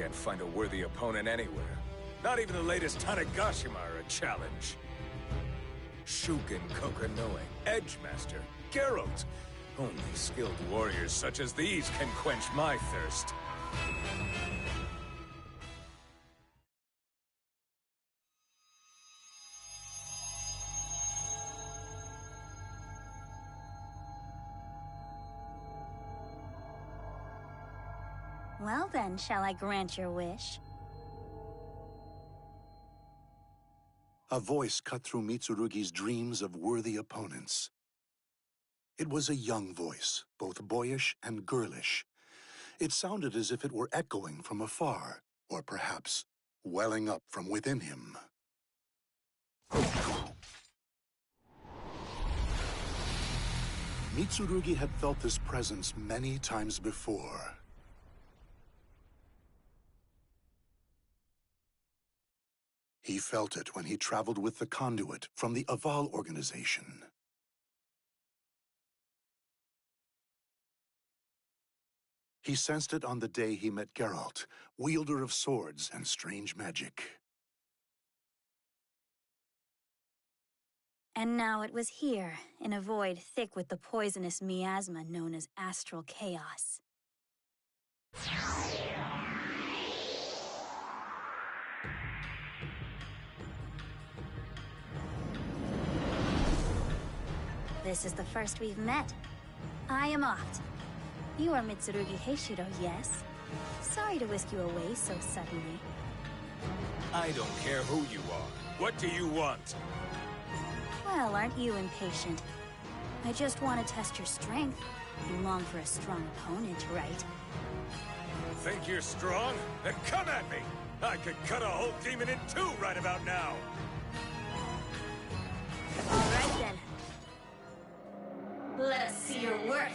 can't find a worthy opponent anywhere. Not even the latest Tanegashima are a challenge. Shuken Kokonoe, Edgemaster, Geralt. Only skilled warriors such as these can quench my thirst. Well then, shall I grant your wish? A voice cut through Mitsurugi's dreams of worthy opponents. It was a young voice, both boyish and girlish. It sounded as if it were echoing from afar, or perhaps welling up from within him. Mitsurugi had felt this presence many times before. He felt it when he traveled with the conduit from the Aval organization. He sensed it on the day he met Geralt, wielder of swords and strange magic. And now it was here, in a void thick with the poisonous miasma known as astral chaos. This is the first we've met. I am Opt. You are Mitsurugi Heishiro, yes? Sorry to whisk you away so suddenly. I don't care who you are. What do you want? Well, aren't you impatient? I just want to test your strength. You long for a strong opponent, right? Think you're strong? Then come at me! I could cut a whole demon in two right about now! All right then. Let us see your worth.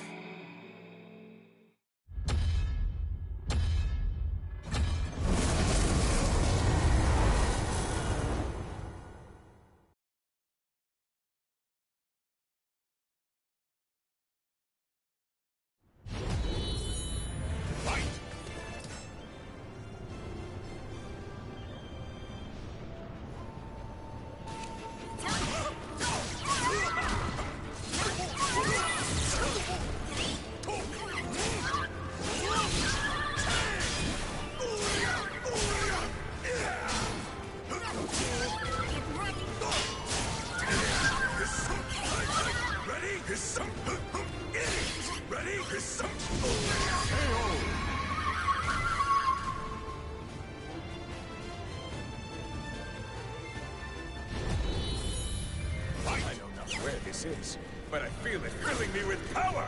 Is, but I feel it filling me with power!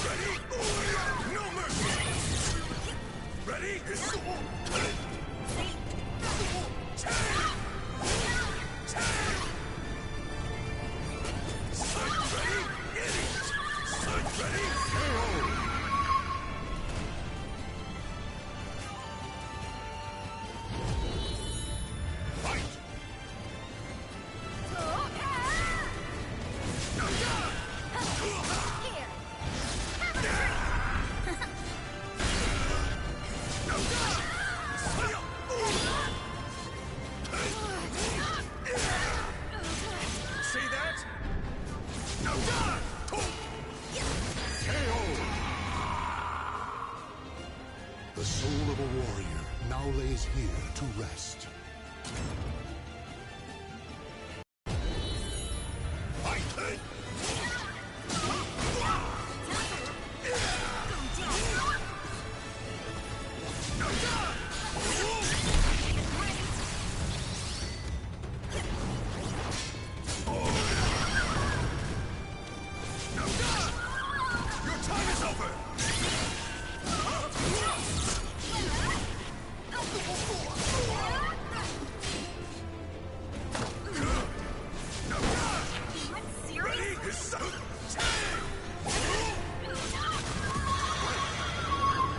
Ready? No mercy! Ready? The soul of a warrior now lays here to rest.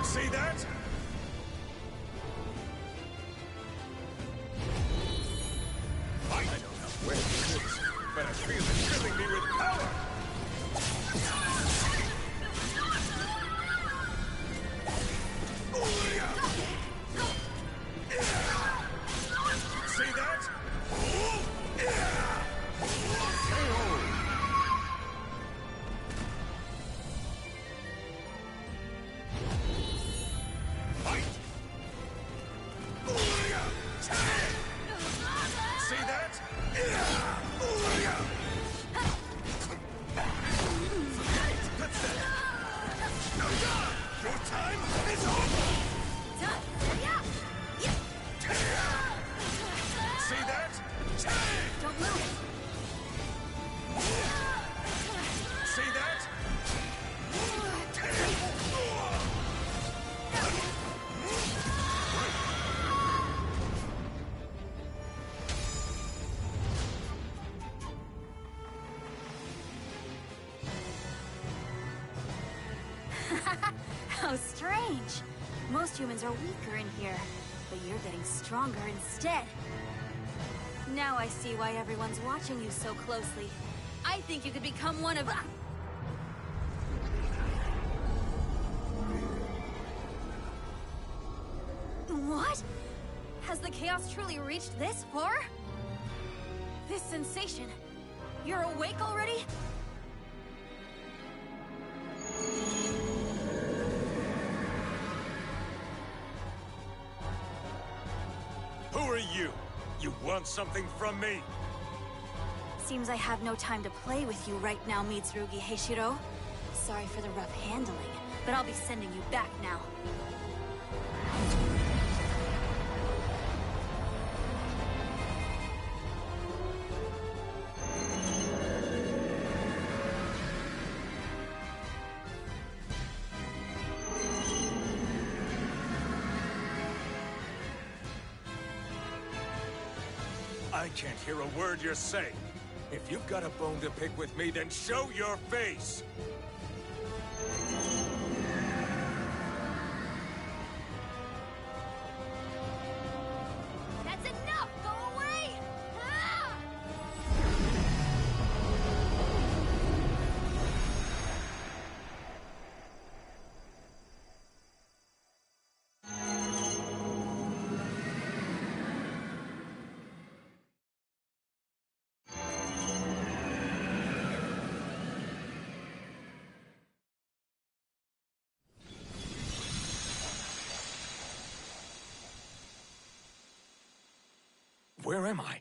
See that? I don't know where this is, but I feel it filling me with power! See that? Fight! See that? That's it! Your time is over! See that? Don't move! See that? How strange! Most humans are weaker in here, but you're getting stronger instead. Now I see why everyone's watching you so closely. I think you could become one of... What? Has the chaos truly reached this far? This sensation... You're awake already? Who are you? You want something from me? Seems I have no time to play with you right now, Mitsurugi Heishiro. Sorry for the rough handling, but I'll be sending you back now. I can't hear a word you're saying. If you've got a bone to pick with me, then show your face! That's enough! Go away! Ah! Where am I?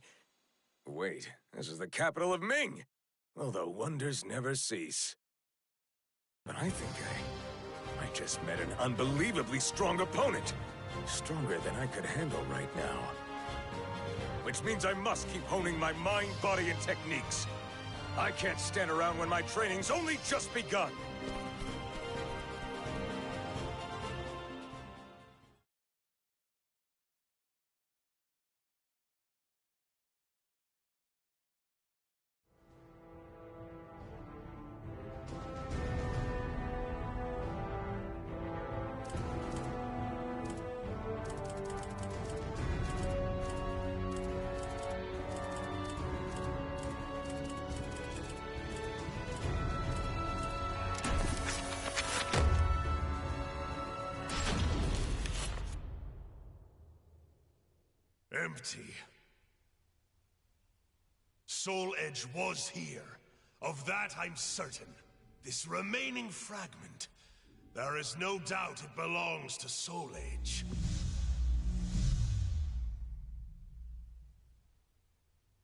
Wait, this is the capital of Ming! Although wonders never cease. But I think I just met an unbelievably strong opponent. Stronger than I could handle right now. Which means I must keep honing my mind, body, and techniques. I can't stand around when my training's only just begun. Empty. Soul Edge was here. Of that I'm certain. This remaining fragment, there is no doubt it belongs to Soul Edge.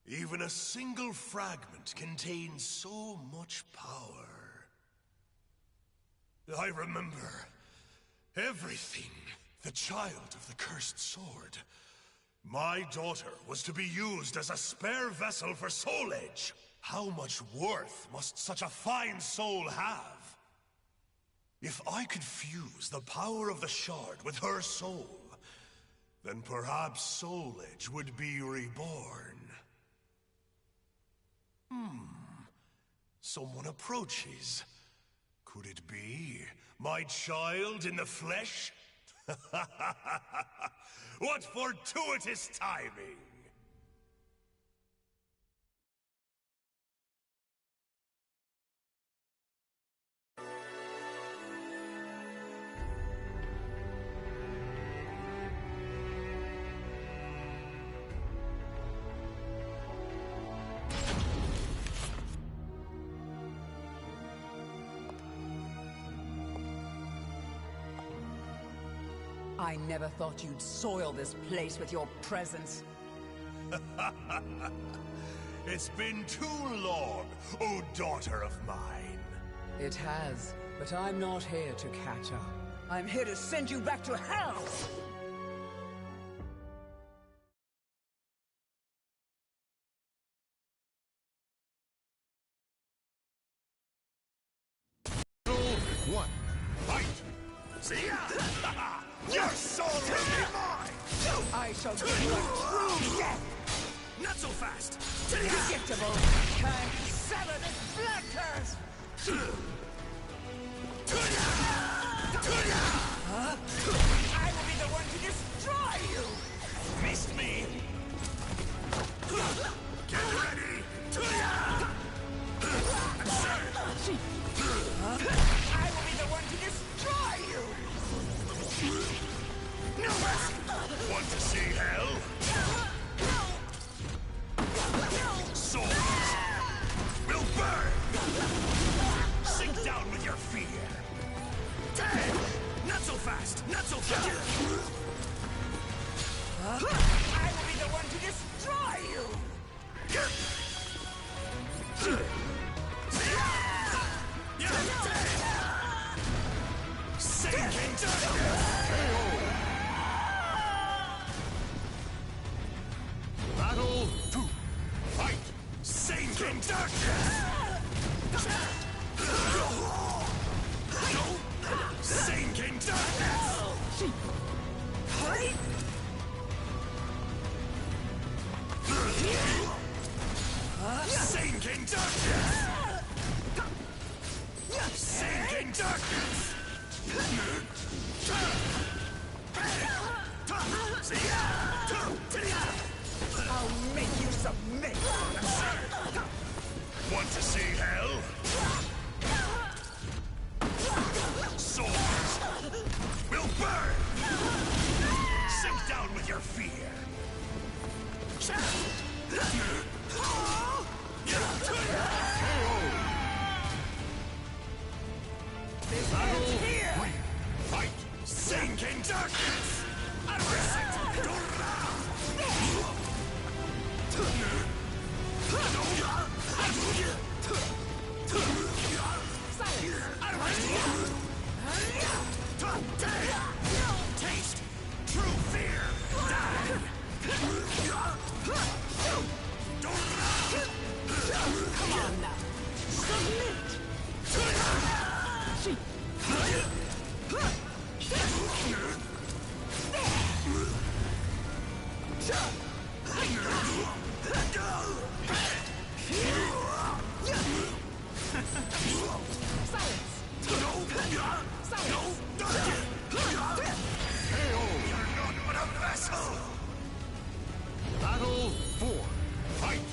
Even a single fragment contains so much power. I remember everything. The child of the cursed sword. My daughter was to be used as a spare vessel for Soul Edge. How much worth must such a fine soul have? If I could fuse the power of the shard with her soul, then perhaps Soul Edge would be reborn. Someone approaches. Could it be my child in the flesh? What fortuitous timing! I never thought you'd soil this place with your presence. It's been too long, O daughter of mine. It has, but I'm not here to catch up. I'm here to send you back to hell! One, fight! See ya! Your soul will be mine! I shall give you a true death! Not so fast! Predictable! Time to sever this blood curse! I will be the one to destroy you! Missed me! Get ready! I will be the one to destroy you! No mercy! Want to see hell? Souls will burn! Sink down with your fear! Not so fast! Not so fast! I will be the one to destroy you! Sinking darkness! Battle 2! Fight! Sinking darkness! Sinking darkness! Sinking darkness! Sinking darkness! I'll make you submit! Want to see hell? Souls will burn! Sink down with your fear! Battle here! Fight! Sinking darkness! Taste true fear! Die! Come on now! Submit! Battle 4. Fight!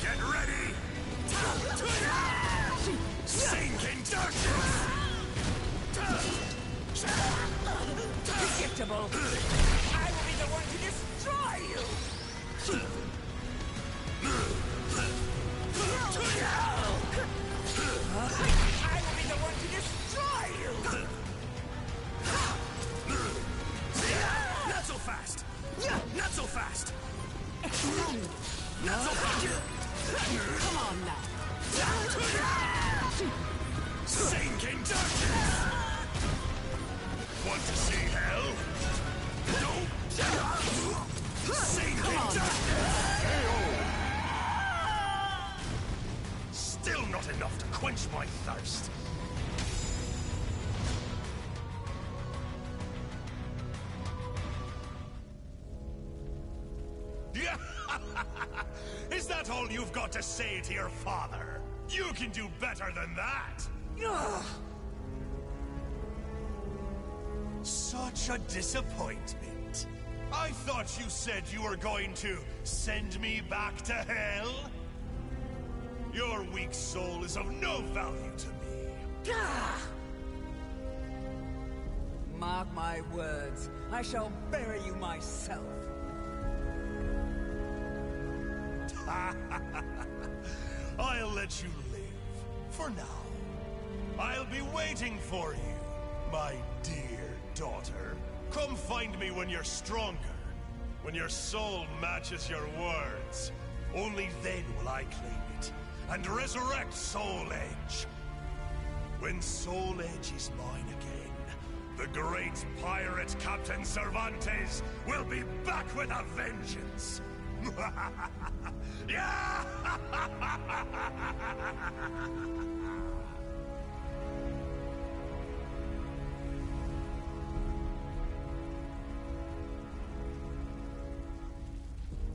Get ready! Sink in darkness! Predictable! I will be the one to destroy you! I will be the one to destroy you! Not so fast! Not so fast! Extend! Not so fast! Come on now! Sink in darkness! Want to see hell? No! Sink in darkness! Still not enough to quench my thirst. Is that all you've got to say to your father? You can do better than that! Such a disappointment. I thought you said you were going to send me back to hell? Your weak soul is of no value to me. Mark my words, I shall bury you myself. I'll let you live. For now. I'll be waiting for you, my dear daughter. Come find me when you're stronger. When your soul matches your words. Only then will I claim it, and resurrect Soul Edge. When Soul Edge is mine again, the great pirate Captain Cervantes will be back with a vengeance. Yeah!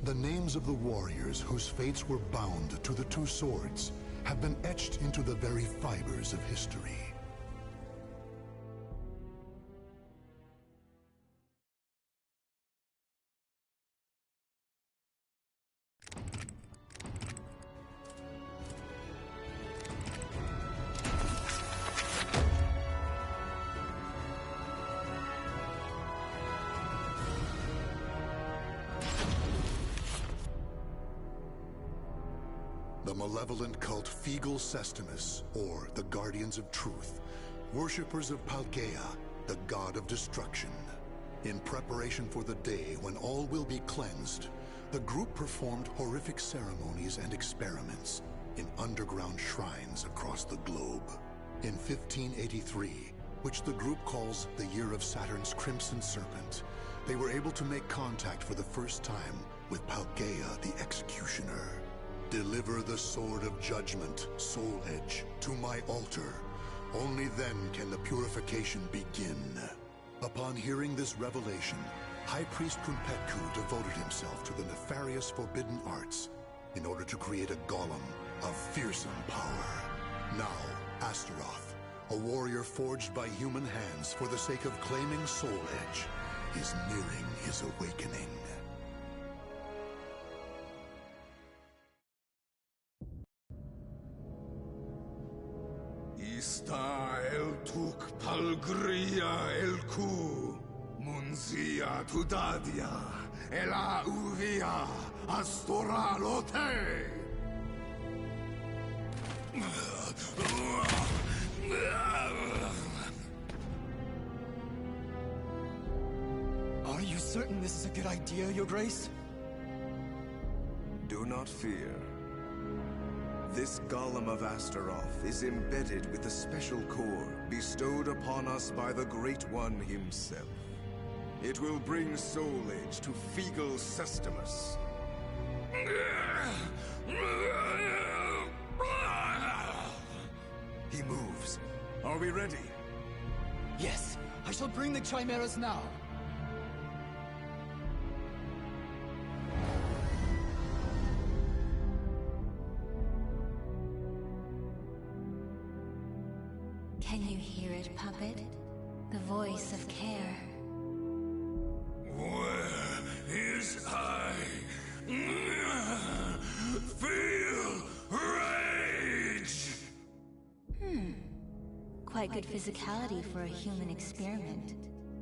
The names of the warriors whose fates were bound to the two swords have been etched into the very fibers of history. The malevolent cult Fegal Sestimus, or the Guardians of Truth, worshippers of Palgaea, the god of destruction. In preparation for the day when all will be cleansed, the group performed horrific ceremonies and experiments in underground shrines across the globe. In 1583, which the group calls the Year of Saturn's Crimson Serpent, they were able to make contact for the first time with Palgaea the Executioner. Deliver the Sword of Judgment, Soul Edge, to my altar. Only then can the purification begin. Upon hearing this revelation, High Priest Krunpetku devoted himself to the nefarious forbidden arts in order to create a golem of fearsome power. Now, Astaroth, a warrior forged by human hands for the sake of claiming Soul Edge, is nearing his awakening. Ista el tuk palgria el ku, munzia tudadia, ela uvia, astora lote. Are you certain this is a good idea, Your Grace? Do not fear. This Golem of Astaroth is embedded with a special core bestowed upon us by the Great One himself. It will bring Soul Edge to Fegal Sestimus. He moves. Are we ready? Yes, I shall bring the chimeras now. Can you hear it, puppet? The voice of care. Where is I? Feel rage! Quite good physicality for a human experiment.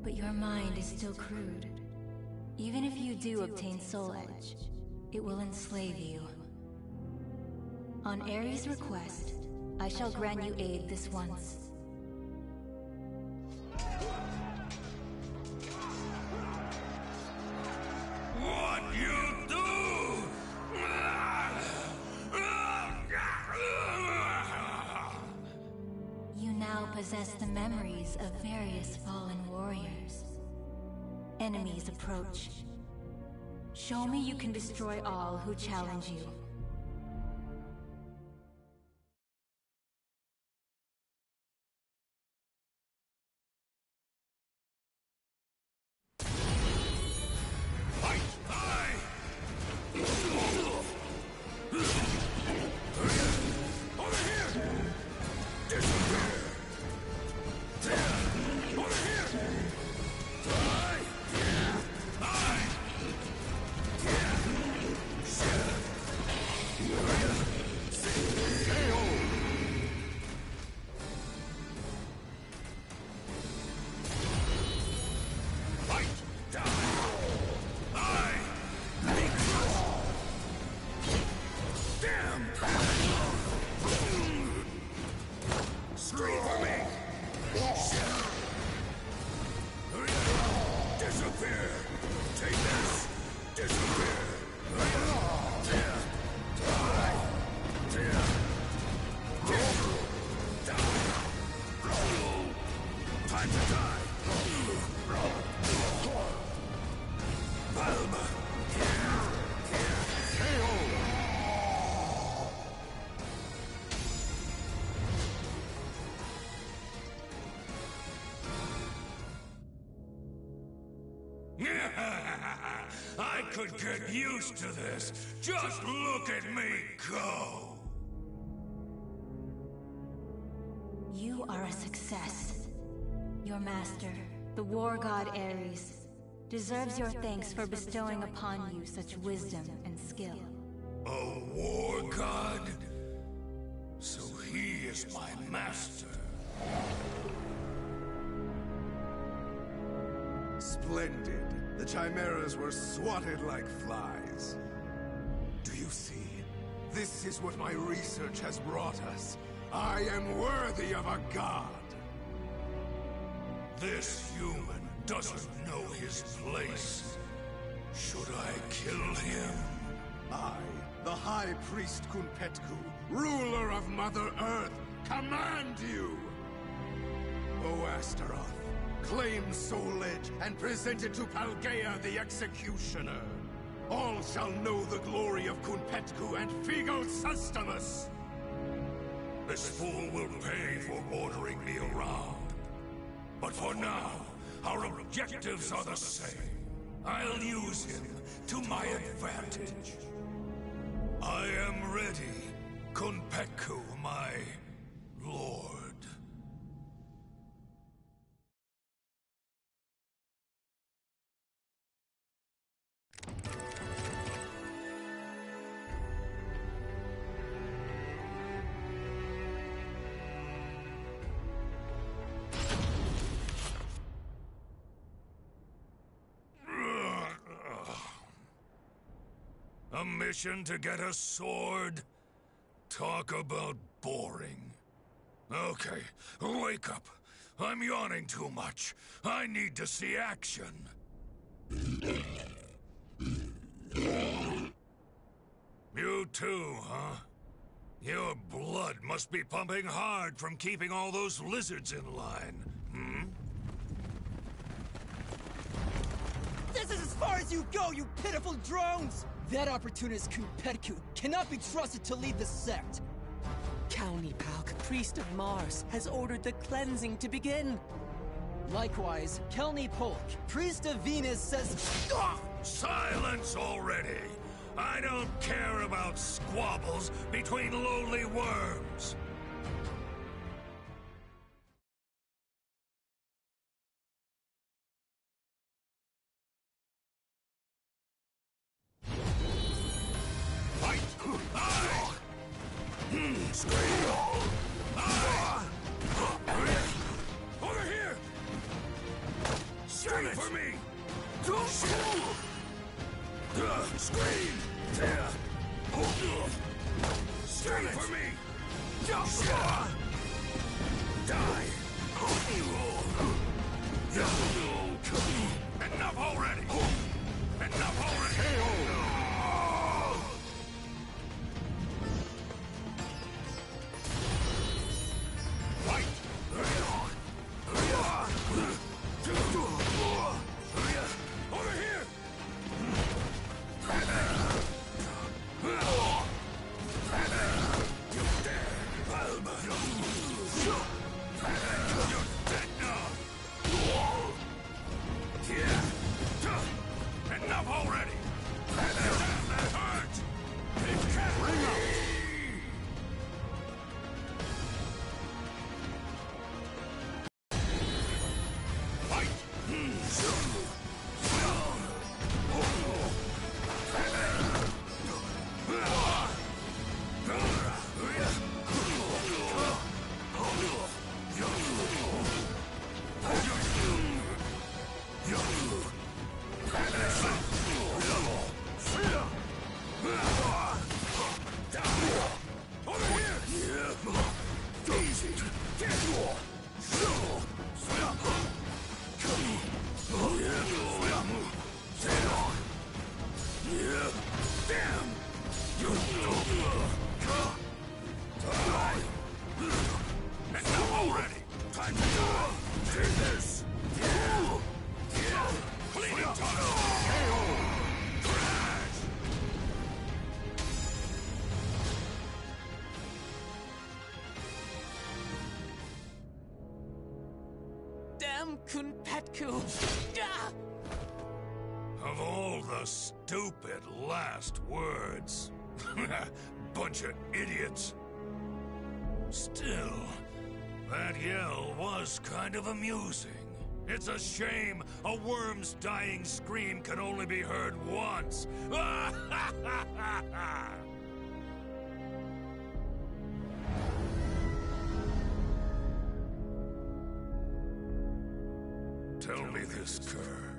But your mind is still crude. Even if you do obtain Soul Edge, it will enslave you. On Ares' request, I shall grant you aid this once. What you do? You now possess the memories of various fallen warriors. Enemies approach. Show me you can destroy all who challenge you. Time to die! I could get used to this. Just look at me go! You are a success. Your master, the war god Ares, deserves your thanks for bestowing upon you such wisdom and skill. A war god? So he is my master. Splendid. The chimeras were swatted like flies. Do you see? This is what my research has brought us. I am worthy of a god. This human doesn't know his place. Should I kill him? I, the High Priest Kunpetku, ruler of Mother Earth, command you! O Astaroth, claim Soul Edge and present it to Paldea the Executioner. All shall know the glory of Kunpetku and Figo Sustamus! This fool will pay for ordering me around. But for now, our objectives are the same. I'll use him to my advantage. I am ready, Kunpetku, my lord. A mission to get a sword? Talk about boring. Okay, wake up. I'm yawning too much. I need to see action. You too, huh? Your blood must be pumping hard from keeping all those lizards in line, hmm? This is as far as you go, you pitiful drones! That opportunist Kunpetku cannot be trusted to lead the sect. Calibur, priest of Mars, has ordered the cleansing to begin. Likewise, Kelni Polk, priest of Venus, says... Silence already! I don't care about squabbles between lowly worms! Over here! Straight for me! Scream! Straight for me! Die! Enough already! Enough already! Over here! You dare! am Kunpetku. Ah! Of all the stupid last words. Bunch of idiots. Still, that yell was kind of amusing. It's a shame a worm's dying scream can only be heard once. Tell me this, Kerr.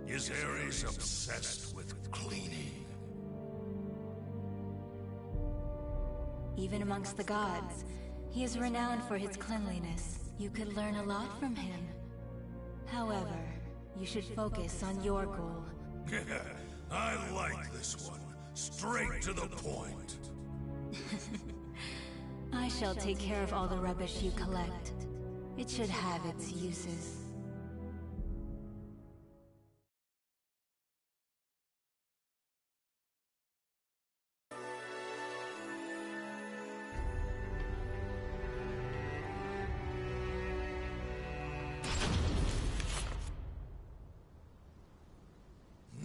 Is Ares obsessed with cleaning? Even amongst the gods, he is renowned for his cleanliness. You could learn a lot from him. However, you should focus on your goal. I like this one. Straight to the point. I shall take care of all the rubbish you collect. It should have its uses.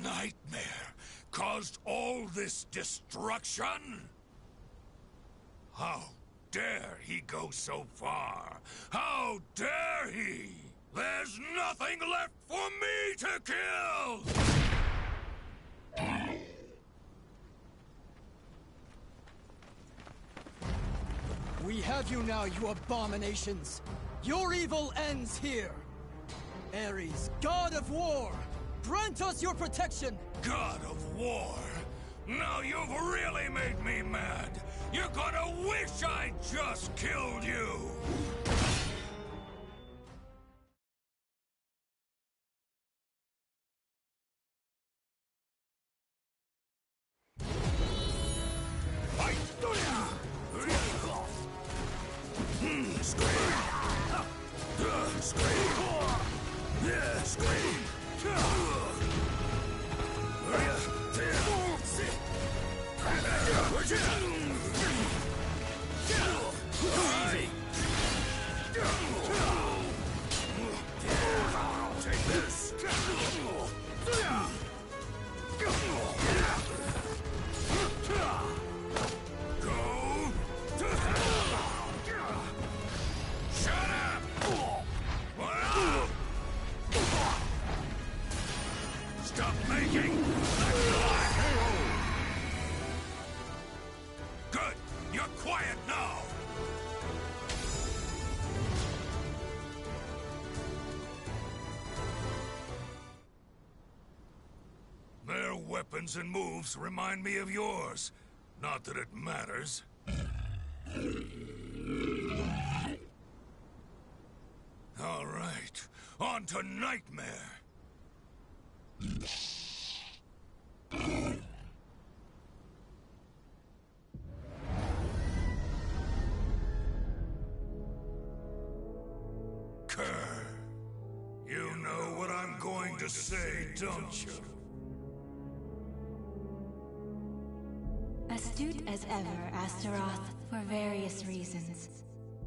Nightmare caused all this destruction? How dare he go so far? How dare he? There's nothing left for me to kill! We have you now, you abominations! Your evil ends here! Ares, god of war! Grant us your protection! God of War? Now you've really made me mad! You're gonna wish I just killed you! Fight! Scream! Scream! Yeah, scream! Take this! Go to hell! Shut up! Stop making Good! You're quiet now! Their weapons and moves remind me of yours. Not that it matters. All right, on to Nightmare! Kerr, you know what I'm going to say, don't you? Astute as ever, Astaroth, for various reasons.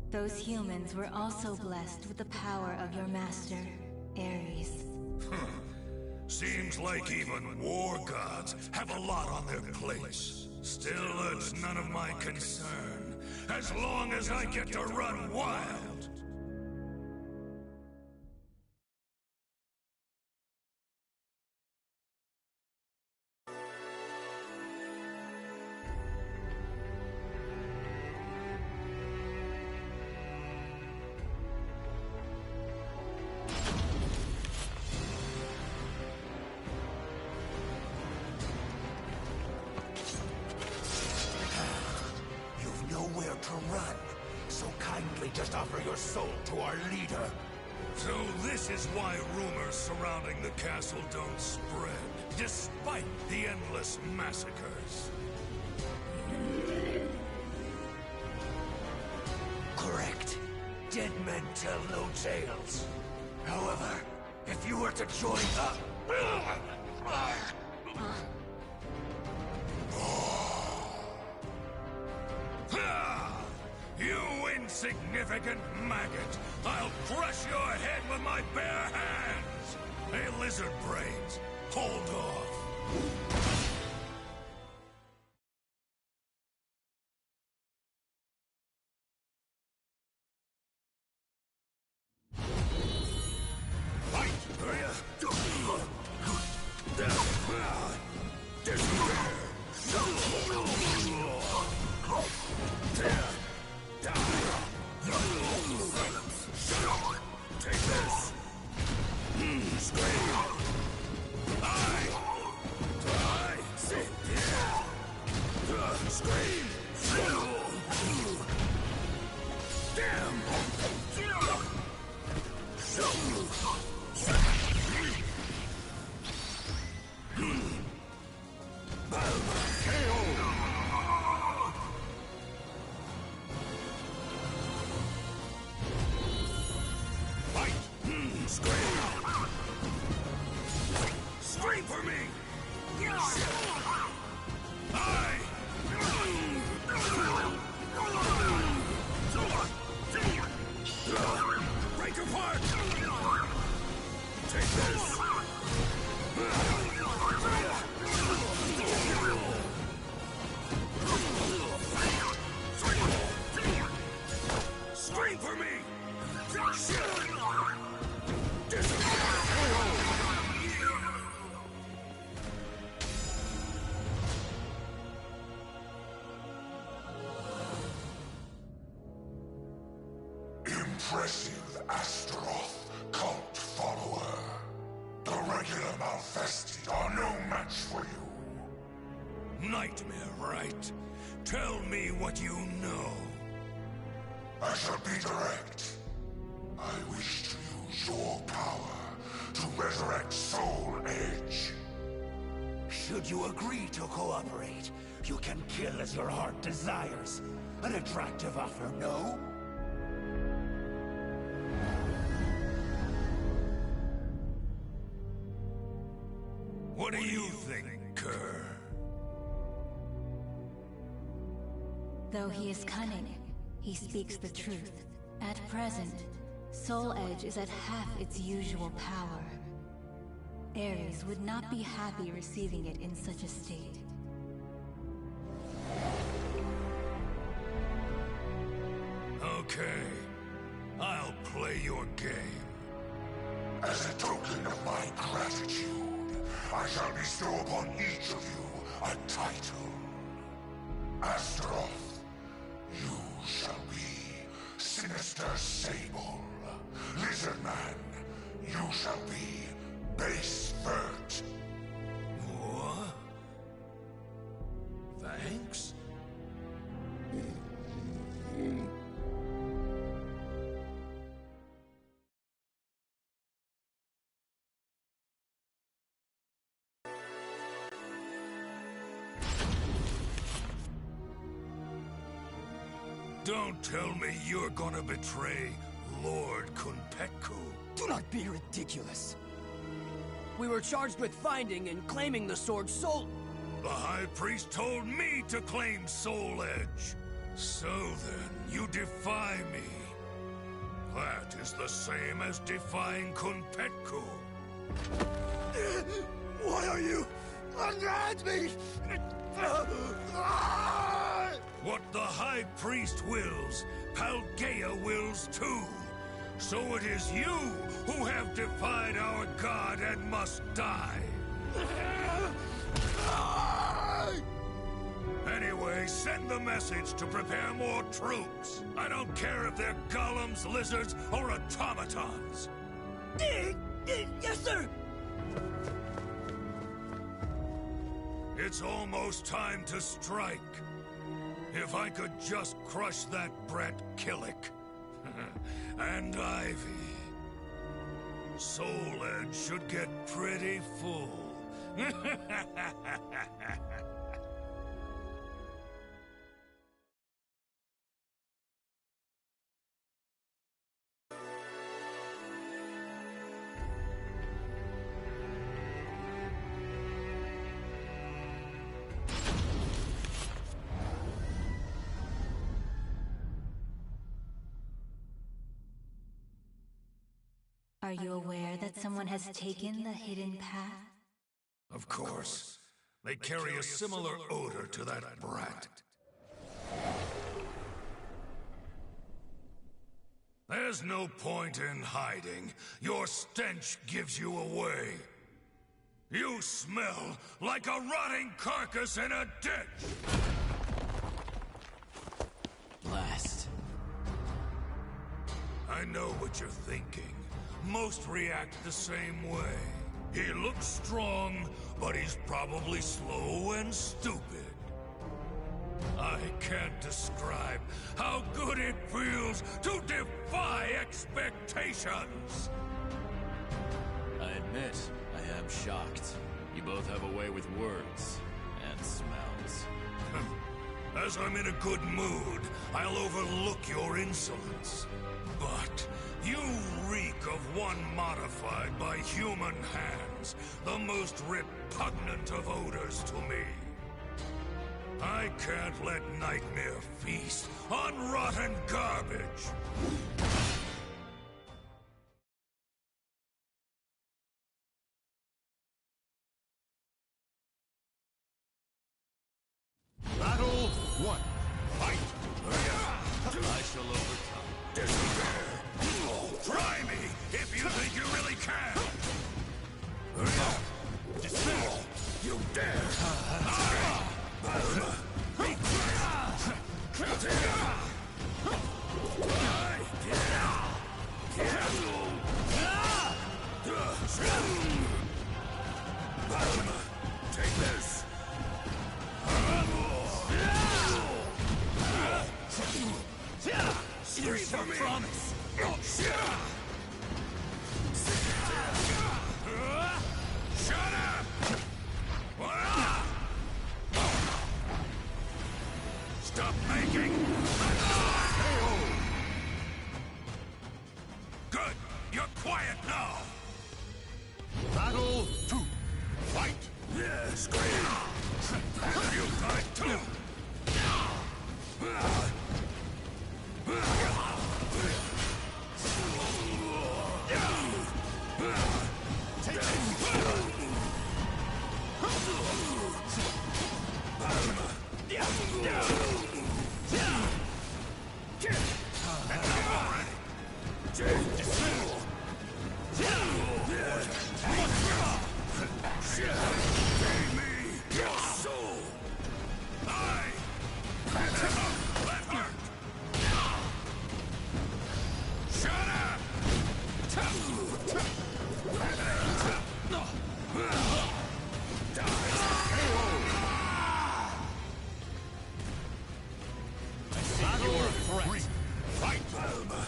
Those humans were also blessed with the power of your master, Ares. Seems like even war gods have a lot on their plates. Still, it's none of my concern, as long as I get to run wild. Nowhere to run, so kindly just offer your soul to our leader. So this is why rumors surrounding the castle don't spread, despite the endless massacres. Correct. Dead men tell no tales. However, if you were to join up... You insignificant maggot! I'll crush your head with my bare hands! Hey, lizard brains, hold off! Impressive Astaroth cult follower. The regular Malfested are no match for you. Nightmare, right? Tell me what you know. I shall be direct. I wish to use your power to resurrect Soul Edge. Should you agree to cooperate, you can kill as your heart desires. An attractive offer, no? What do you think, Kerr? Though he is cunning, he speaks the truth. At present, Soul Edge is at half its usual power. Ares would not be happy receiving it in such a state. Okay, I'll play your game. As a token of my gratitude, I shall bestow upon each of you a title. Astaroth, you shall be Sinister Sable. Lizardman, you shall be Base Vert. What? Thanks? Don't tell me you're gonna betray Lord Kunpetku. Do not be ridiculous. We were charged with finding and claiming the sword Soul... The High Priest told me to claim Soul Edge. So then, you defy me. That is the same as defying Kunpetku. Why are you... unhand me? What the High Priest wills, Paldea wills too. So it is you who have defied our god and must die. Anyway, send the message to prepare more troops. I don't care if they're golems, lizards, or automatons. Yes, sir! It's almost time to strike. If I could just crush that brat Killick. And Ivy. Soul Edge should get pretty full. Are you aware that someone has taken the hidden path? Of course. They carry a similar odor to that brat. There's no point in hiding. Your stench gives you away. You smell like a rotting carcass in a ditch! Blast. I know what you're thinking. Most react the same way. He looks strong, but he's probably slow and stupid. I can't describe how good it feels to defy expectations! I admit, I am shocked. You both have a way with words and smells. As I'm in a good mood, I'll overlook your insolence. But you reek of one modified by human hands, the most repugnant of odors to me. I can't let Nightmare feast on rotten garbage. Battle 1. Fight! I shall overcome. Despair! Try me if you think you really can! Despair! You dare! Take this! Here's your promise! Shut up! Stop making Good! You're quiet now! Battle 2. Fight! Yeah, scream! You fight too! Take it!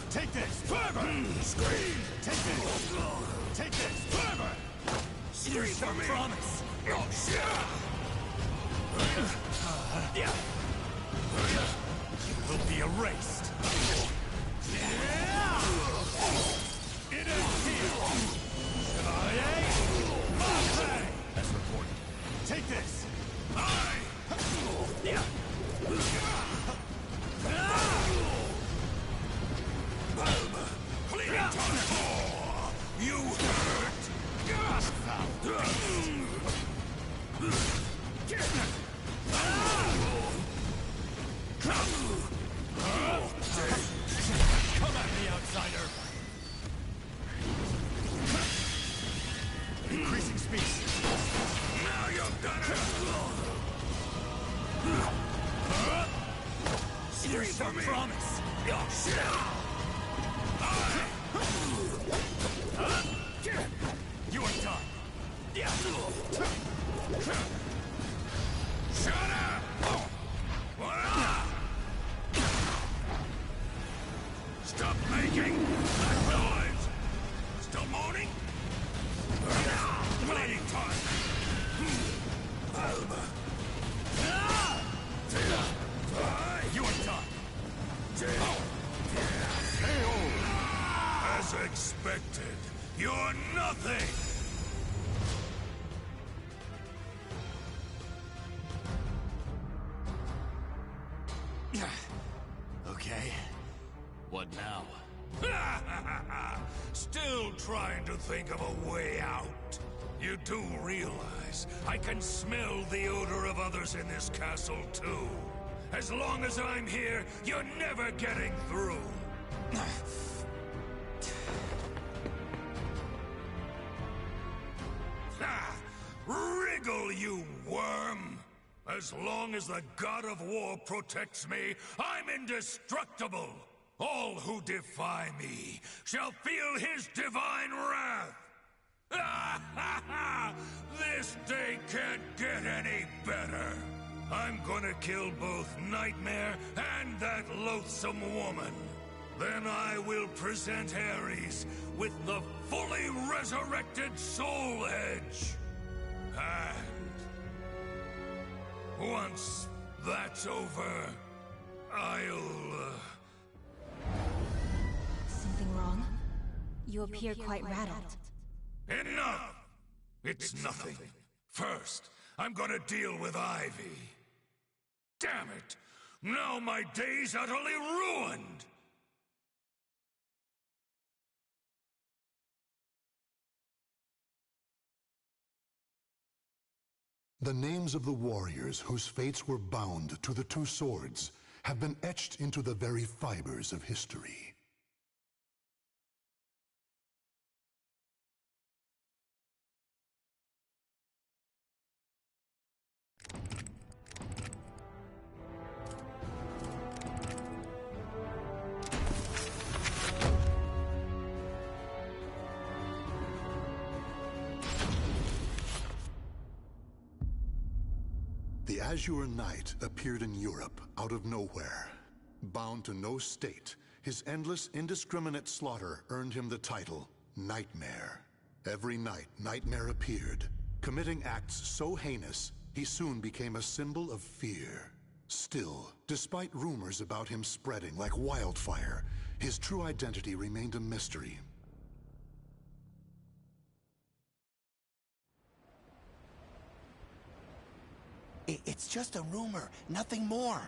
Take this! Scream! Take this! Take this! Here's your promise! You will be erased! It is here! As reported. Take this! You hurt! Come at me, outsider! Increasing speed. Now you've done it! Here's your promise! You are done! Shut up! Stop making that noise! Still moaning? Bleeding time! You are done! As expected, you're nothing! Okay. What now? Still trying to think of a way out. You do realize I can smell the odor of others in this castle, too. As long as I'm here, you're never getting through. Wriggle, you worm! As long as the God of War protects me, I'm indestructible! All who defy me shall feel his divine wrath! This day can't get any better! I'm gonna kill both Nightmare and that loathsome woman. Then I will present Ares with the fully resurrected Soul Edge. And once that's over, I'll... Something wrong? You appear quite rattled. Enough! It's nothing. First, I'm gonna deal with Ivy. Damn it! Now my day's utterly ruined! The names of the warriors whose fates were bound to the two swords have been etched into the very fibers of history. The Azure Knight appeared in Europe out of nowhere. Bound to no state, his endless, indiscriminate slaughter earned him the title Nightmare. Every night, Nightmare appeared, committing acts so heinous, he soon became a symbol of fear. Still, despite rumors about him spreading like wildfire, his true identity remained a mystery. It's just a rumor, nothing more.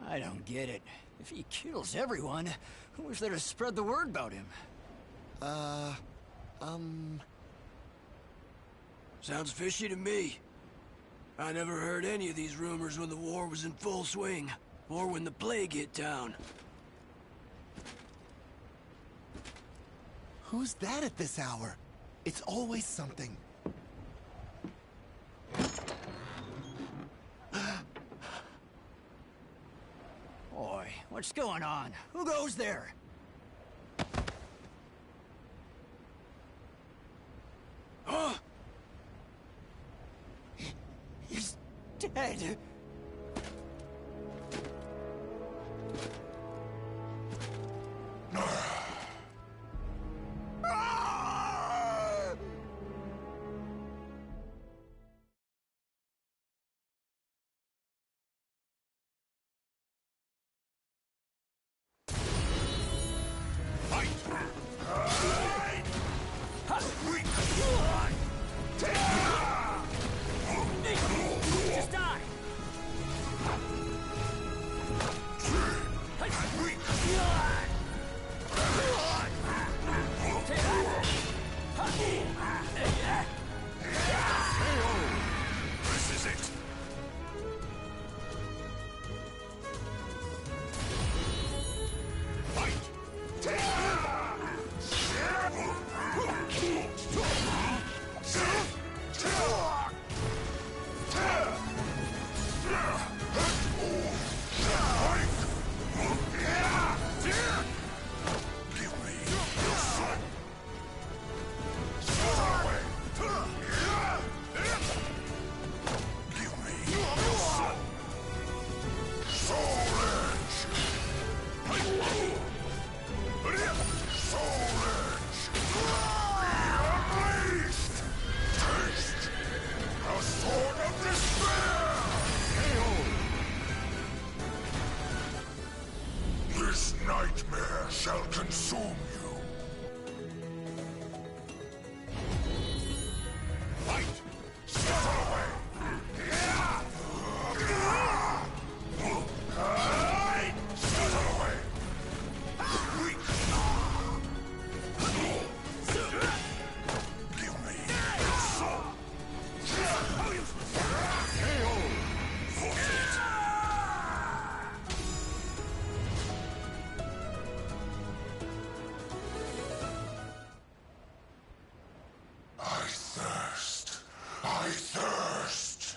I don't get it. If he kills everyone, who is there to spread the word about him? Sounds fishy to me. I never heard any of these rumors when the war was in full swing, or when the plague hit town. Who's that at this hour? It's always something. Boy, what's going on? Who goes there? Huh? He's dead. Just die! This is it! This nightmare shall consume you. Fight! Scuttle away! Scuttle away! my thirst!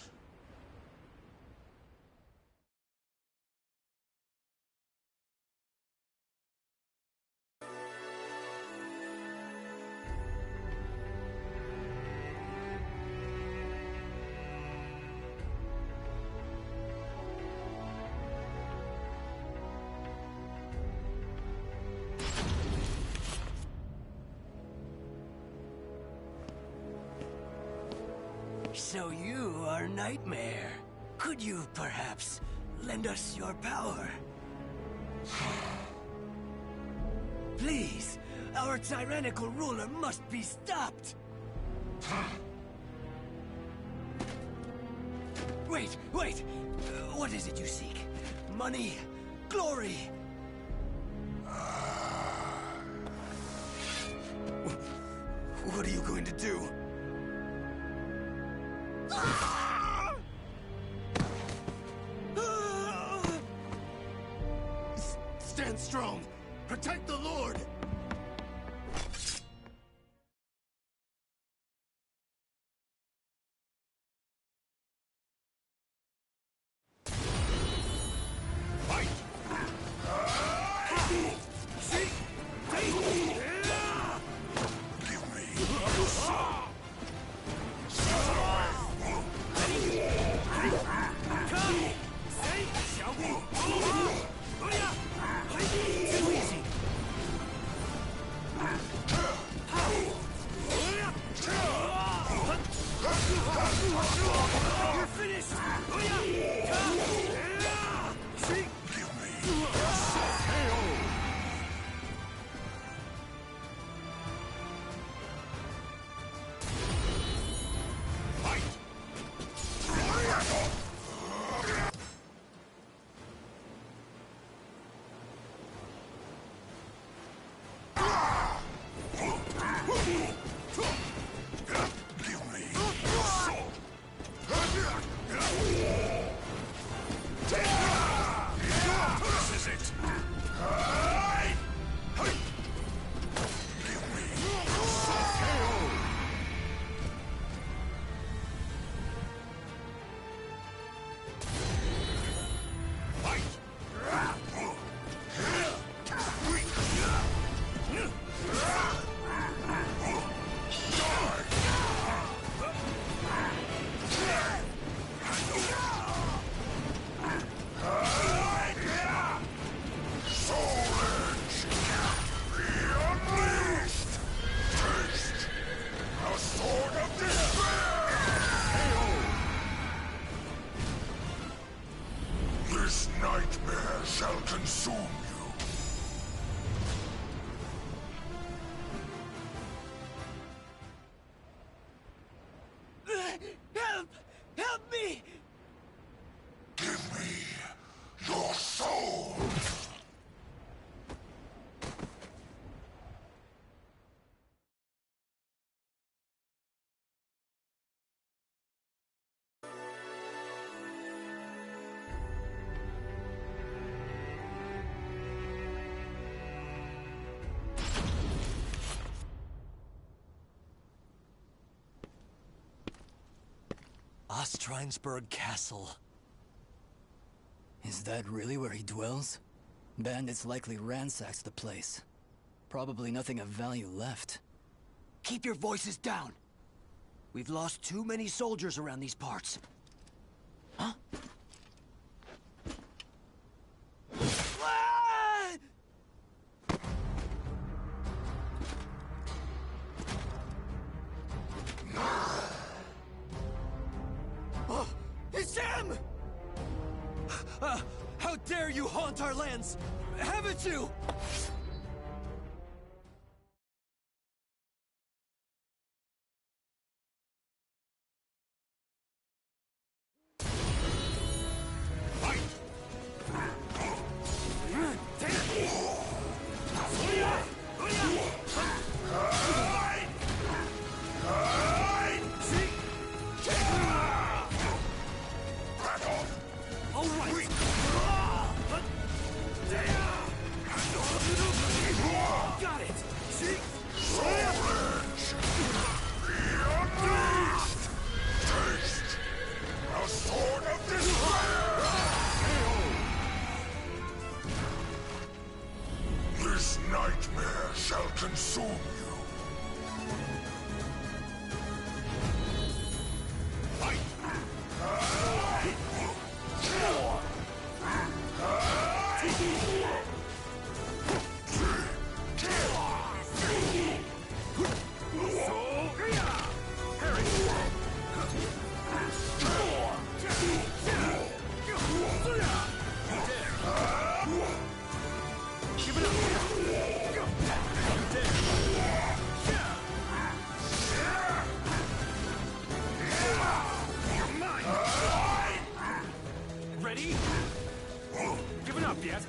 So you are Nightmare. Could you, perhaps, lend us your power? Please, our tyrannical ruler must be stopped! Wait! What is it you seek? Money? Glory? What are you going to do? Stand strong! Protect the Lord! Help me! Give me your soul! Ostrinsburg Castle. Is that really where he dwells? Bandits likely ransacked the place. Probably nothing of value left. Keep your voices down! We've lost too many soldiers around these parts. Huh? It's him! How dare you haunt our lands! Haven't you? nightmare shall consume you. Ready? Giving up yet?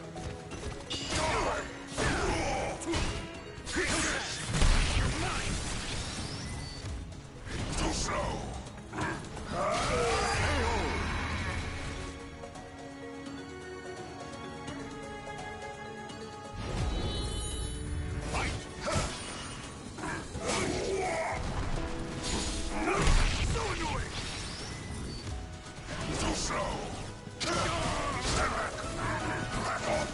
Too slow. So annoying! Too slow. Stand back. Back off.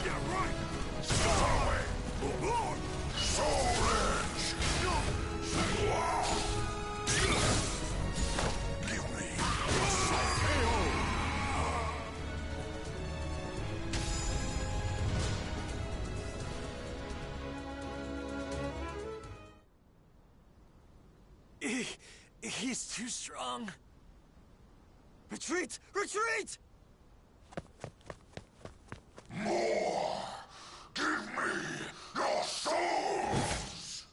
Yeah, right! Far away. Soul Edge. Give me your soul. He's too strong. Retreat! Retreat! More! Give me your souls!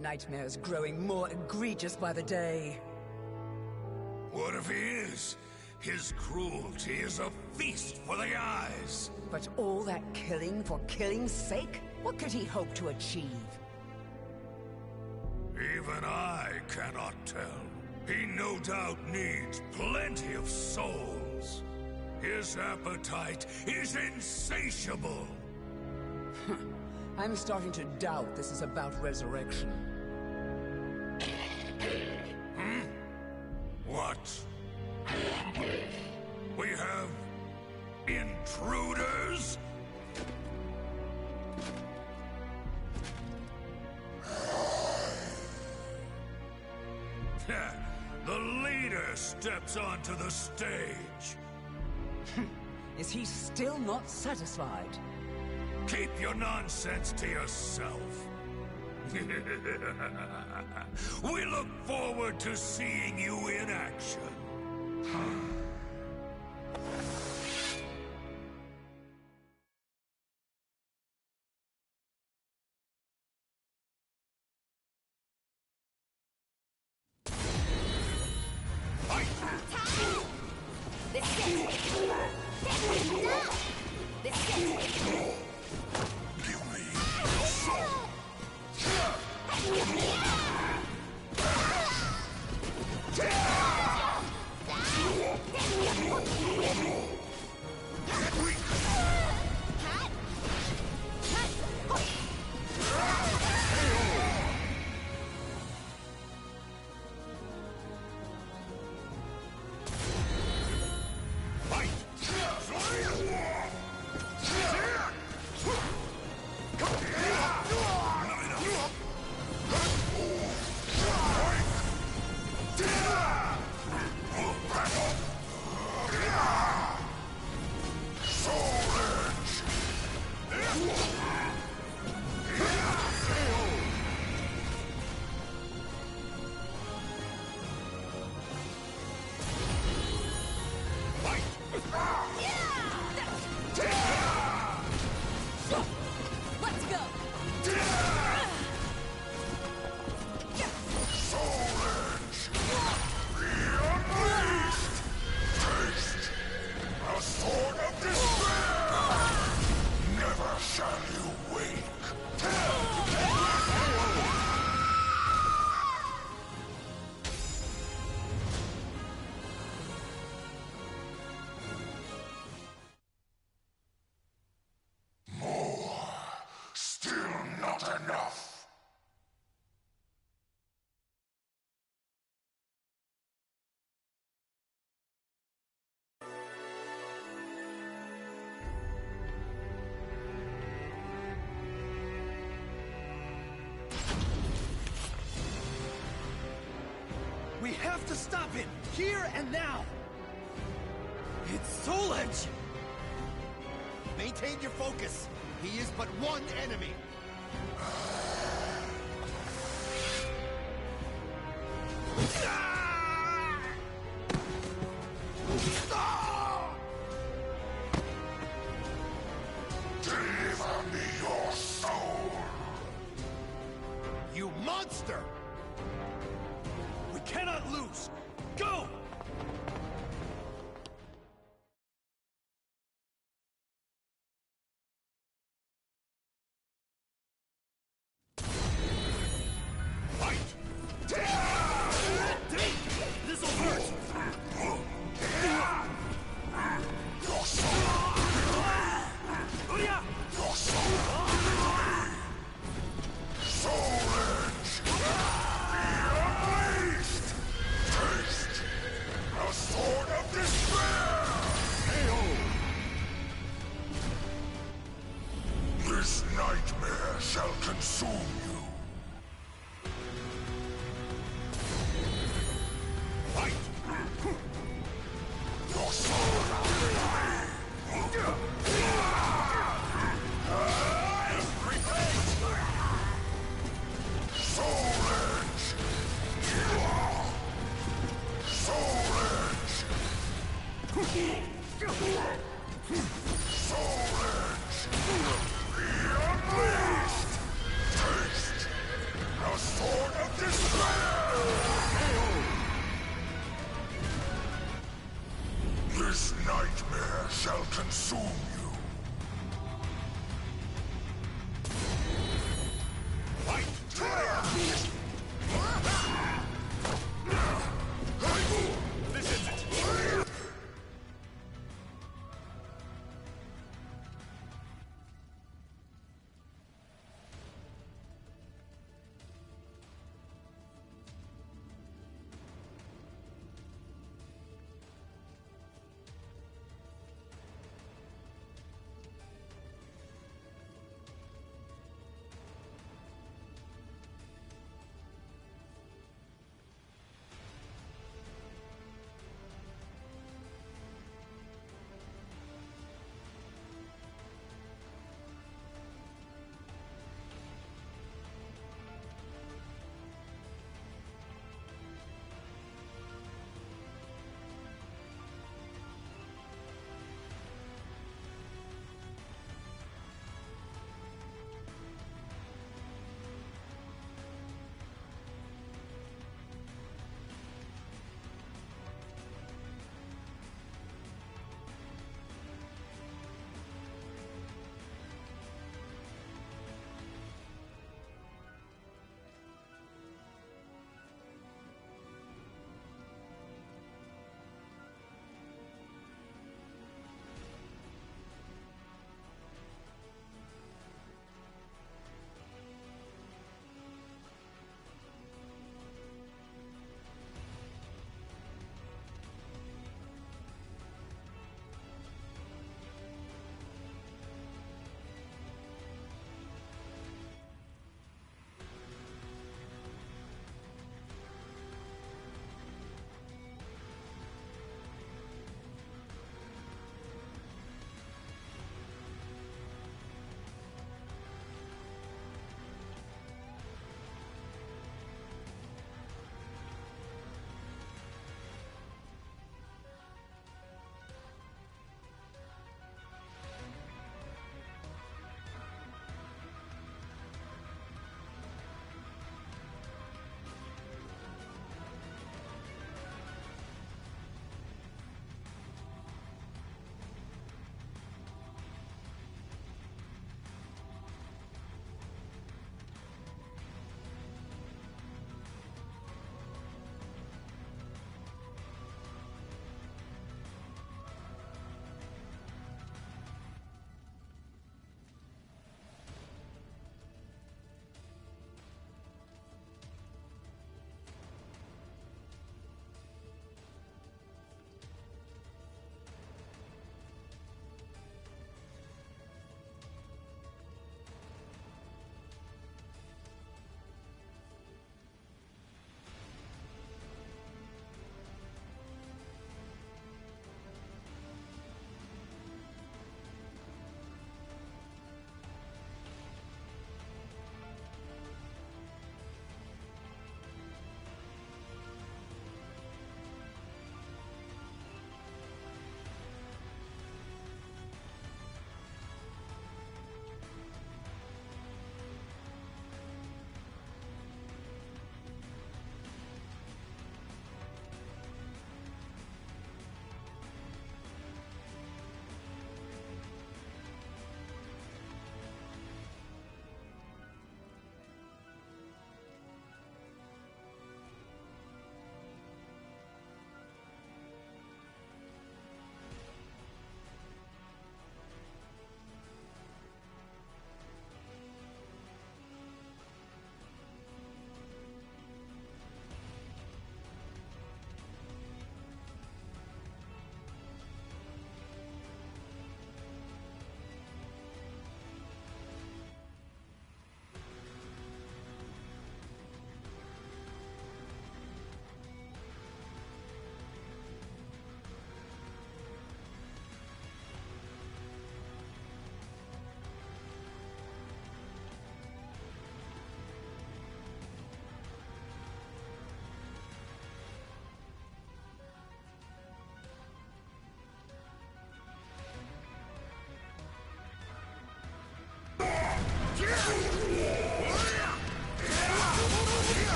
Nightmares growing more egregious by the day. What if he is? His cruelty is a feast for the eyes. But all that killing for killing's sake? What could he hope to achieve? Even I cannot tell. He no doubt needs plenty of souls. His appetite is insatiable. I'm starting to doubt this is about resurrection. What? We have intruders? The leader steps onto the stage. Is he still not satisfied? Keep your nonsense to yourself. We look forward to seeing you in action. We have to stop him, here and now! It's Soul Edge! Maintain your focus. He is but one enemy. Deliver me your soul! You monster! We cannot lose! Go! This'll hurt! Your soul! Your soul! Soul Edge! Be unleashed! Taste the sword of despair! This nightmare shall consume you. Fight! Your soul! Soul Edge! Soul Edge! Soul Edge! Be unleashed! Taste the sword of despair! This nightmare shall consume you. Fight! This is it!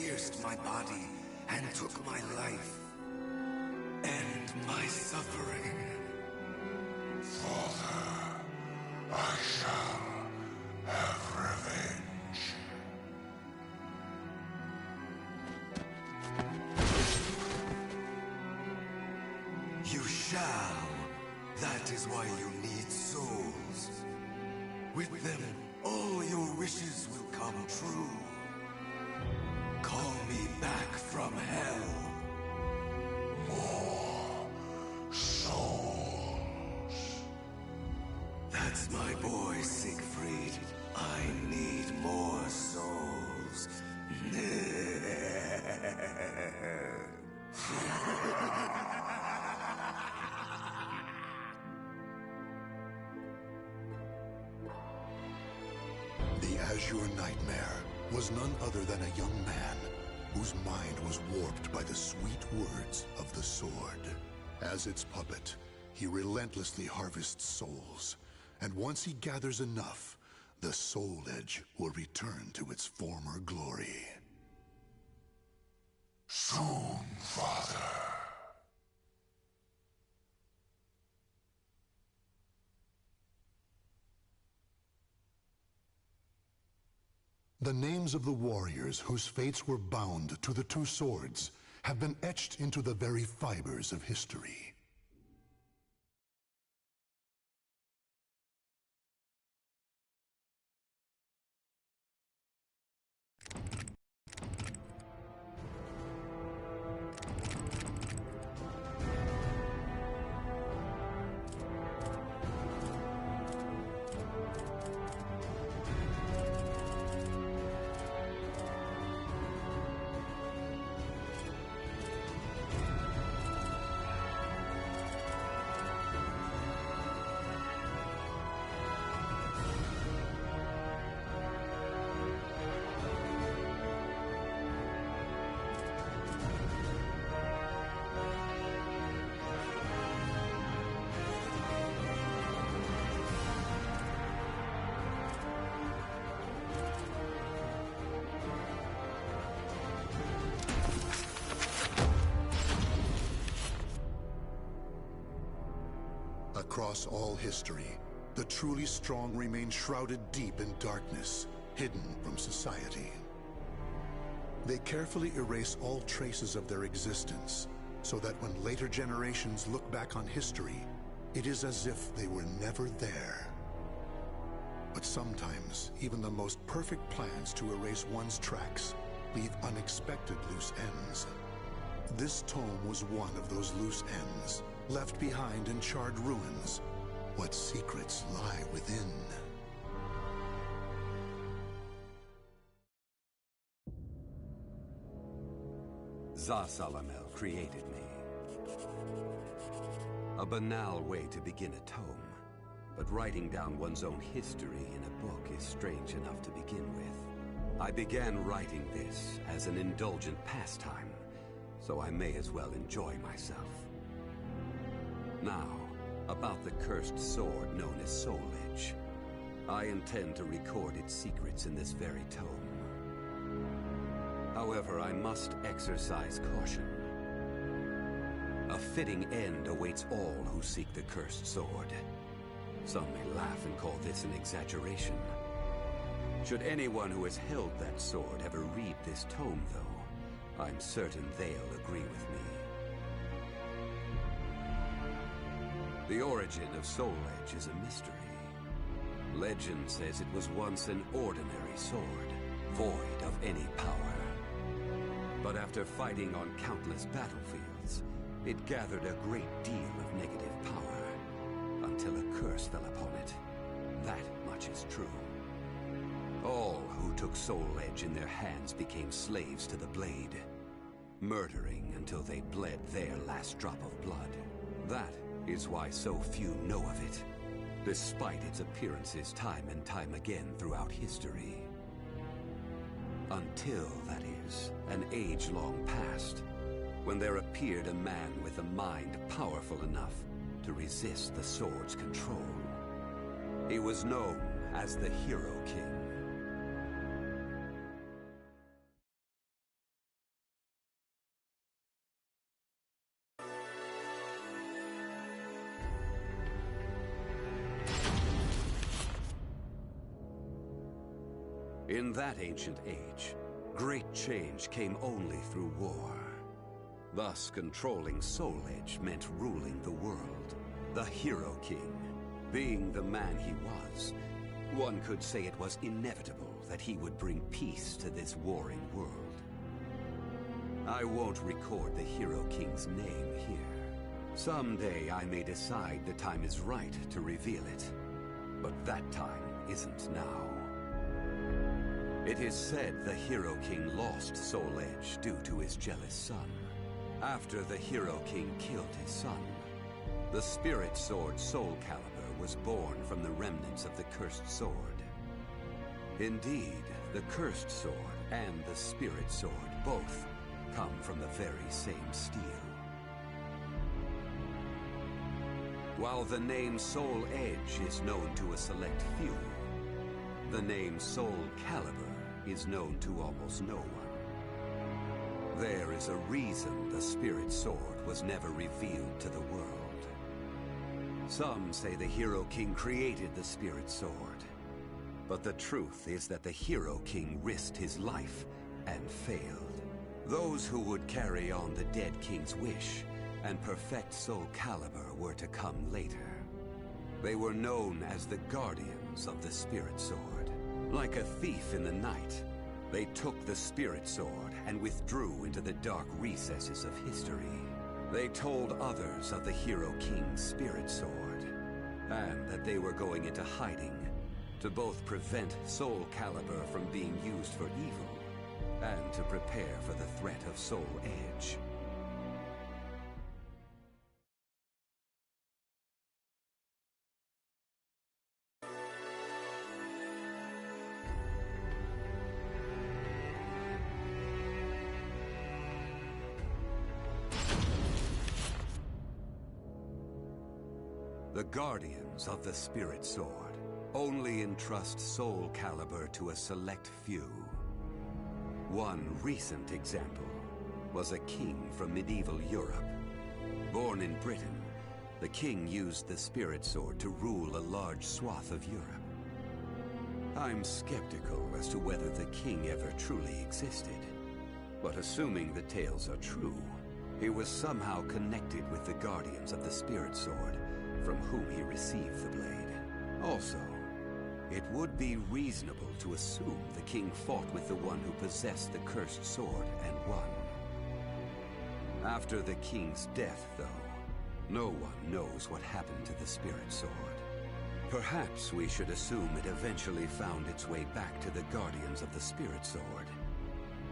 pierced my body and took my life. End my suffering. Father, I shall have revenge. You shall. That is why you need souls. With them, all your wishes will come true. Call me back from hell. More souls. That's my boy, Siegfried. I need more souls. The Azure Nightmare was none other than a young man whose mind was warped by the sweet words of the sword. As its puppet, he relentlessly harvests souls, and once he gathers enough, the Soul Edge will return to its former glory. Soon, Father. The names of the warriors whose fates were bound to the two swords have been etched into the very fibers of history. Across all history, the truly strong remain shrouded deep in darkness, hidden from society. They carefully erase all traces of their existence, so that when later generations look back on history, it is as if they were never there. But sometimes, even the most perfect plans to erase one's tracks leave unexpected loose ends. This tome was one of those loose ends, left behind in charred ruins. What secrets lie within? Za-Salamel created me. A banal way to begin a tome, but writing down one's own history in a book is strange enough to begin with. I began writing this as an indulgent pastime, so I may as well enjoy myself. Now, about the cursed sword known as Soul Edge. I intend to record its secrets in this very tome. However, I must exercise caution. A fitting end awaits all who seek the cursed sword. Some may laugh and call this an exaggeration. Should anyone who has held that sword ever read this tome, though, I'm certain they'll agree with me. The origin of Soul Edge is a mystery. Legend says it was once an ordinary sword, void of any power. But after fighting on countless battlefields, it gathered a great deal of negative power, until a curse fell upon it. That much is true. All who took Soul Edge in their hands became slaves to the blade, murdering until they bled their last drop of blood. That is why so few know of it, despite its appearances time and time again throughout history. Until, that is, an age long past, when there appeared a man with a mind powerful enough to resist the sword's control. He was known as the Hero King. In that ancient age, great change came only through war. Thus, controlling Soul Edge meant ruling the world. The Hero King. Being the man he was, one could say it was inevitable that he would bring peace to this warring world. I won't record the Hero King's name here. Someday I may decide the time is right to reveal it. But that time isn't now. It is said the Hero King lost Soul Edge due to his jealous son. After the Hero King killed his son, the spirit sword Soul Calibur was born from the remnants of the cursed sword. Indeed, the cursed sword and the spirit sword both come from the very same steel. While the name Soul Edge is known to a select few, the name Soul Calibur is known to almost no one. There is a reason the spirit sword was never revealed to the world. Some say the Hero King created the spirit sword, but the truth is that the Hero King risked his life and failed. Those who would carry on the dead king's wish and perfect Soul Calibur were to come later. They were known as the Guardians of the Spirit Sword. Like a thief in the night, they took the Spirit Sword and withdrew into the dark recesses of history. They told others of the Hero King's Spirit Sword, and that they were going into hiding to both prevent Soul Calibur from being used for evil, and to prepare for the threat of Soul Edge. The Guardians of the Spirit Sword only entrust Soul Calibur to a select few. One recent example was a king from medieval Europe. Born in Britain, the king used the Spirit Sword to rule a large swath of Europe. I'm skeptical as to whether the king ever truly existed, but assuming the tales are true, he was somehow connected with the Guardians of the Spirit Sword, from whom he received the blade. Also, it would be reasonable to assume the king fought with the one who possessed the cursed sword and won. After the king's death, though, no one knows what happened to the Spirit Sword. Perhaps we should assume it eventually found its way back to the Guardians of the Spirit Sword.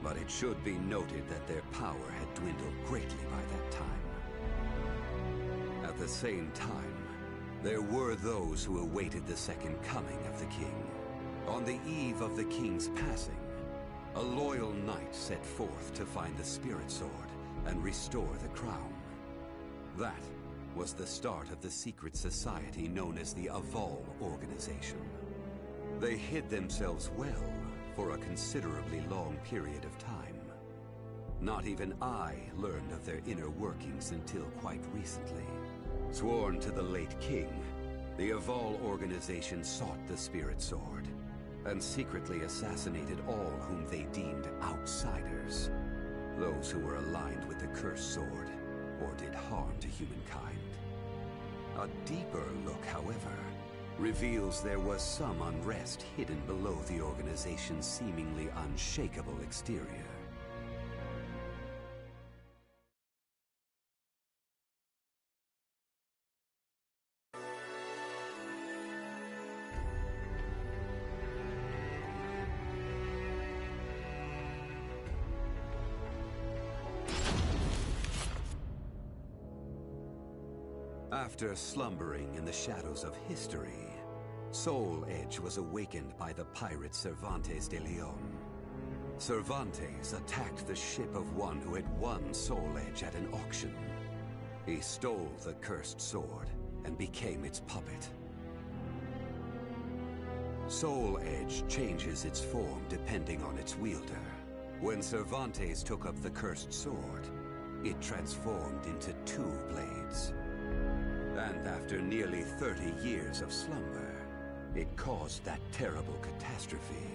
But it should be noted that their power had dwindled greatly by that time. At the same time, there were those who awaited the second coming of the king. On the eve of the king's passing, a loyal knight set forth to find the Spirit Sword and restore the crown. That was the start of the secret society known as the Aval Organization. They hid themselves well for a considerably long period of time. Not even I learned of their inner workings until quite recently. Sworn to the late king, the Aval Organization sought the Spirit Sword, and secretly assassinated all whom they deemed outsiders, those who were aligned with the Cursed Sword, or did harm to humankind. A deeper look, however, reveals there was some unrest hidden below the organization's seemingly unshakable exterior. After slumbering in the shadows of history, Soul Edge was awakened by the pirate Cervantes de Leon. Cervantes attacked the ship of one who had won Soul Edge at an auction. He stole the cursed sword and became its puppet. Soul Edge changes its form depending on its wielder. When Cervantes took up the cursed sword, it transformed into 2 blades. And after nearly 30 years of slumber, it caused that terrible catastrophe.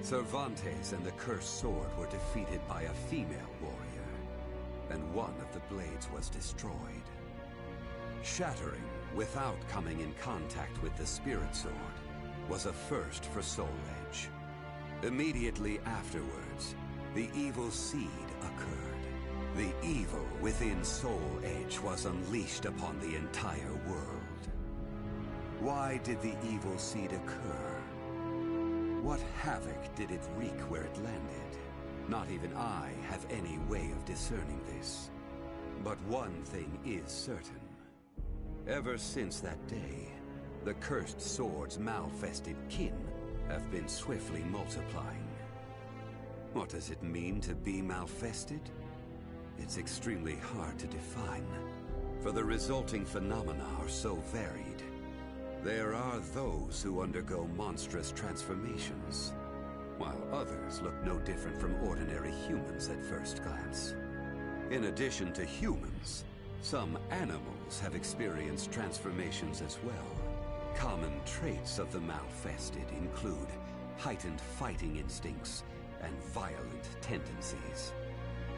Cervantes and the Cursed Sword were defeated by a female warrior, and one of the blades was destroyed. Shattering without coming in contact with the Spirit Sword was a first for Soul Edge. Immediately afterwards, the evil seed occurred. The evil within Soul Edge was unleashed upon the entire world. Why did the evil seed occur? What havoc did it wreak where it landed? Not even I have any way of discerning this. But one thing is certain. Ever since that day, the Cursed Sword's malfested kin have been swiftly multiplying. What does it mean to be malfested? It's extremely hard to define, for the resulting phenomena are so varied. There are those who undergo monstrous transformations, while others look no different from ordinary humans at first glance. In addition to humans, some animals have experienced transformations as well. Common traits of the malfested include heightened fighting instincts and violent tendencies.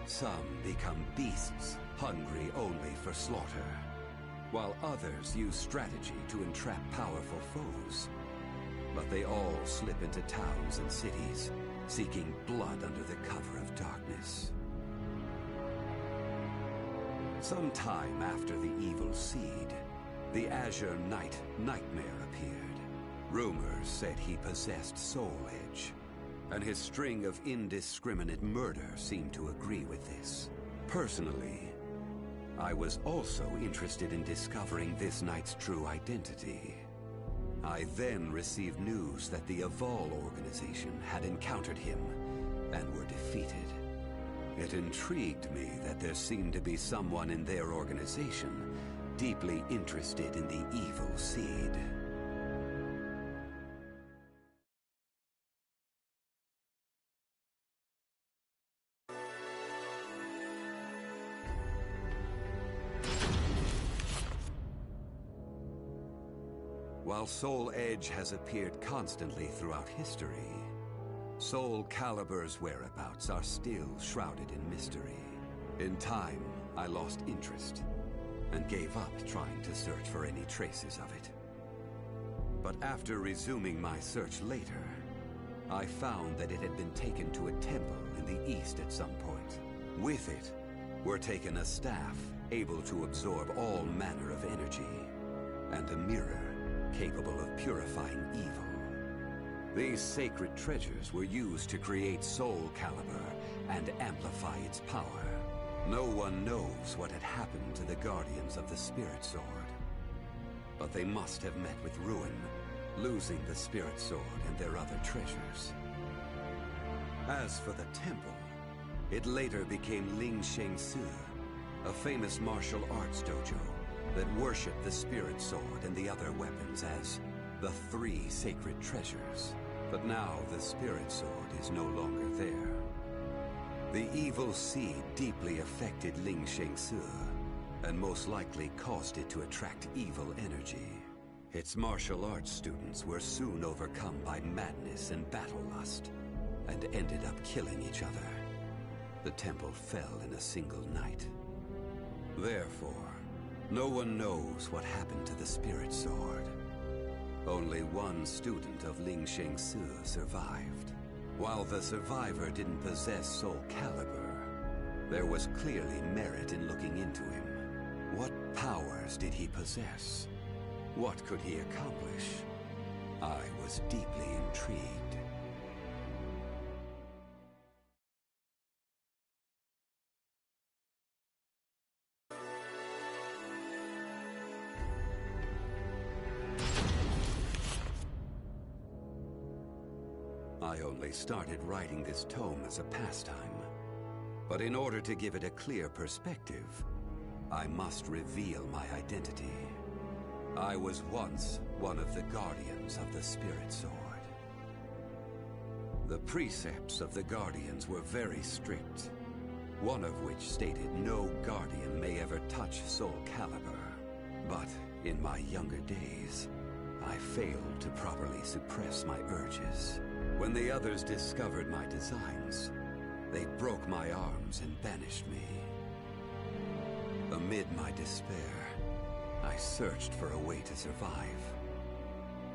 Some become beasts, hungry only for slaughter, while others use strategy to entrap powerful foes. But they all slip into towns and cities, seeking blood under the cover of darkness. Sometime after the evil seed, the Azure Knight Nightmare appeared. Rumors said he possessed Soul Edge, and his string of indiscriminate murder seemed to agree with this. Personally, I was also interested in discovering this knight's true identity. I then received news that the Aval organization had encountered him and were defeated. It intrigued me that there seemed to be someone in their organization deeply interested in the evil seed. While Soul Edge has appeared constantly throughout history, Soul Calibur's whereabouts are still shrouded in mystery. In time, I lost interest and gave up trying to search for any traces of it. But after resuming my search later, I found that it had been taken to a temple in the east at some point. With it were taken a staff able to absorb all manner of energy, and a mirror capable of purifying evil. These sacred treasures were used to create Soul Calibur and amplify its power. No one knows what had happened to the Guardians of the Spirit Sword, but they must have met with ruin, losing the Spirit Sword and their other treasures. As for the temple, it later became Ling Sheng Su, a famous martial arts dojo that worshipped the Spirit Sword and the other weapons as the Three Sacred Treasures. But now the Spirit Sword is no longer there. The evil seed deeply affected Ling Sheng Su, and most likely caused it to attract evil energy. Its martial arts students were soon overcome by madness and battle lust, and ended up killing each other. The temple fell in a single night. Therefore, no one knows what happened to the Spirit Sword. Only one student of Ling Sheng Su survived. While the survivor didn't possess Soul Calibur, there was clearly merit in looking into him. What powers did he possess? What could he accomplish? I was deeply intrigued. I only started writing this tome as a pastime, but in order to give it a clear perspective, I must reveal my identity. I was once one of the Guardians of the Spirit Sword. The precepts of the Guardians were very strict, one of which stated no Guardian may ever touch Soul Calibur. But in my younger days, I failed to properly suppress my urges. When the others discovered my designs, they broke my arms and banished me. Amid my despair, I searched for a way to survive.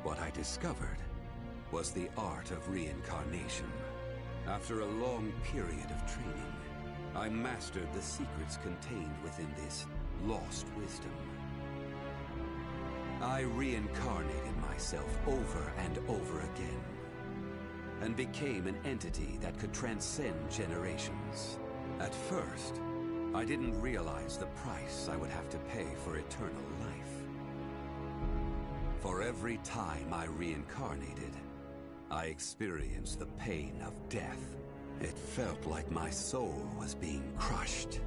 What I discovered was the art of reincarnation. After a long period of training, I mastered the secrets contained within this lost wisdom. I reincarnated myself over and over again, and became an entity that could transcend generations. At first, I didn't realize the price I would have to pay for eternal life. For every time I reincarnated, I experienced the pain of death. It felt like my soul was being crushed.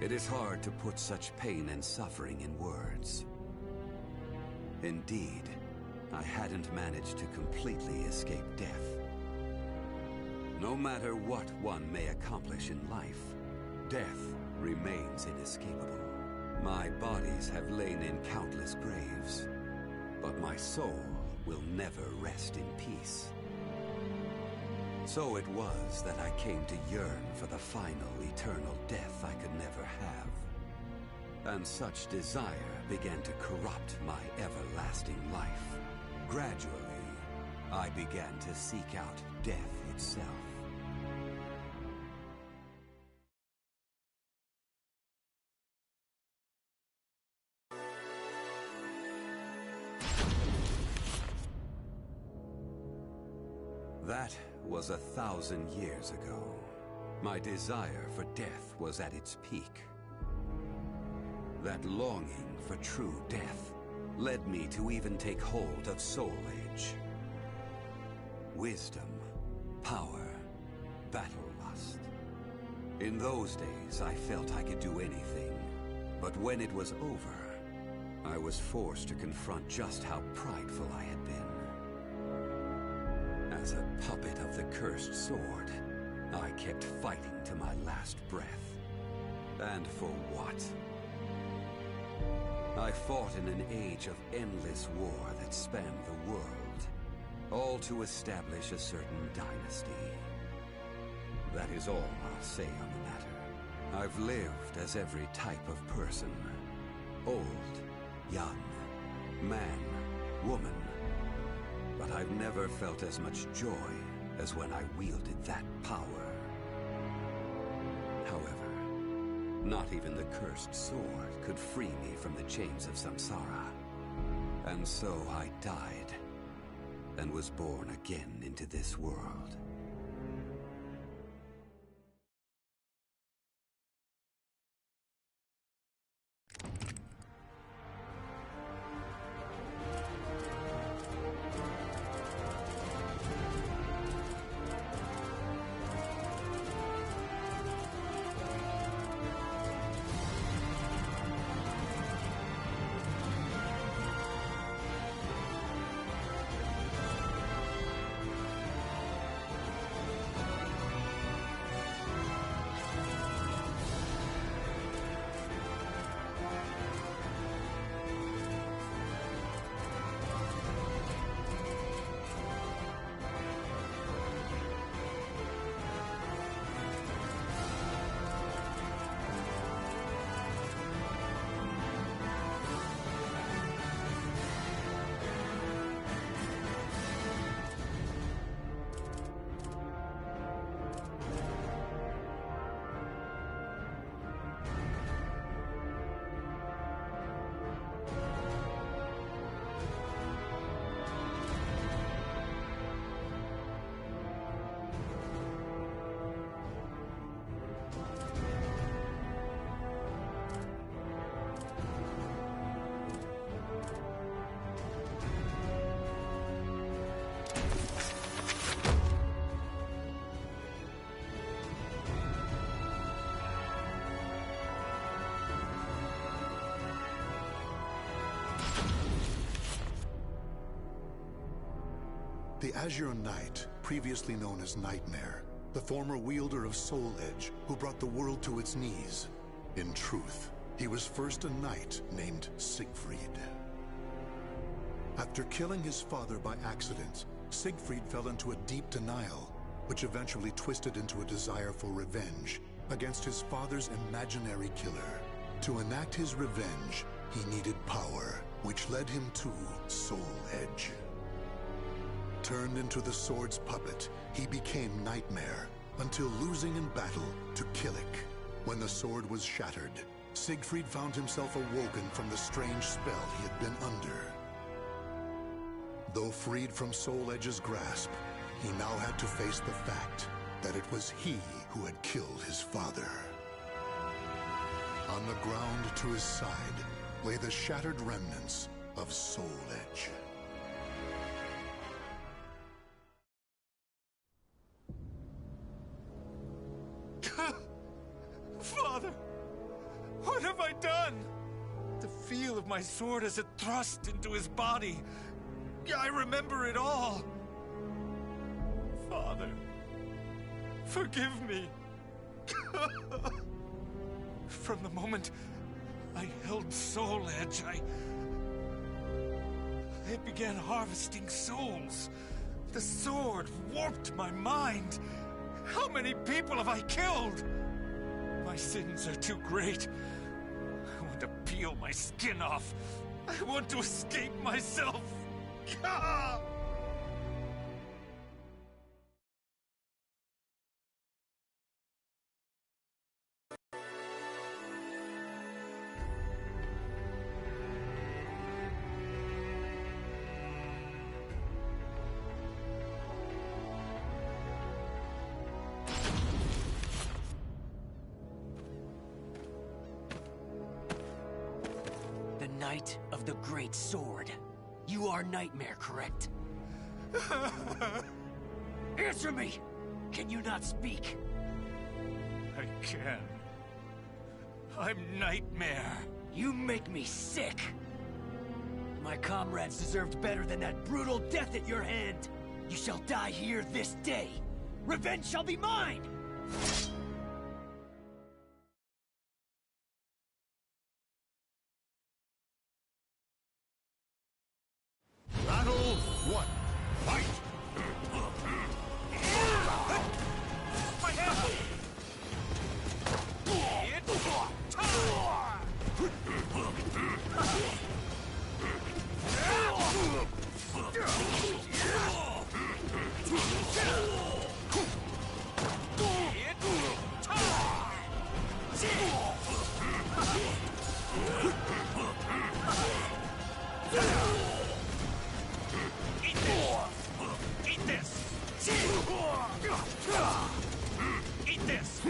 It is hard to put such pain and suffering in words. Indeed, I hadn't managed to completely escape death. No matter what one may accomplish in life, death remains inescapable. My bodies have lain in countless graves, but my soul will never rest in peace. So it was that I came to yearn for the final eternal death I could never have. And such desire began to corrupt my everlasting life. Gradually, I began to seek out death itself. That was 1,000 years ago. My desire for death was at its peak. That longing for true death led me to even take hold of Soul Edge. Wisdom, power, battle lust. In those days, I felt I could do anything. But when it was over, I was forced to confront just how prideful I had been. As a puppet of the cursed sword, I kept fighting to my last breath. And for what? I fought in an age of endless war that spanned the world, all to establish a certain dynasty. That is all I'll say on the matter. I've lived as every type of person. Old, young, man, woman. But I've never felt as much joy as when I wielded that power. However, not even the cursed sword could free me from the chains of samsara. And so I died, and was born again into this world. The Azure Knight, previously known as Nightmare, the former wielder of Soul Edge, who brought the world to its knees. In truth, he was first a knight named Siegfried. After killing his father by accident, Siegfried fell into a deep denial, which eventually twisted into a desire for revenge against his father's imaginary killer. To enact his revenge, he needed power, which led him to Soul Edge. Turned into the sword's puppet, he became Nightmare, until losing in battle to Killik. When the sword was shattered, Siegfried found himself awoken from the strange spell he had been under. Though freed from Soul Edge's grasp, he now had to face the fact that it was he who had killed his father. On the ground to his side lay the shattered remnants of Soul Edge. Father! What have I done? The feel of my sword as it thrust into his body. I remember it all. Father, forgive me. From the moment I held Soul Edge, I began harvesting souls. The sword warped my mind. How many people have I killed? My sins are too great. I want to peel my skin off. I want to escape myself. Ah! The Knight of the Great Sword. You are Nightmare, correct? Answer me! Can you not speak? I can. I'm Nightmare. You make me sick! My comrades deserved better than that brutal death at your hand! You shall die here this day! Revenge shall be mine! Battle 1. Fight! My hand! Eat this! Eat this!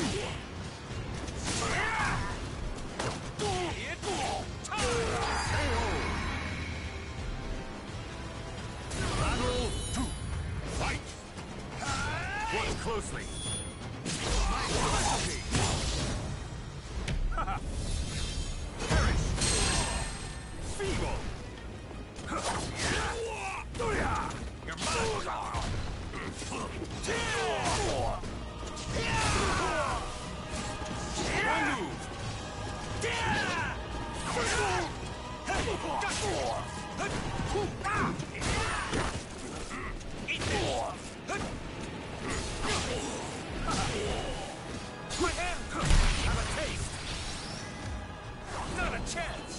Battle 2. Fight! Watch closely. My specialty! Perish! Feeble! You're mine! One move! Eat this! My hand! Have a taste! Not a chance!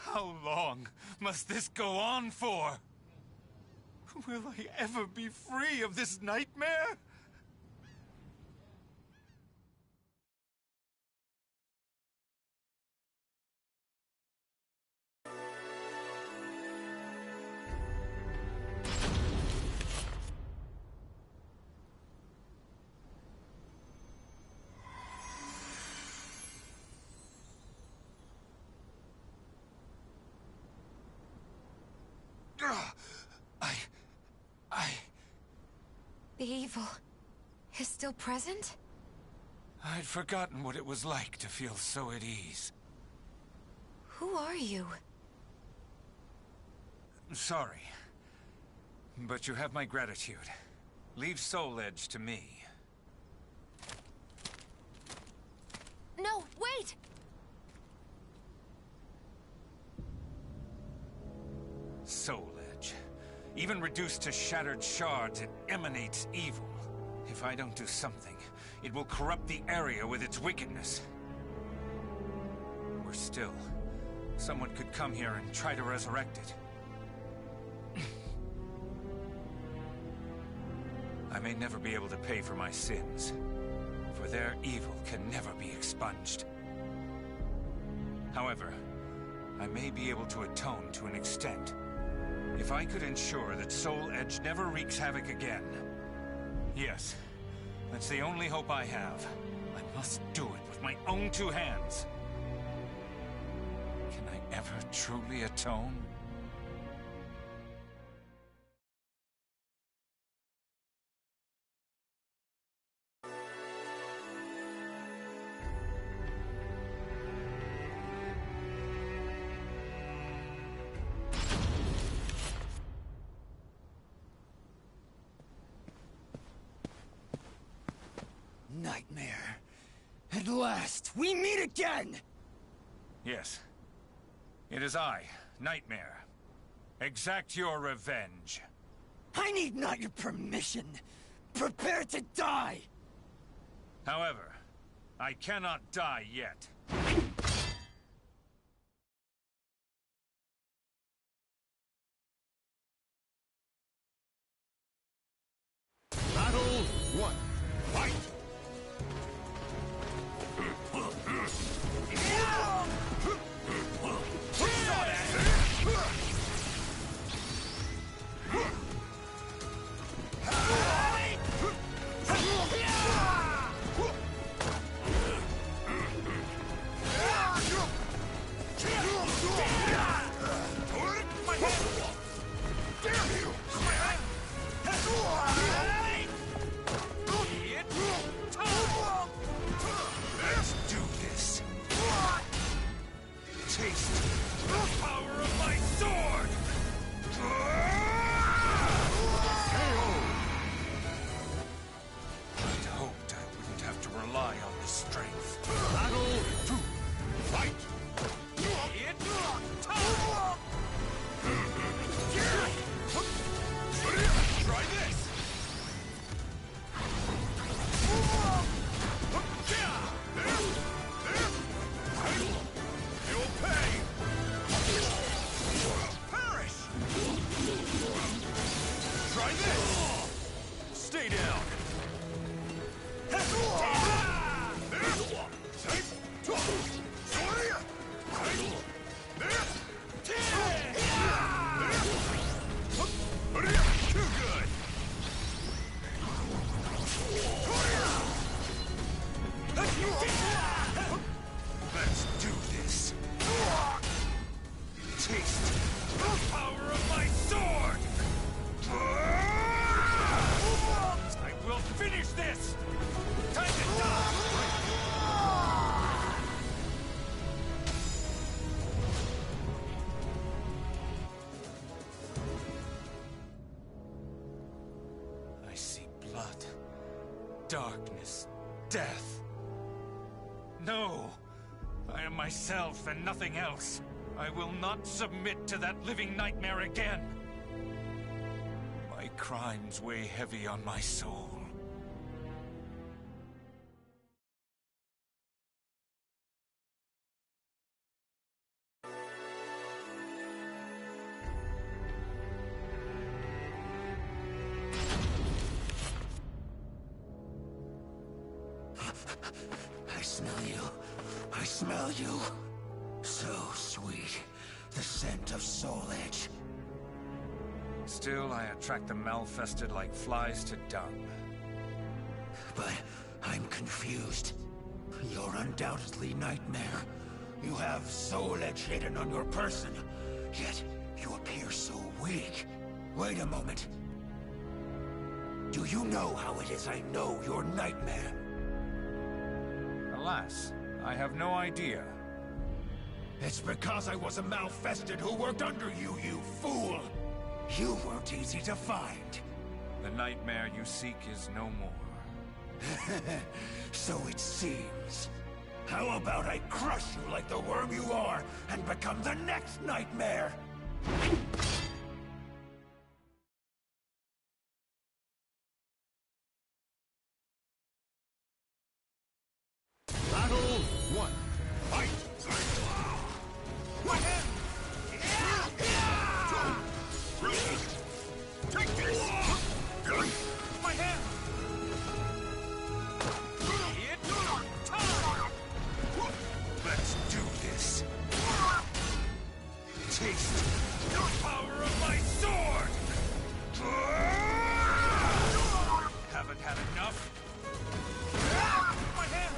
How long must this go on for? Will I ever be free of this nightmare? The evil is still present? I'd forgotten what it was like to feel so at ease. Who are you? Sorry. But you have my gratitude. Leave Soul Edge to me. No, wait! Soul Edge. Even reduced to shattered shards, it emanates evil. If I don't do something, it will corrupt the area with its wickedness. Worse still, someone could come here and try to resurrect it. I may never be able to pay for my sins, for their evil can never be expunged. However, I may be able to atone to an extent. If I could ensure that Soul Edge never wreaks havoc again. Yes, that's the only hope I have. I must do it with my own two hands. Can I ever truly atone? Nightmare. At last, we meet again! Yes. It is I, Nightmare. Exact your revenge. I need not your permission. Prepare to die! However, I cannot die yet. Battle 1. Fight! Darkness. Death. No! I am myself and nothing else. I will not submit to that living nightmare again. My crimes weigh heavy on my soul. I smell you. So sweet. The scent of Soul Edge. Still, I attract the malfested like flies to dung. But I'm confused. You're undoubtedly Nightmare. You have Soul Edge hidden on your person, yet you appear so weak. Wait a moment. Do you know how it is I know you're Nightmare? Alas, I have no idea. It's because I was a Malfested who worked under you, you fool! You weren't easy to find. The nightmare you seek is no more. So it seems. How about I crush you like the worm you are, and become the next nightmare? Battle 1. Fight! My hand! Take this! My hand! Let's do this! Taste the power of my sword! Haven't had enough? My hand!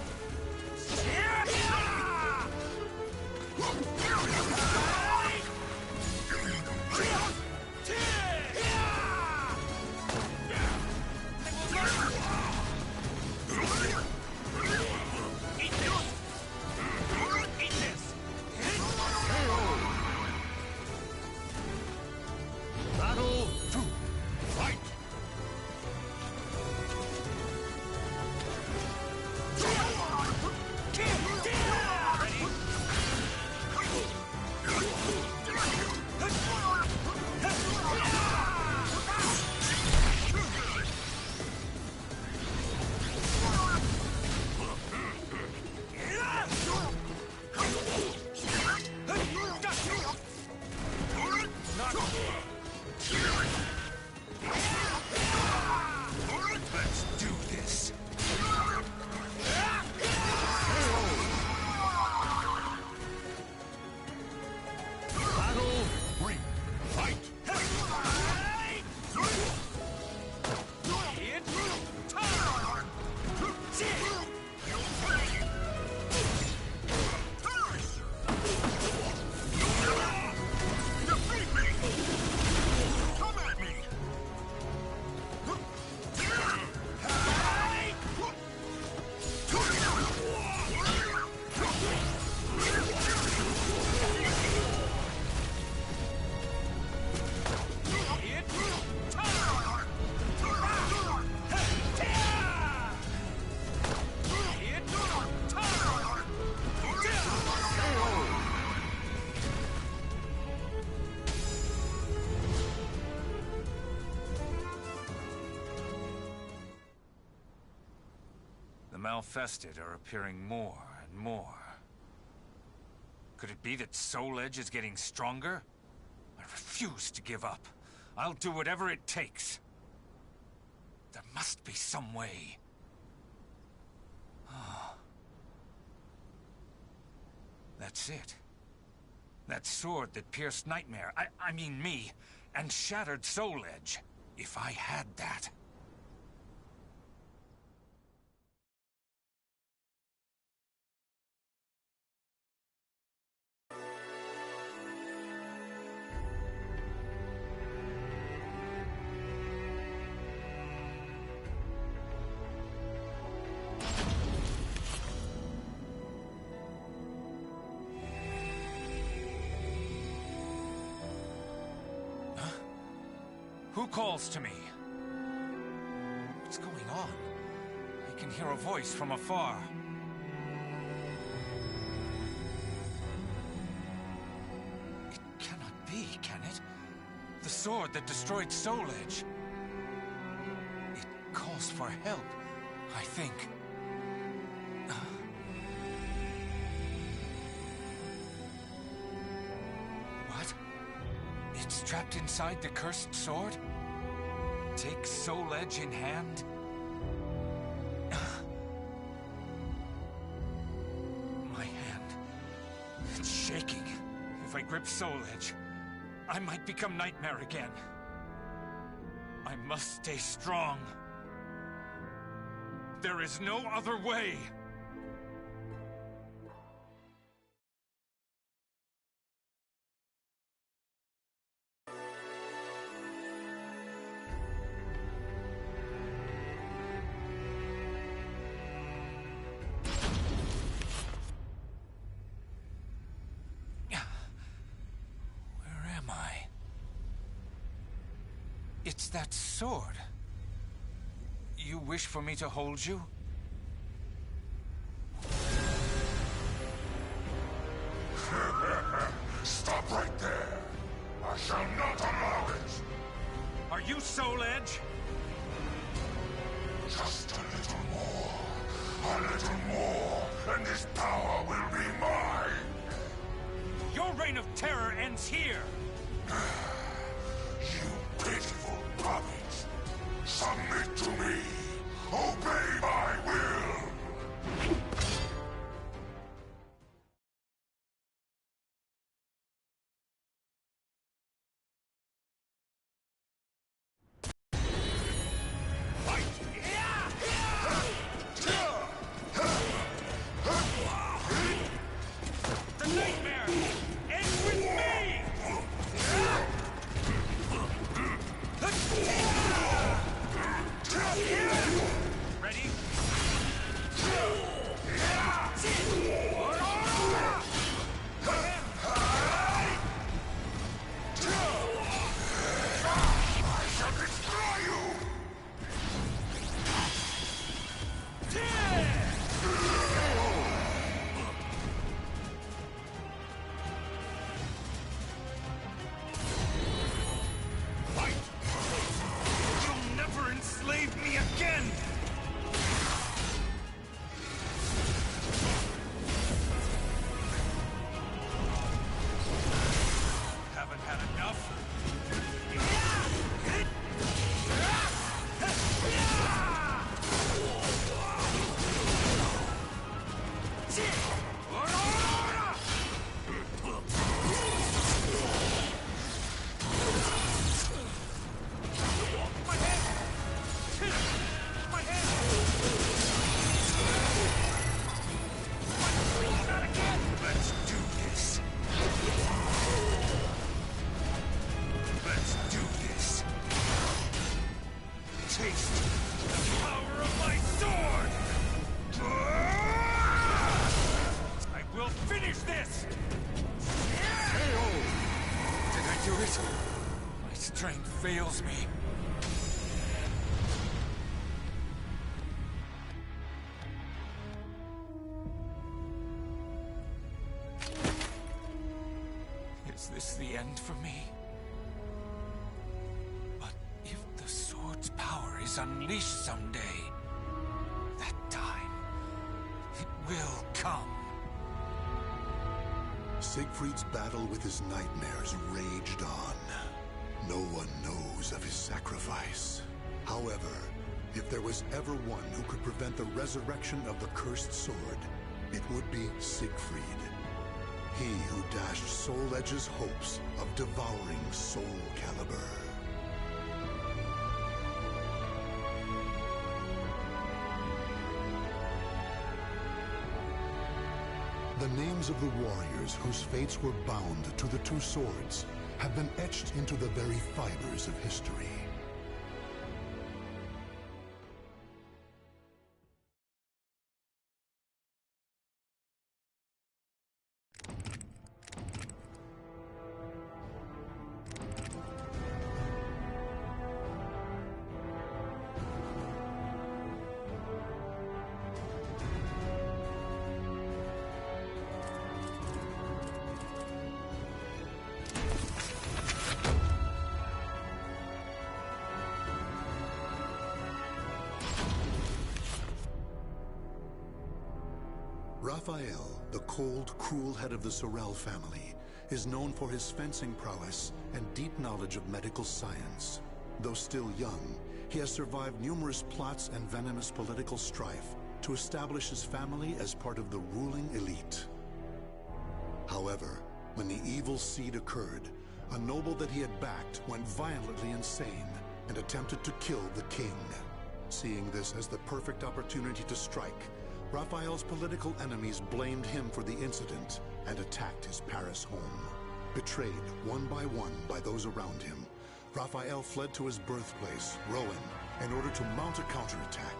Battle 2. Fight! Let's do this. Battle 3. Fight! Defeat me! Come at me! The Malfested are appearing more and more. Could it be that Soul Edge is getting stronger? I refuse to give up. I'll do whatever it takes. There must be some way. That's it. That sword that pierced Nightmare, I mean me, and shattered Soul Edge. If I had that... Who calls to me? What's going on? I can hear a voice from afar. It cannot be, can it? The sword that destroyed Soul Edge. It calls for help, I think. What? It's trapped inside the cursed sword? Take Soul Edge in hand? My hand... it's shaking. If I grip Soul Edge, I might become Nightmare again. I must stay strong. There is no other way! It's that sword. You wish for me to hold you? Stop right there! I shall not allow it! Are you Soul Edge? Just a little more, and this power will be mine! Your reign of terror ends here! You pitiful puppets! Submit to me! Obey my will! The nightmare ends with me! Ready? I shall destroy you! You'll never enslave me again! Haven't had enough? Let's do this. Let's do this. Taste the power of my sword! I will finish this! Did I do it? My strength fails me. Is this the end for me? But if the sword's power is unleashed someday, that time, it will come. Siegfried's battle with his nightmares raged on. No one knows of his sacrifice. However, if there was ever one who could prevent the resurrection of the cursed sword, it would be Siegfried. He who dashed Soul Edge's hopes of devouring Soul Calibur. The names of the warriors whose fates were bound to the two swords have been etched into the very fibers of history. Raphael, the cold, cruel head of the Sorel family, is known for his fencing prowess and deep knowledge of medical science. Though still young, he has survived numerous plots and venomous political strife to establish his family as part of the ruling elite. However, when the evil seed occurred, a noble that he had backed went violently insane and attempted to kill the king. Seeing this as the perfect opportunity to strike, Raphael's political enemies blamed him for the incident and attacked his Paris home. Betrayed one by those around him, Raphael fled to his birthplace, Rouen, in order to mount a counterattack.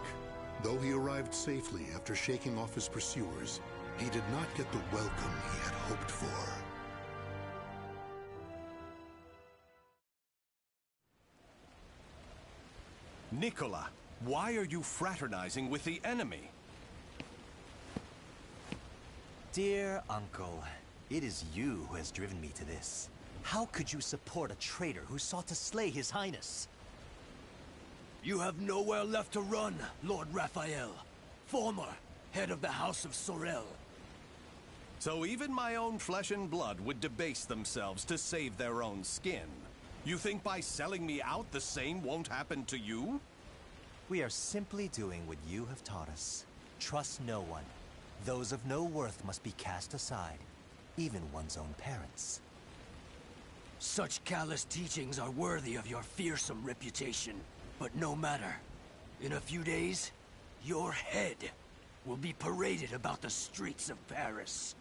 Though he arrived safely after shaking off his pursuers, he did not get the welcome he had hoped for. Nicola, why are you fraternizing with the enemy? Dear Uncle, it is you who has driven me to this. How could you support a traitor who sought to slay His Highness? You have nowhere left to run, Lord Raphael, former head of the House of Sorel. So even my own flesh and blood would debase themselves to save their own skin. You think by selling me out the same won't happen to you? We are simply doing what you have taught us. Trust no one. Those of no worth must be cast aside, even one's own parents. Such callous teachings are worthy of your fearsome reputation. But no matter. In a few days, your head will be paraded about the streets of Paris.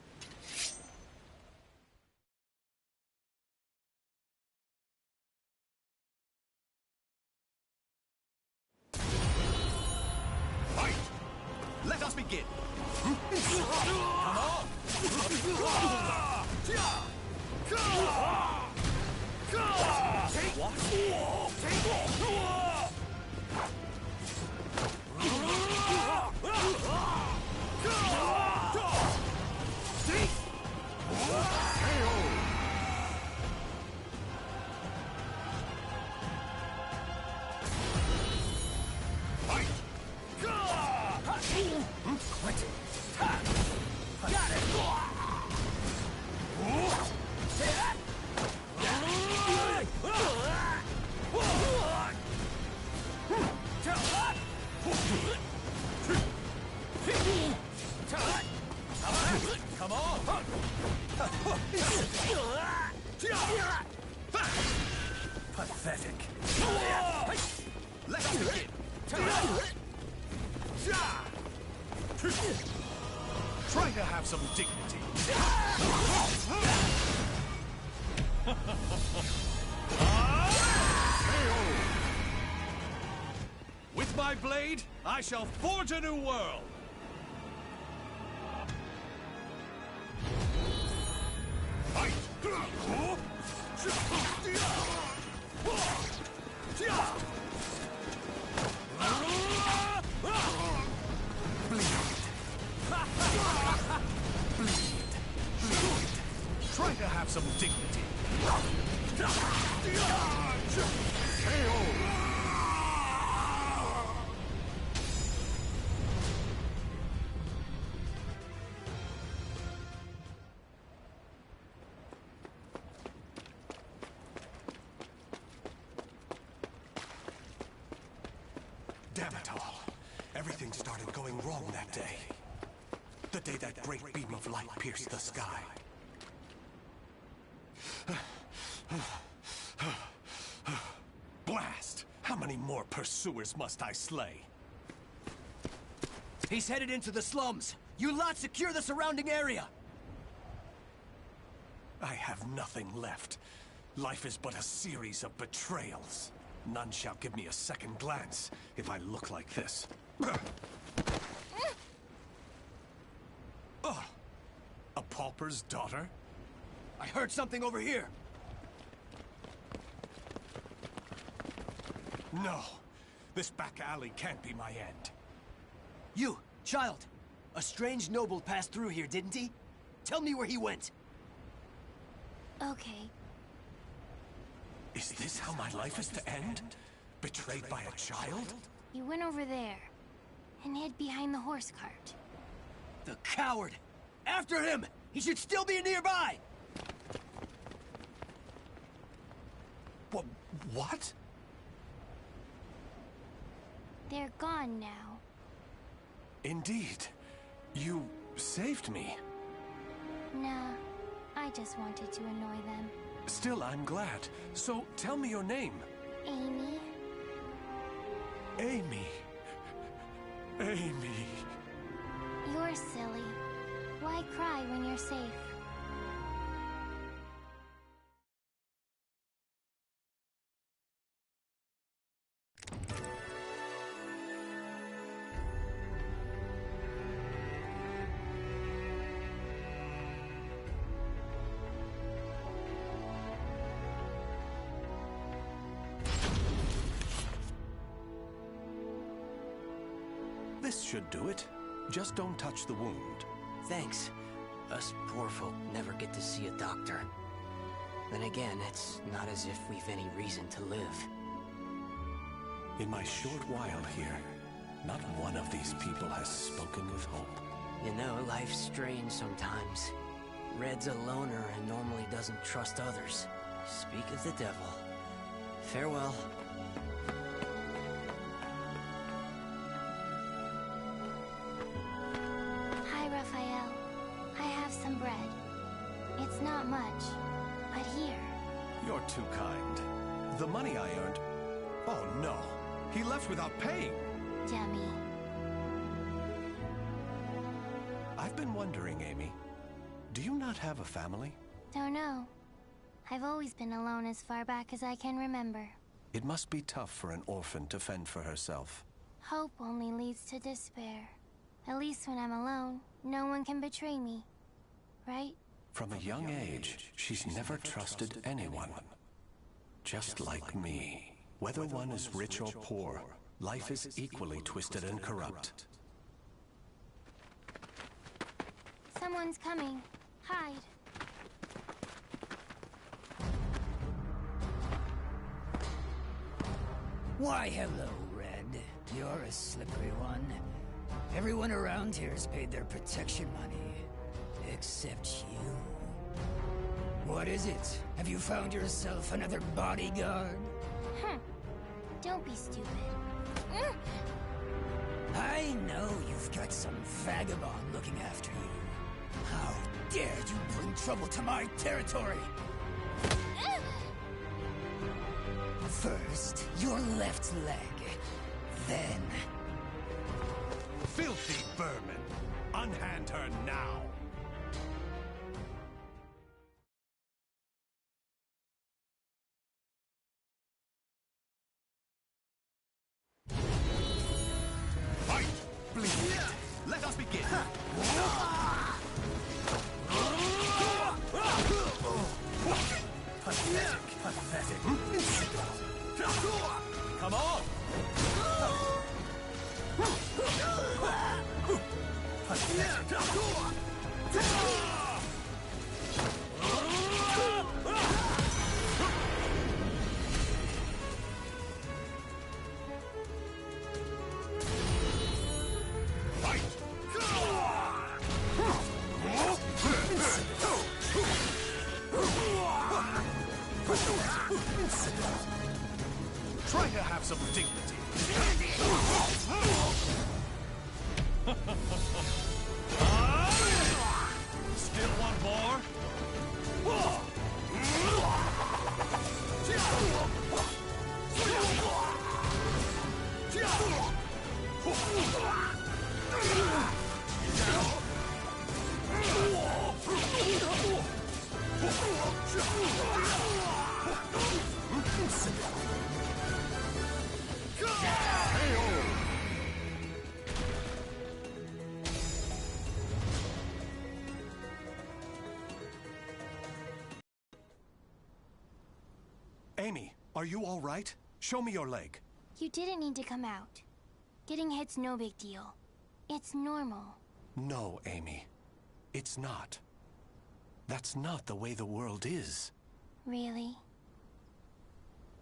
Fight! Let us begin! Come on! Come on! Pathetic. Let's begin. Try to have some dignity. With my blade, I shall forge a new world. Fight! Try to have some dignity. Damn it all. Everything started going wrong that day. The day that great beam of light pierced the sky. Blast! How many more pursuers must I slay? He's headed into the slums. You lot secure the surrounding area. I have nothing left. Life is but a series of betrayals. None shall give me a second glance if I look like this. A pauper's daughter? I heard something over here. No. This back alley can't be my end. You, child. A strange noble passed through here, didn't he? Tell me where he went. Okay. Is this how my life is to end? Betrayed by a child? He went over there and hid behind the horse cart. The coward! After him! He should still be nearby! What? They're gone now. Indeed. You saved me. Nah, I just wanted to annoy them. Still, I'm glad. So, tell me your name. Amy? Amy. Amy. You're silly. Why cry when you're safe? This should do it. Just don't touch the wound. Thanks. Us poor folk never get to see a doctor. Then again, it's not as if we've any reason to live. In my short while here, not one of these people has spoken with hope. You know, life's strange sometimes. Red's a loner and normally doesn't trust others. Speak of the devil. Farewell. Hi, Raphael. I have some bread. It's not much, but here. You're too kind. The money I earned... Oh no! He left without paying! Dummy. I've been wondering, Amy. Do you not have a family? Don't know. I've always been alone as far back as I can remember. It must be tough for an orphan to fend for herself. Hope only leads to despair. At least when I'm alone, no one can betray me. Right? From a young age, she's never trusted anyone. Just like me. Whether one is rich or poor, life is equally twisted and corrupt. Someone's coming. Hide. Why, hello, Red. You're a slippery one. Everyone around here's paid their protection money. Except you. What is it? Have you found yourself another bodyguard? Don't be stupid. I know you've got some vagabond looking after you. How dare you bring trouble to my territory? First, your left leg. Then... Filthy vermin! Unhand her now! Fight! Bleed! Let us begin! Pathetic! Pathetic! Come on! Try to have some dignity. Still one more? Amy, are you all right? Show me your leg. You didn't need to come out. Getting hit's no big deal. It's normal. No, Amy. It's not. That's not the way the world is. Really?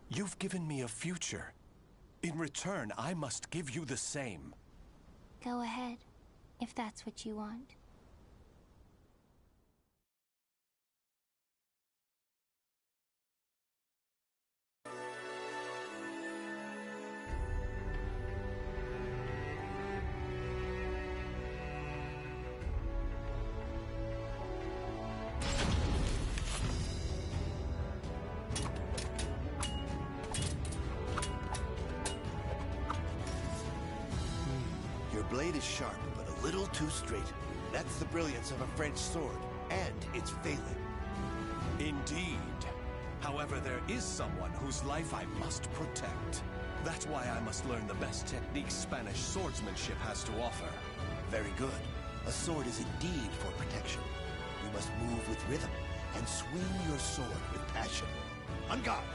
You've given me a future. In return, I must give you the same. Go ahead, if that's what you want. Your blade is sharp, but a little too straight. That's the brilliance of a French sword, and it's failing. Indeed. However, there is someone whose life I must protect. That's why I must learn the best techniques Spanish swordsmanship has to offer. Very good. A sword is indeed for protection. You must move with rhythm and swing your sword with passion. On guard!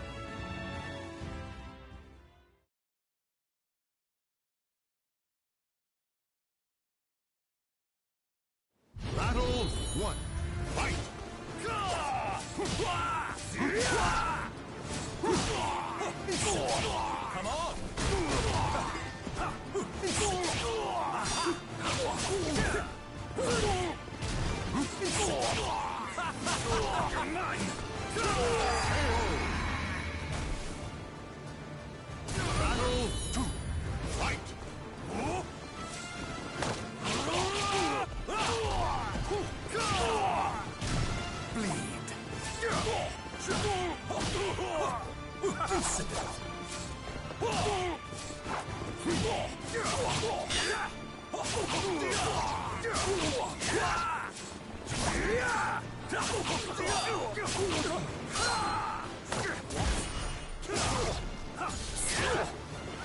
Sit down.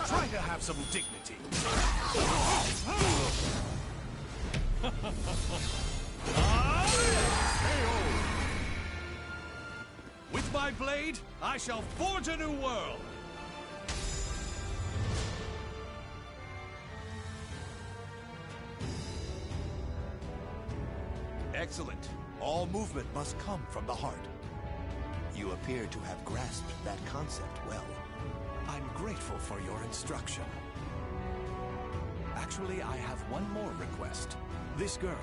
Try to have some dignity. With my blade, I shall forge a new world! Excellent. All movement must come from the heart. You appear to have grasped that concept well. I'm grateful for your instruction. Actually, I have one more request. This girl.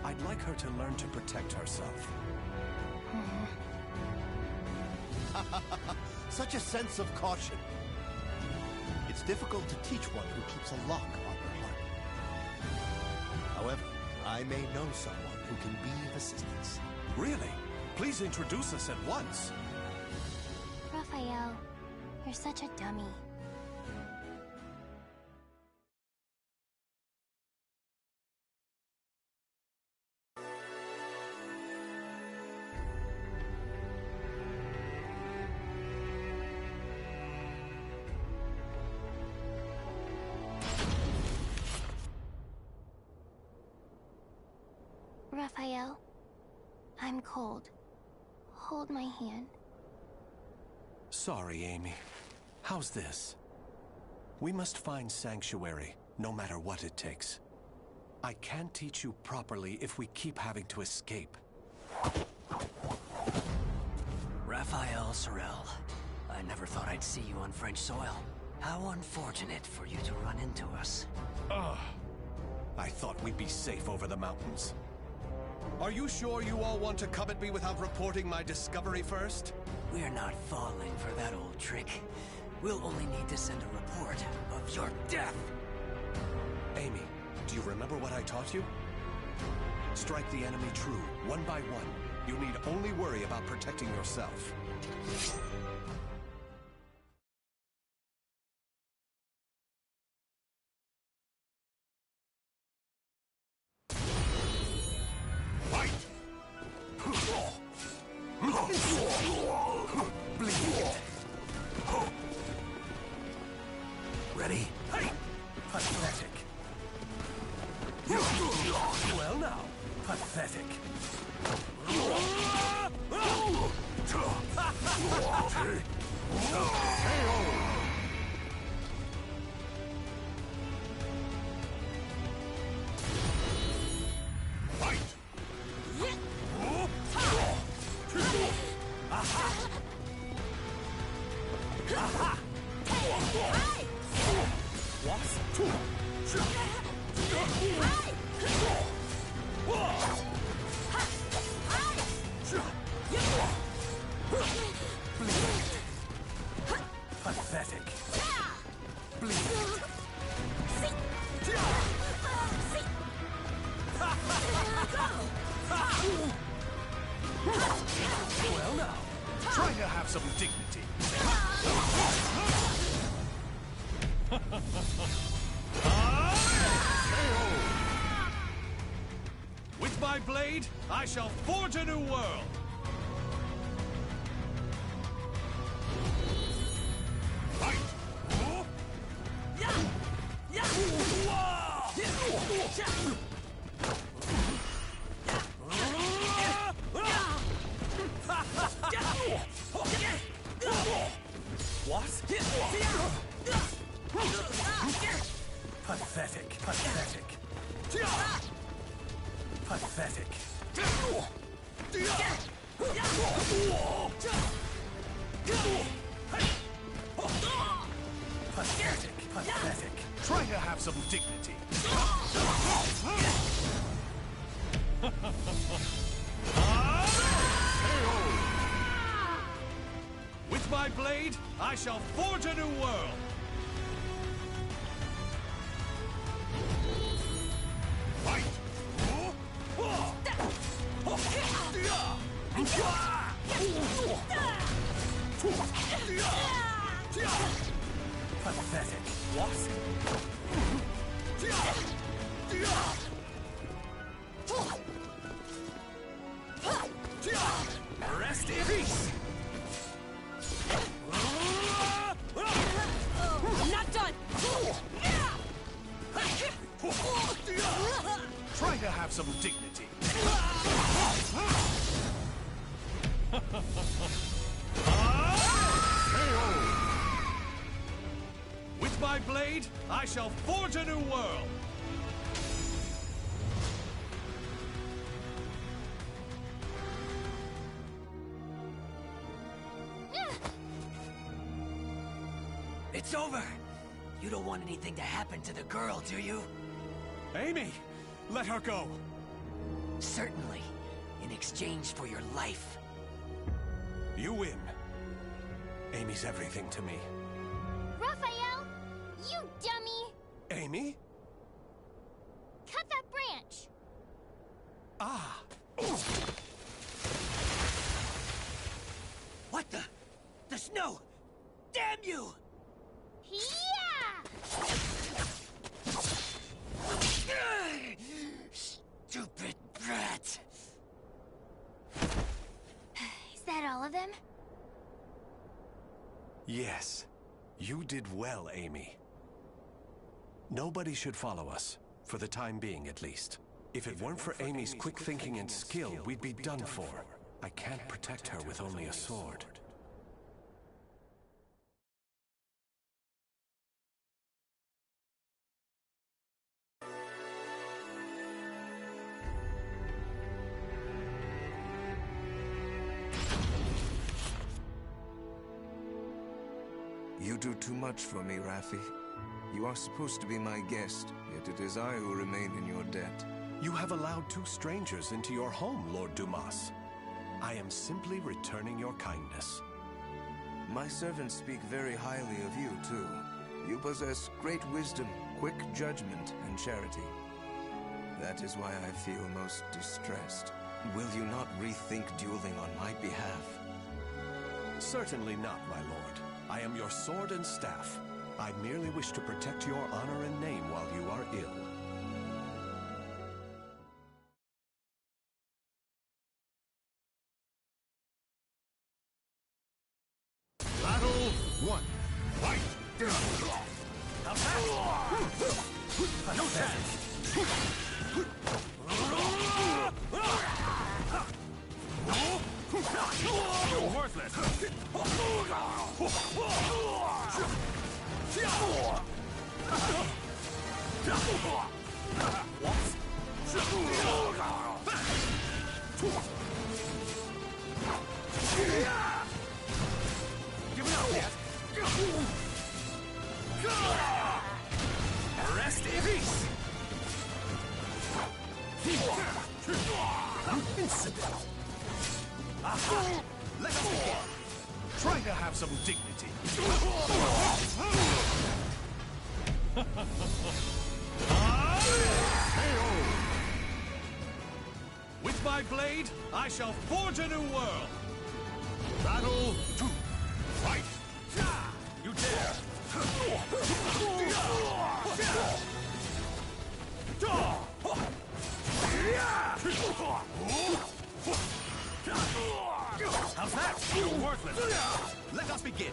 I'd like her to learn to protect herself. Such a sense of caution. It's difficult to teach one who keeps a lock on her heart. However, I may know someone who can be of assistance. Really? Please introduce us at once. Raphael, you're such a dummy. Raphael, I'm cold. Hold my hand. Sorry, Amy. How's this? We must find sanctuary, no matter what it takes. I can't teach you properly if we keep having to escape. Raphael Sorel, I never thought I'd see you on French soil. How unfortunate for you to run into us. I thought we'd be safe over the mountains. Are you sure you all want to come at me without reporting my discovery first? We're not falling for that old trick. We'll only need to send a report of your death. Amy, do you remember what I taught you? Strike the enemy true, one by one. You need only worry about protecting yourself. Ready? Pathetic. Well now, pathetic. Pathetic. Well now, try to have some dignity. With my blade, I shall forge a new world. Pathetic, pathetic. Pathetic. Pathetic, pathetic. Try to have some dignity. With my blade, I shall forge a new world. Fight! Pathetic. What? Rest in peace! Not done! Try to have some dignity. With my blade, I shall forge a new world! It's over! You don't want anything to happen to the girl, do you? Amy! Let her go! Certainly. In exchange for your life. You win. Amy's everything to me. Raphael! You dummy! Amy? Cut that branch! Ah! What the? The snow! Damn you! Yeah! Stupid brat! Is that all of them? Yes. You did well, Amy. Nobody should follow us, for the time being at least. If it weren't for Amy's quick thinking and skill, we'd be done for. I can't protect her with only a sword. You do too much for me, Raffi. You are supposed to be my guest, yet it is I who remain in your debt. You have allowed 2 strangers into your home, Lord Dumas. I am simply returning your kindness. My servants speak very highly of you, too. You possess great wisdom, quick judgment, and charity. That is why I feel most distressed. Will you not rethink dueling on my behalf? Certainly not, my lord. I am your sword and staff. I merely wish to protect your honor and name while you are ill. Battle 1. Fight! No chance! You're worthless! Give it up yet! Rest in peace! Incident! Aha! Let us begin! Try to have some dignity! With my blade, I shall forge a new world! Battle 2! Fight! You dare! How's that? You're worthless! Let us begin!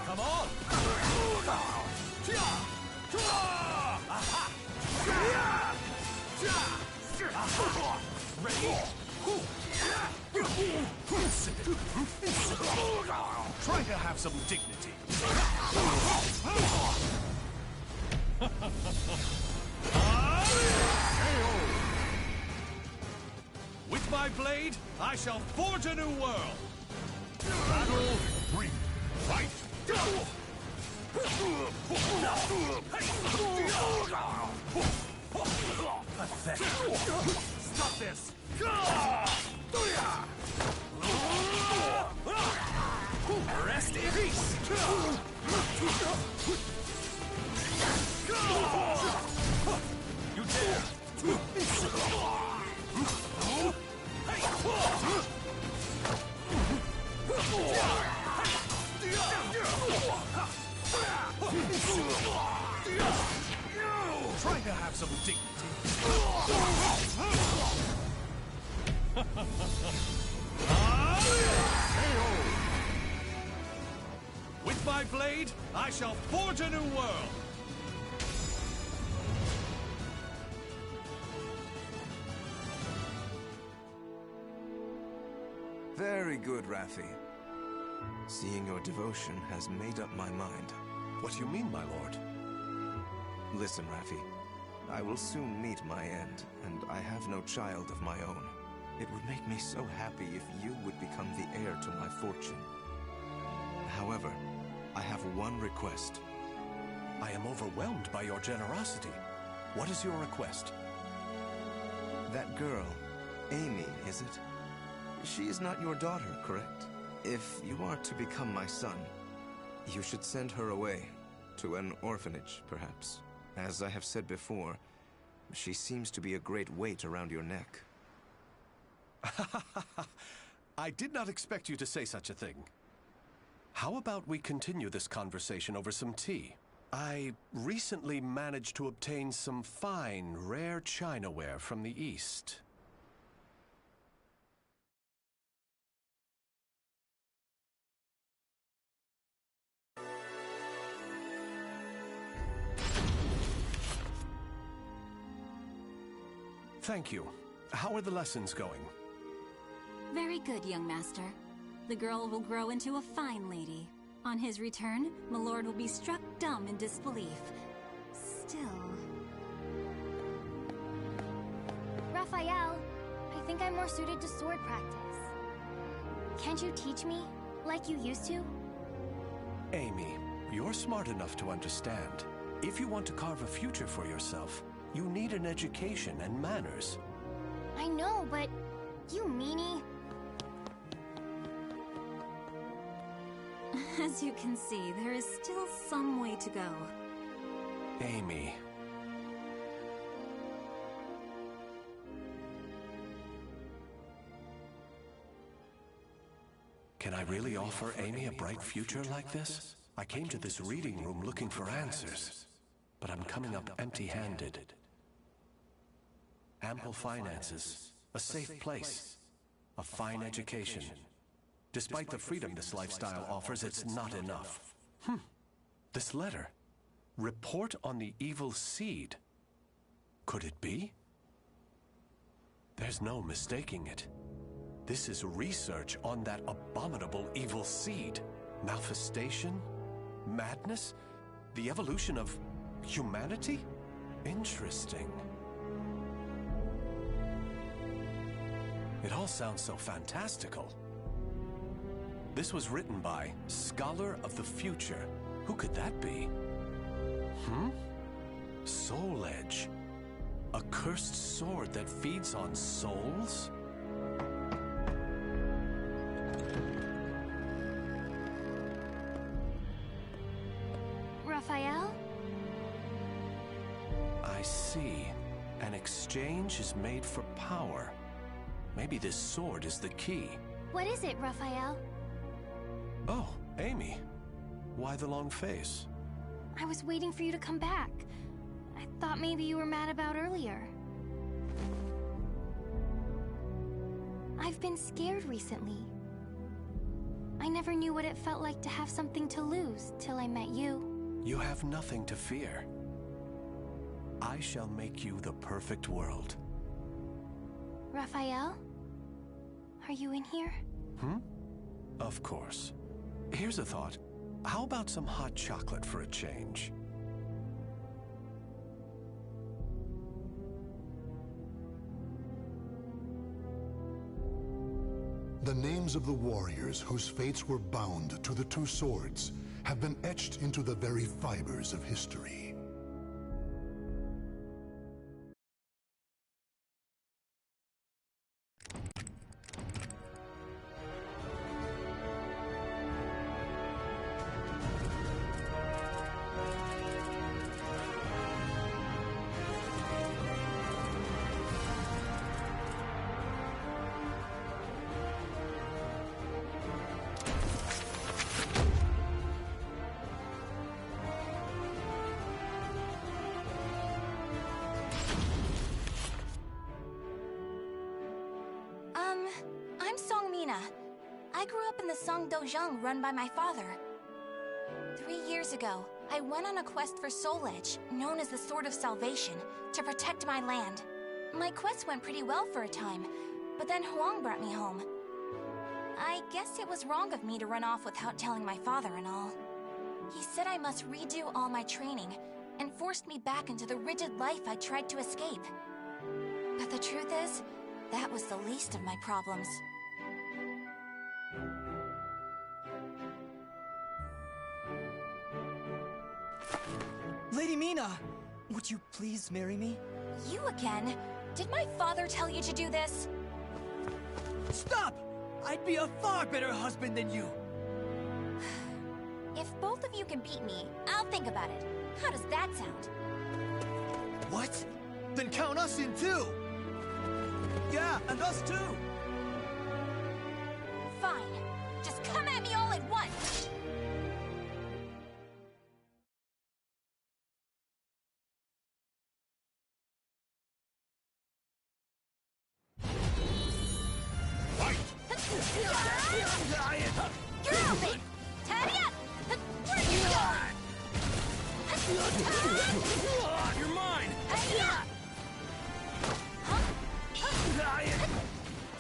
Come on! Ready? Try to have some dignity. With my blade, I shall forge a new world. Battle 3. Fight! Pathetic. Stop this! Rest in peace! Try to have some dignity. With my blade, I shall forge a new world! Very good, Raffi. Seeing your devotion has made up my mind. What do you mean, my lord? Listen, Raffi. I will soon meet my end, and I have no child of my own. It would make me so happy if you would become the heir to my fortune. However, I have one request. I am overwhelmed by your generosity. What is your request? That girl, Amy, is it? She is not your daughter, correct? If you are to become my son, you should send her away, to an orphanage, perhaps. As I have said before, she seems to be a great weight around your neck. I did not expect you to say such a thing. How about we continue this conversation over some tea? I recently managed to obtain some fine, rare chinaware from the East. Thank you. How are the lessons going? Very good, young master. The girl will grow into a fine lady. On his return, my lord will be struck dumb in disbelief. Still... Raphael, I think I'm more suited to sword practice. Can't you teach me, like you used to? Amy, you're smart enough to understand. If you want to carve a future for yourself, you need an education and manners. I know, but... you meanie... As you can see, there is still some way to go. Amy... Can I really offer Amy a bright future like this? I came to this reading room looking for answers, but I'm coming up empty-handed. Ample finances, a safe place, a fine education. Despite the freedom this lifestyle offers, it's not enough. This letter. Report on the evil seed. Could it be? There's no mistaking it. This is research on that abominable evil seed. Malfestation? Madness? The evolution of humanity? Interesting. It all sounds so fantastical. This was written by Scholar of the Future. Who could that be? Soul Edge. A cursed sword that feeds on souls? Raphael? I see. An exchange is made for power. Maybe this sword is the key. What is it, Raphael? Oh, Amy. Why the long face? I was waiting for you to come back. I thought maybe you were mad about earlier. I've been scared recently. I never knew what it felt like to have something to lose till I met you. You have nothing to fear. I shall make you the perfect world. Raphael? Are you in here? Of course. Here's a thought. How about some hot chocolate for a change? The names of the warriors whose fates were bound to the two swords have been etched into the very fibers of history. I grew up in the Song Dojang run by my father. 3 years ago, I went on a quest for Soul Edge, known as the Sword of Salvation, to protect my land. My quest went pretty well for a time, but then Huang brought me home. I guess it was wrong of me to run off without telling my father and all. He said I must redo all my training, and forced me back into the rigid life I tried to escape. But the truth is, that was the least of my problems. Lady Mina, would you please marry me? You again? Did my father tell you to do this? Stop! I'd be a far better husband than you! If both of you can beat me, I'll think about it. How does that sound? What? Then count us in too! Yeah, and us too! Fine. Just come at me all at once! You're open! Tidy up! Where'd you go? You're mine! Tidy up! Huh?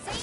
Say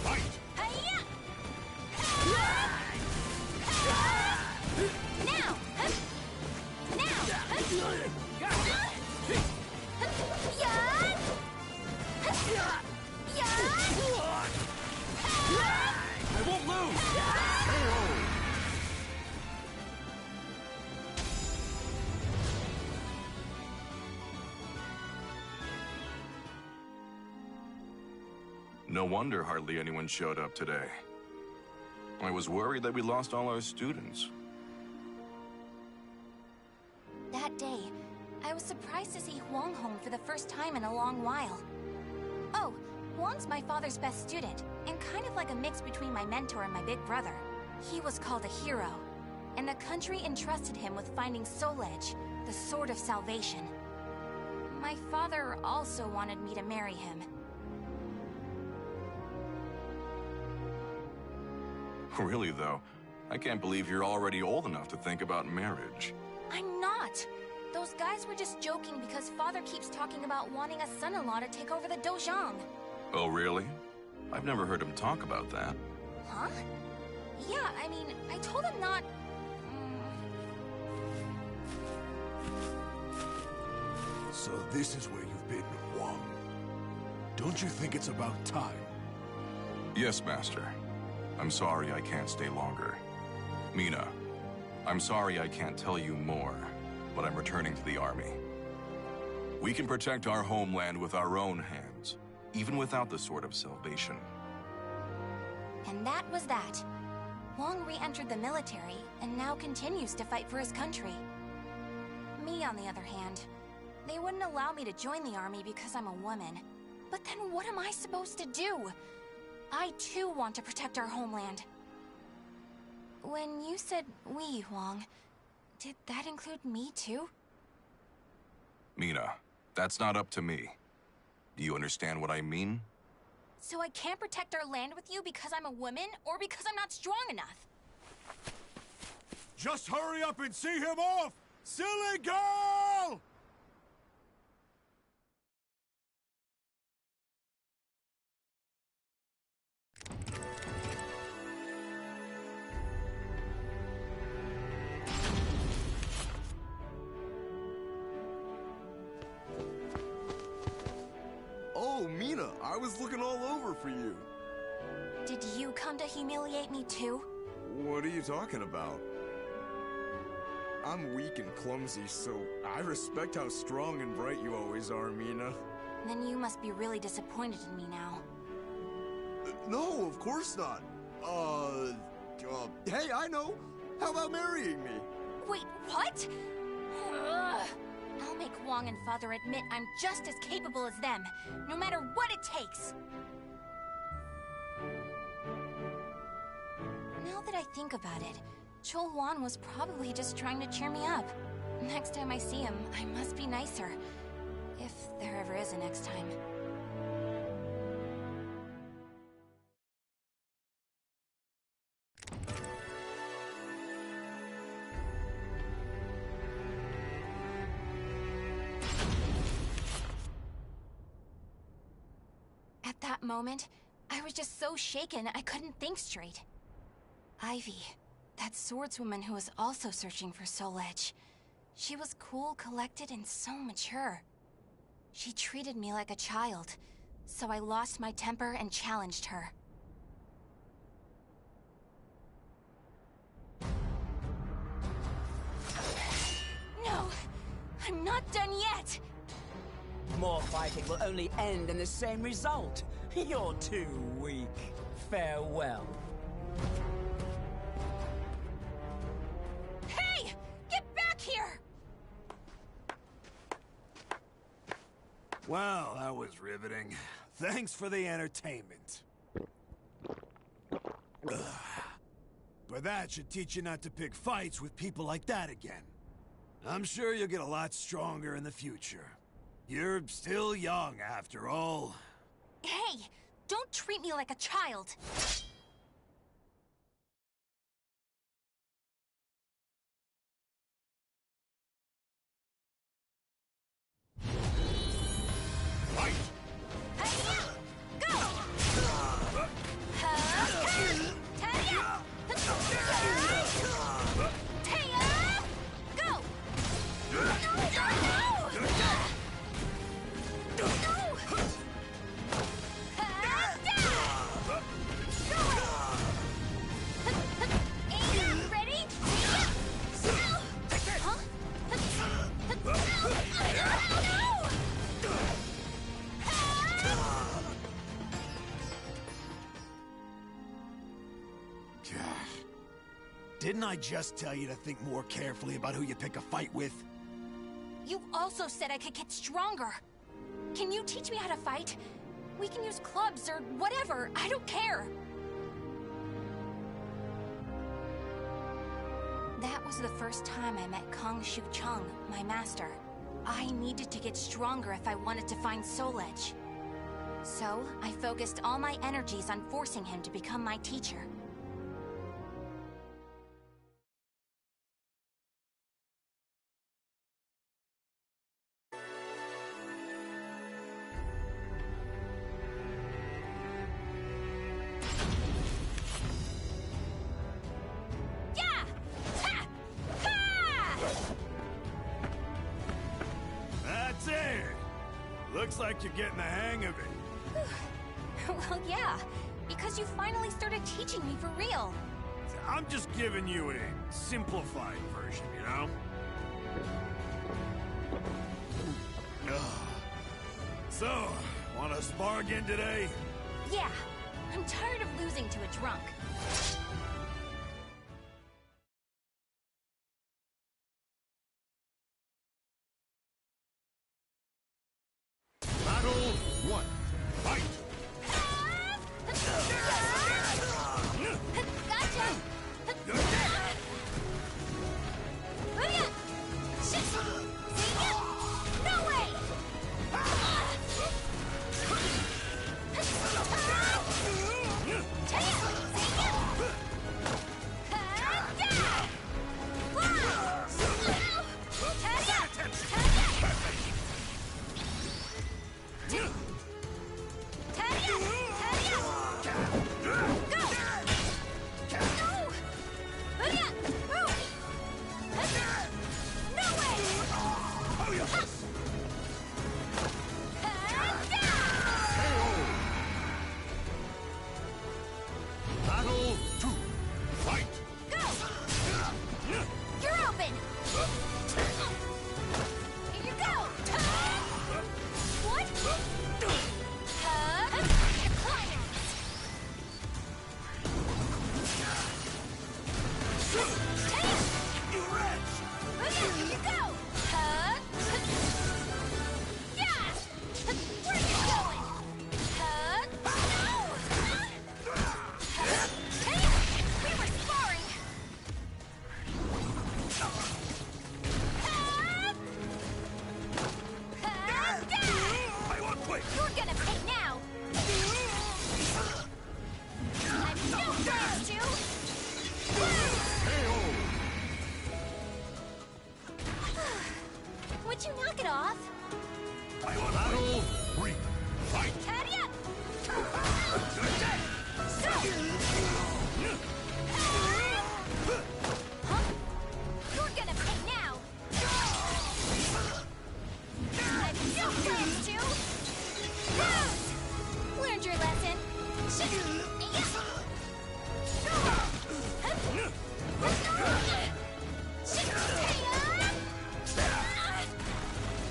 Fight! I won't lose! No wonder hardly anyone showed up today. I was worried that we lost all our students. That day, I was surprised to see Huang home for the first time in a long while. Oh, Huang's my father's best student, and kind of like a mix between my mentor and my big brother. He was called a hero, and the country entrusted him with finding Soul Edge, the Sword of Salvation. My father also wanted me to marry him. Really, though, I can't believe you're already old enough to think about marriage. I'm not! Those guys were just joking because father keeps talking about wanting a son-in-law to take over the Dojang. Oh, really? I've never heard him talk about that. Huh? Yeah, I mean, I told him not... So this is where you've been, Huang. Don't you think it's about time? Yes, Master. I'm sorry I can't stay longer. Mina, I'm sorry I can't tell you more, but I'm returning to the army. We can protect our homeland with our own hands, even without the Sword of Salvation. And that was that. Huang re-entered the military, and now continues to fight for his country. Me, on the other hand, they wouldn't allow me to join the army because I'm a woman. But then what am I supposed to do? I too want to protect our homeland. When you said we, Huang, did that include me too? Mina, that's not up to me. Do you understand what I mean? So I can't protect our land with you because I'm a woman, or because I'm not strong enough? Just hurry up and see him off! Silly girl! Mina, I was looking all over for you. Did you come to humiliate me too? What are you talking about? I'm weak and clumsy, so I respect how strong and bright you always are, Mina. Then you must be really disappointed in me now. No, of course not. Hey, I know. How about marrying me? Wait, what? Ugh. I'll make Wong and Father admit I'm just as capable as them, no matter what it takes. Now that I think about it, Chol Wan was probably just trying to cheer me up. Next time I see him, I must be nicer. If there ever is a next time. At that moment, I was just so shaken I couldn't think straight. Ivy, that swordswoman who was also searching for Soul Edge. She was cool, collected, and so mature. She treated me like a child, so I lost my temper and challenged her. No! I'm not done yet! More fighting will only end in the same result. You're too weak. Farewell. Hey! Get back here! Well, that was riveting. Thanks for the entertainment. Ugh. But that should teach you not to pick fights with people like that again. I'm sure you'll get a lot stronger in the future. You're still young, after all. Hey! Don't treat me like a child! Didn't I just tell you to think more carefully about who you pick a fight with? You also said I could get stronger. Can you teach me how to fight? We can use clubs or whatever, I don't care. That was the first time I met Kong Shu Chung, my master. I needed to get stronger if I wanted to find Soul Edge. So, I focused all my energies on forcing him to become my teacher. That's it! Looks like you're getting the hang of it. Well, yeah, because you finally started teaching me for real. I'm just giving you a simplified version, you know? So, wanna spar again today? Yeah, I'm tired of losing to a drunk. Battle 1. Fight! Gotcha! No way! Here you go! Yeah! Where are you going? No! Hey! We were sparring! I won't quit! You're gonna pay now! I'm no friends, you! Would you knock it off? I want battle! Three! Fight! Hurry up! Huh? You're gonna pay now! I'm no friends, you! Learned your lesson.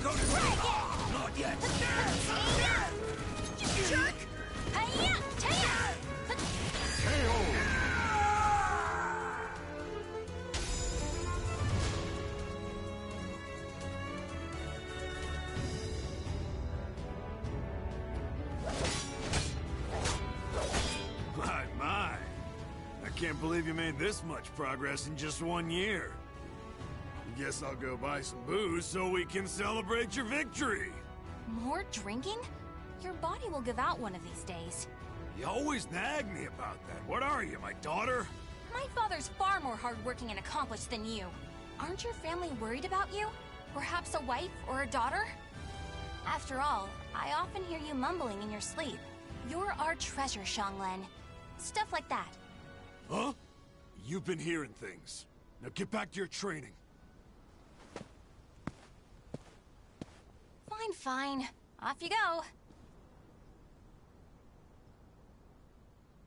Go to sleep! Not yet! Jerk! My. I can't believe you made this much progress in just 1 year. Guess I'll go buy some booze so we can celebrate your victory. More drinking? Your body will give out one of these days. You always nag me about that. What are you, my daughter? My father's far more hardworking and accomplished than you. Aren't your family worried about you? Perhaps a wife or a daughter? After all, I often hear you mumbling in your sleep. You're our treasure, Xianglen. Stuff like that. Huh? You've been hearing things. Now get back to your training. Fine, fine. Off you go.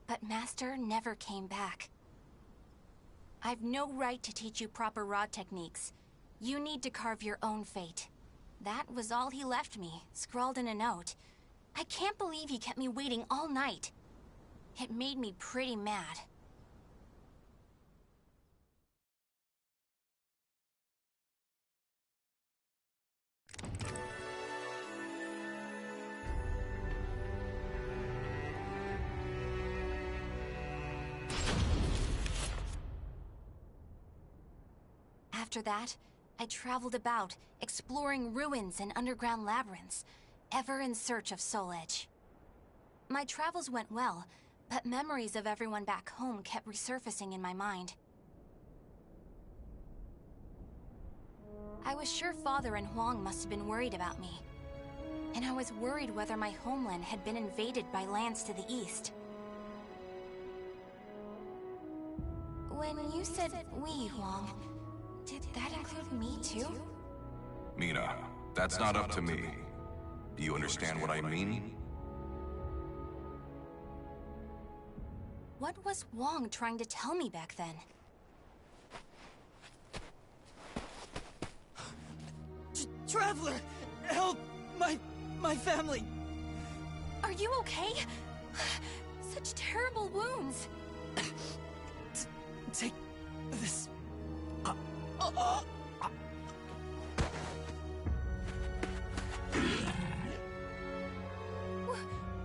But Master never came back. I've no right to teach you proper rod techniques. You need to carve your own fate. That was all he left me, scrawled in a note. I can't believe he kept me waiting all night. It made me pretty mad. After that, I traveled about, exploring ruins and underground labyrinths, ever in search of Soul Edge. My travels went well, but memories of everyone back home kept resurfacing in my mind. I was sure Father and Huang must have been worried about me. And I was worried whether my homeland had been invaded by lands to the east. When you said we, Huang, did that include me too? Mina, that's not up to me. Do you understand what I mean? What was Huang trying to tell me back then? Traveler! Help! My family! Are you okay? Such terrible wounds! Take this.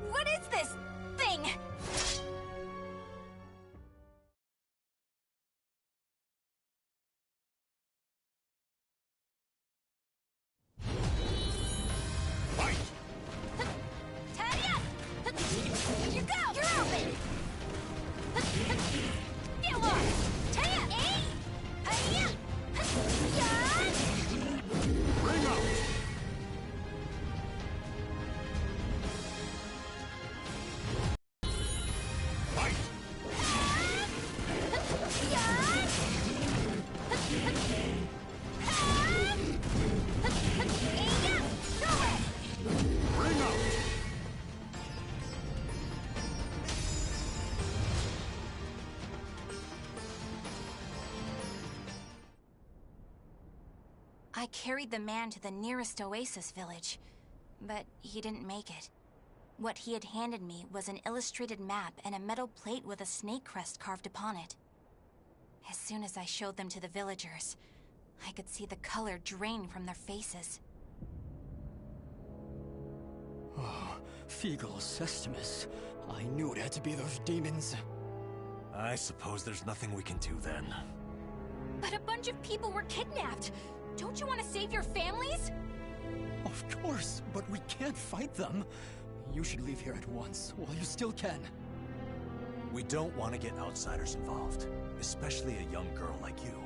What is this thing? Fight! Tadia! Here you go! You're open! Get lost! Tadia! Eh? Hiya! Bring out! Fight! Bring out! I carried the man to the nearest oasis village, but he didn't make it. What he had handed me was an illustrated map and a metal plate with a snake crest carved upon it. As soon as I showed them to the villagers, I could see the color drain from their faces. Oh, Feegle Sestimus. I knew it had to be those demons. I suppose there's nothing we can do then. But a bunch of people were kidnapped! Don't you want to save your families? Of course, but we can't fight them. You should leave here at once, while you still can. We don't want to get outsiders involved, especially a young girl like you.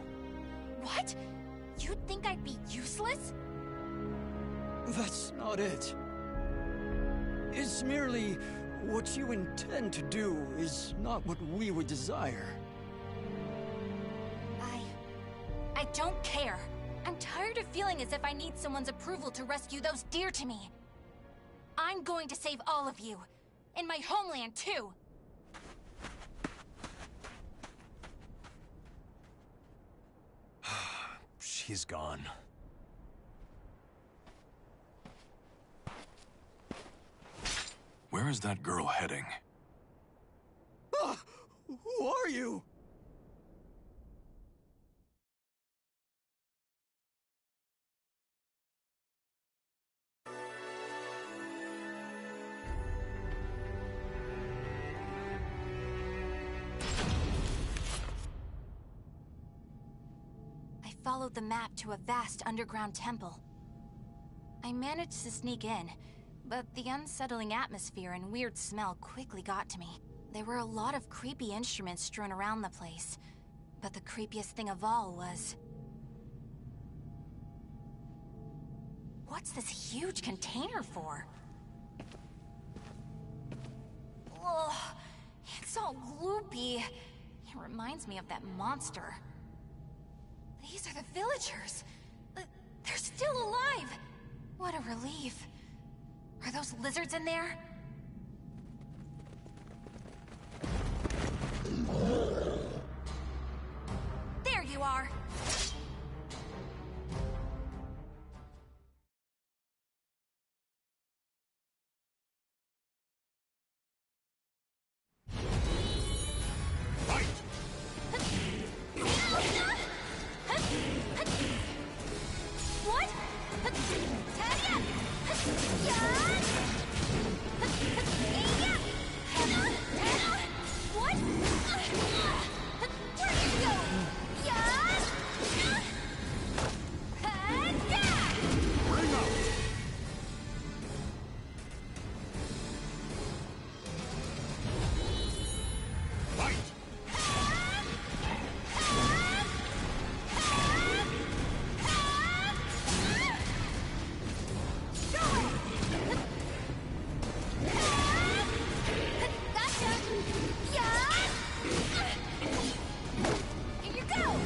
What? You'd think I'd be useless? That's not it. It's merely what you intend to do is not what we would desire. I don't care. I'm tired of feeling as if I need someone's approval to rescue those dear to me. I'm going to save all of you. In my homeland, too. She's gone. Where is that girl heading? Ah, who are you? I followed the map to a vast underground temple. I managed to sneak in, but the unsettling atmosphere and weird smell quickly got to me. There were a lot of creepy instruments strewn around the place, but the creepiest thing of all was... What's this huge container for? Ugh, it's all gloopy. It reminds me of that monster. These are the villagers. They're still alive. What a relief. Are those lizards in there? There you are. What? Tadia! Yeah! What? Where are you going?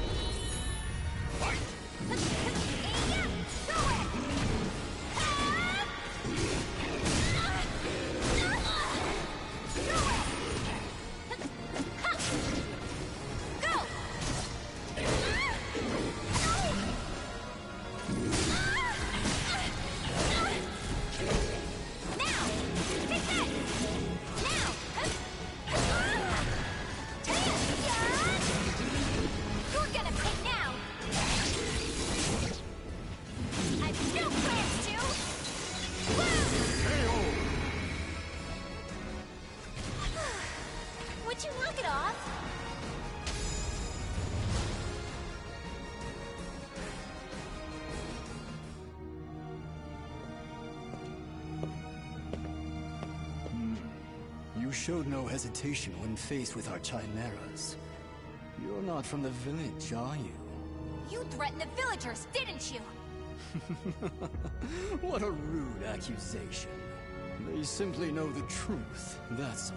Yeah! Bring out! Would you knock it off? You showed no hesitation when faced with our chimeras. You're not from the village, are you? You threatened the villagers, didn't you? What a rude accusation. They simply know the truth, that's all.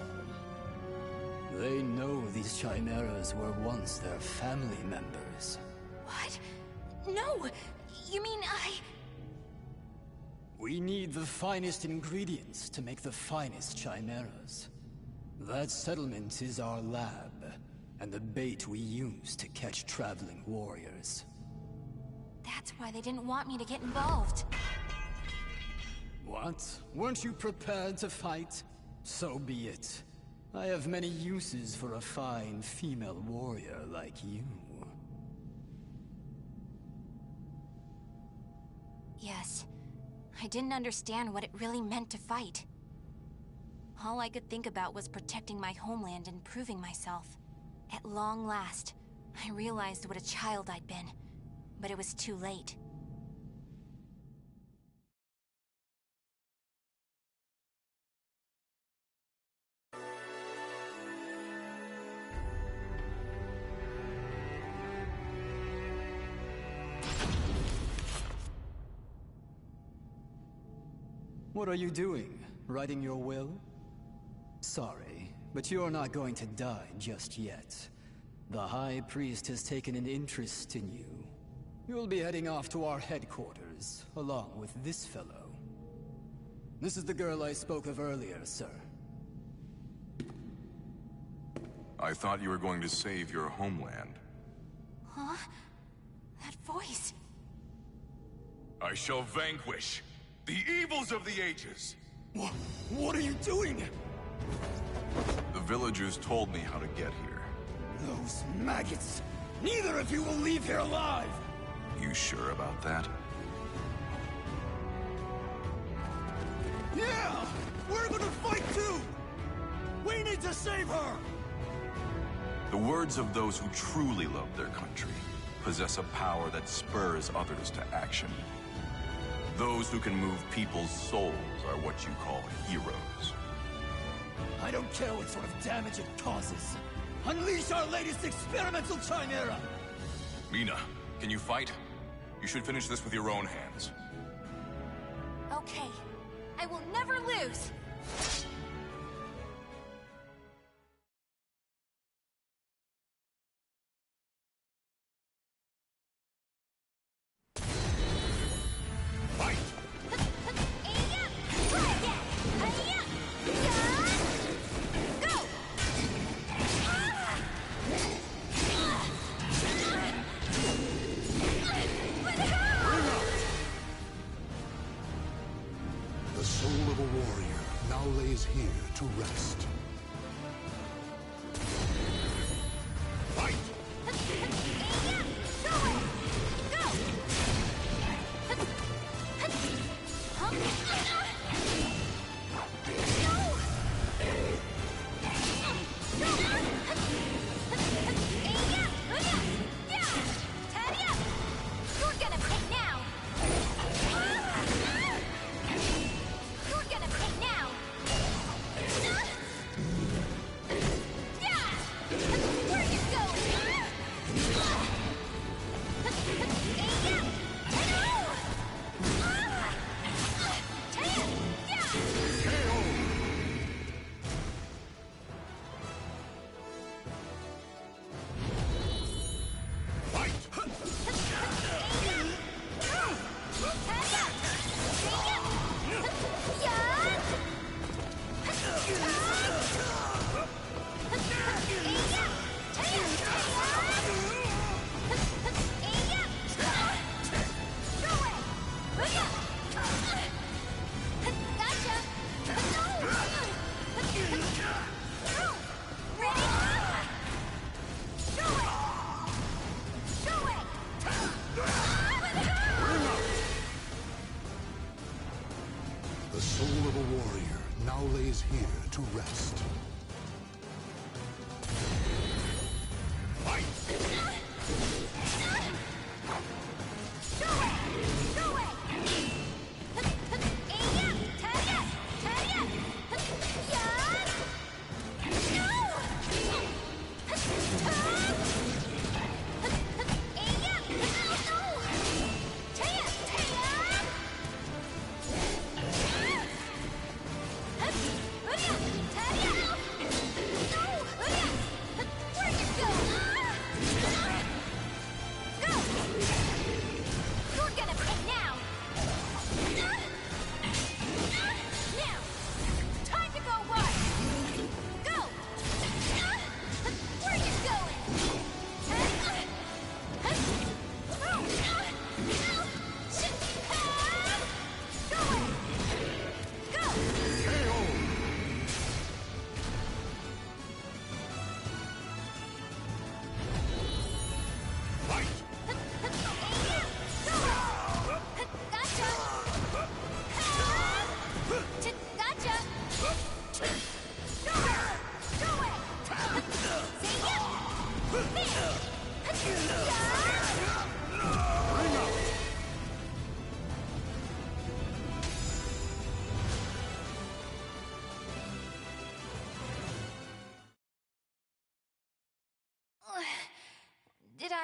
They know these chimeras were once their family members. What? No! You mean We need the finest ingredients to make the finest chimeras. That settlement is our lab, and the bait we use to catch traveling warriors. That's why they didn't want me to get involved. What? Weren't you prepared to fight? So be it. I have many uses for a fine female warrior like you. Yes. I didn't understand what it really meant to fight. All I could think about was protecting my homeland and proving myself. At long last, I realized what a child I'd been, but it was too late. What are you doing? Writing your will? Sorry, but you're not going to die just yet. The High Priest has taken an interest in you. You'll be heading off to our headquarters, along with this fellow. This is the girl I spoke of earlier, sir. I thought you were going to save your homeland. Huh? That voice... I shall vanquish the evils of the ages! What are you doing? The villagers told me how to get here. Those maggots! Neither of you will leave here alive! You sure about that? Yeah! We're gonna fight too! We need to save her! The words of those who truly love their country possess a power that spurs others to action. Those who can move people's souls are what you call heroes. I don't care what sort of damage it causes. Unleash our latest experimental chimera! Mina, can you fight? You should finish this with your own hands. Okay. I will never lose! The soul of a warrior now lays here to rest. Fight!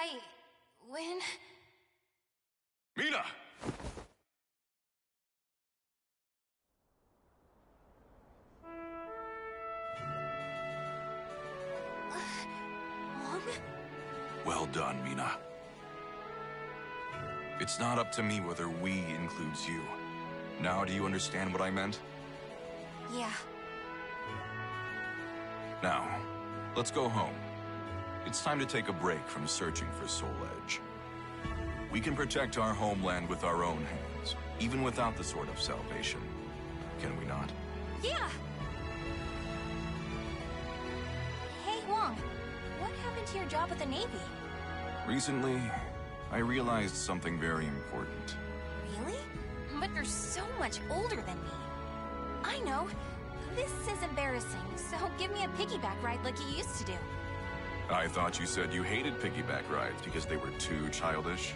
I win? Mina! Wong? Well done, Mina. It's not up to me whether we includes you. Now do you understand what I meant? Yeah. Now, let's go home. It's time to take a break from searching for Soul Edge. We can protect our homeland with our own hands, even without the Sword of Salvation. Can we not? Yeah! Hey, Wong. What happened to your job at the Navy? Recently, I realized something very important. Really? But you're so much older than me. I know. This is embarrassing, so give me a piggyback ride like you used to do. I thought you said you hated piggyback rides because they were too childish.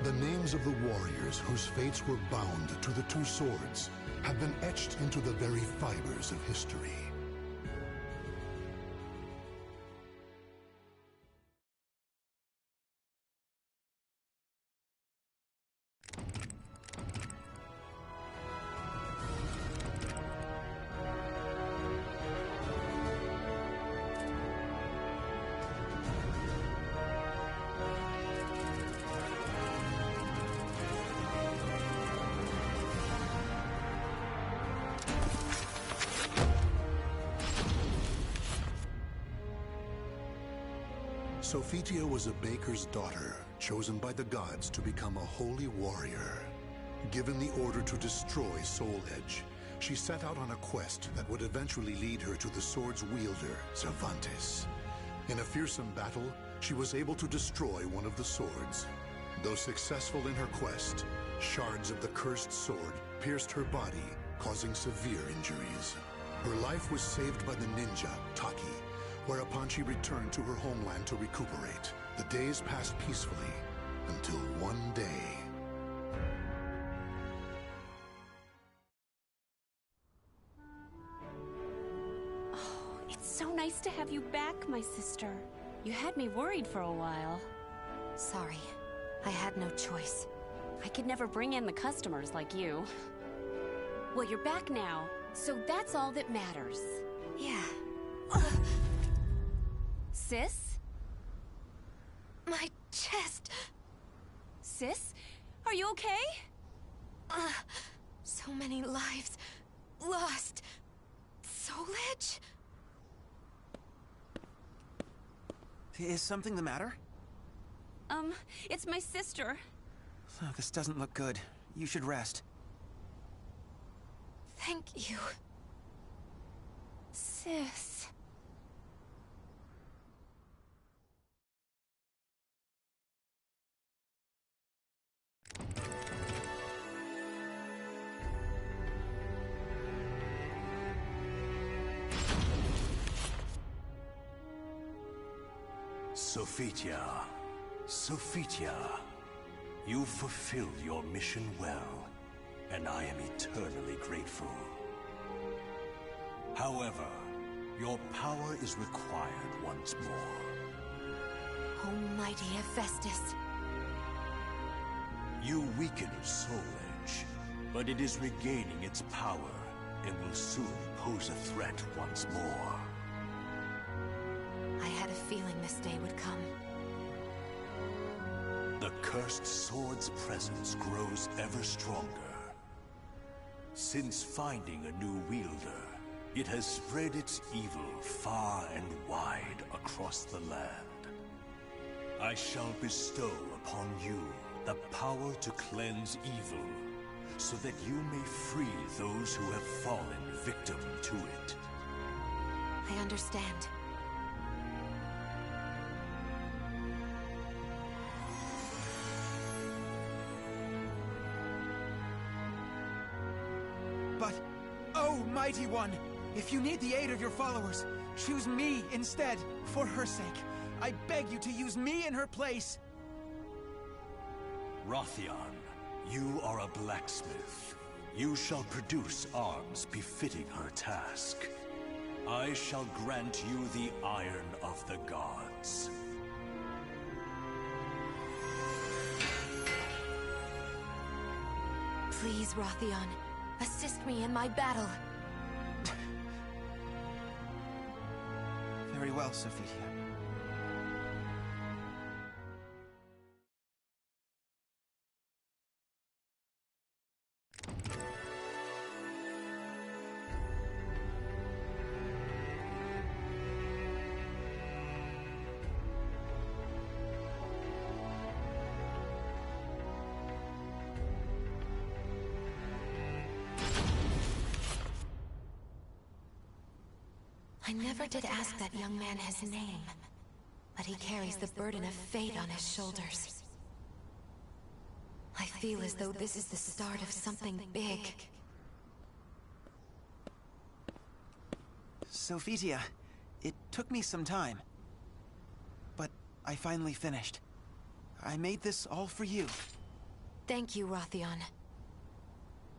The names of the warriors whose fates were bound to the two swords have been etched into the very fibers of history. Sophitia was a baker's daughter, chosen by the gods to become a holy warrior. Given the order to destroy Soul Edge, she set out on a quest that would eventually lead her to the sword's wielder, Cervantes. In a fearsome battle, she was able to destroy one of the swords. Though successful in her quest, shards of the cursed sword pierced her body, causing severe injuries. Her life was saved by the ninja, Taki, whereupon she returned to her homeland to recuperate. The days passed peacefully, until one day. Oh, it's so nice to have you back, my sister. You had me worried for a while. Sorry. I had no choice. I could never bring in the customers like you. Well, you're back now, so that's all that matters. Yeah. Sis? My chest. Sis? Are you okay? So many lives lost. Soul Edge? Is something the matter? It's my sister. Oh, this doesn't look good. You should rest. Thank you. Sis. Sophitia, you fulfilled your mission well, and I am eternally grateful. However, your power is required once more. Almighty Hephaestus. You weakened Soul Edge, but it is regaining its power and will soon pose a threat once more. I had a feeling this day would come. The cursed sword's presence grows ever stronger. Since finding a new wielder, it has spread its evil far and wide across the land. I shall bestow upon you the power to cleanse evil, so that you may free those who have fallen victim to it. I understand. But, oh, Mighty One, if you need the aid of your followers, choose me instead, for her sake. I beg you to use me in her place. Rothion, you are a blacksmith. You shall produce arms befitting her task. I shall grant you the Iron of the Gods. Please, Rothion, assist me in my battle. Very well, Sophitia. I never did ask that young man his name, but he carries the burden of fate on his shoulders. I feel as though this is the start of something big. Sophitia, it took me some time, but I finally finished. I made this all for you. Thank you, Rothion.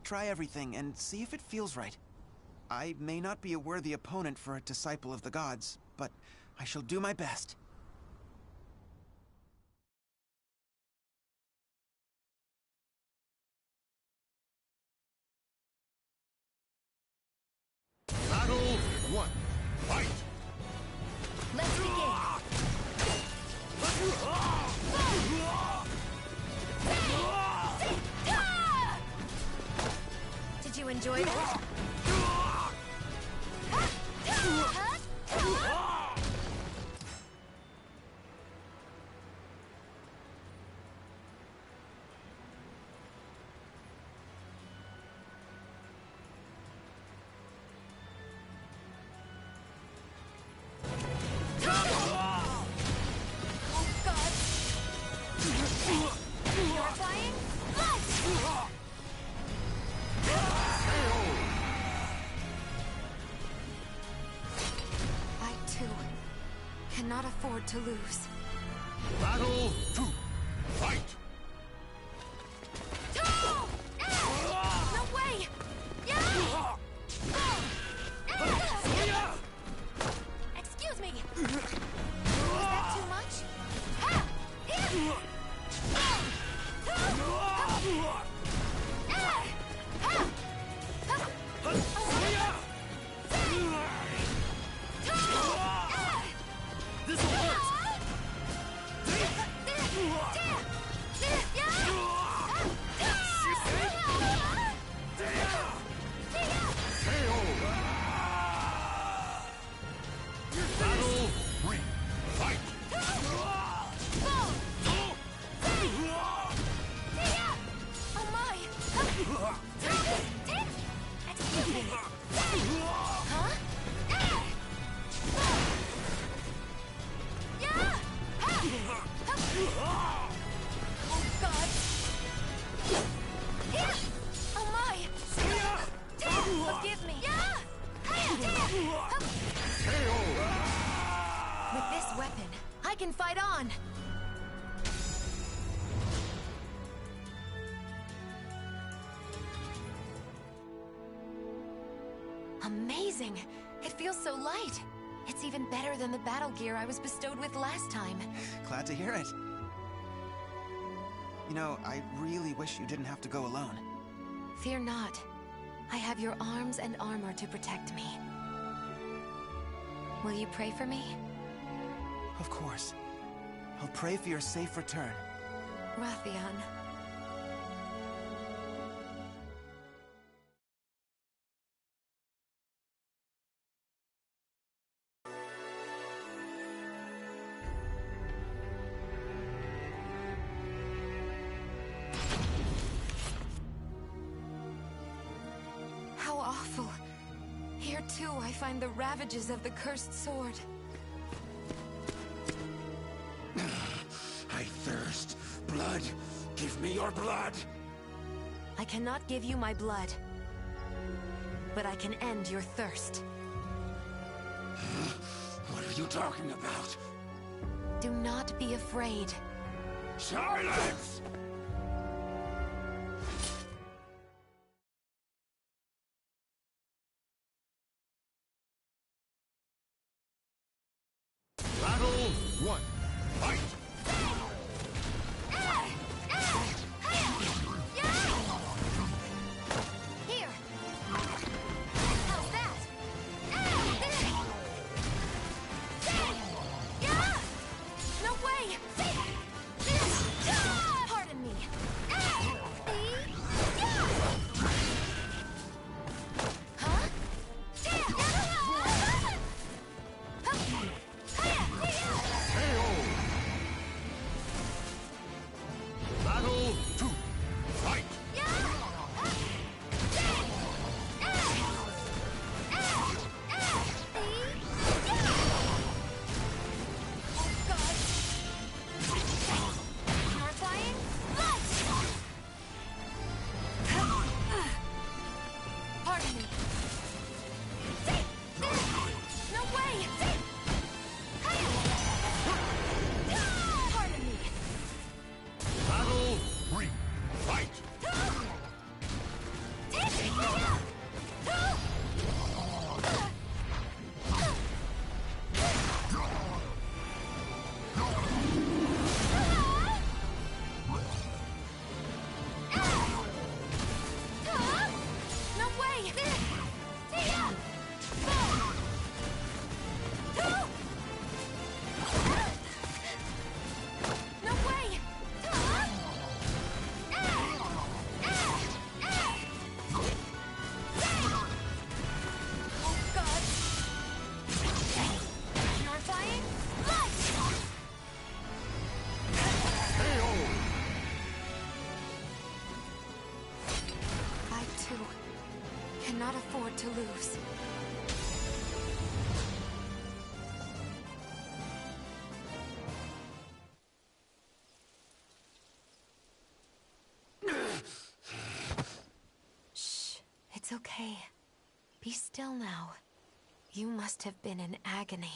Try everything and see if it feels right. I may not be a worthy opponent for a disciple of the gods, but I shall do my best. Battle 1. Fight! Let's begin! Did you enjoy that? Cannot afford to lose. Battle 2. Fight! No way! Excuse me! Was that too much? With this weapon, I can fight on! Amazing! It feels so light! It's even better than the battle gear I was bestowed with last time. Glad to hear it. You know, I really wish you didn't have to go alone. Fear not. I have your arms and armor to protect me. Will you pray for me? Of course. I'll pray for your safe return. Rothion. How awful. Here too I find the ravages of the cursed sword. I thirst. Blood. Give me your blood. I cannot give you my blood, but I can end your thirst. What are you talking about? Do not be afraid. Silence! cannot afford to lose. Shh, it's okay. Be still now. You must have been in agony.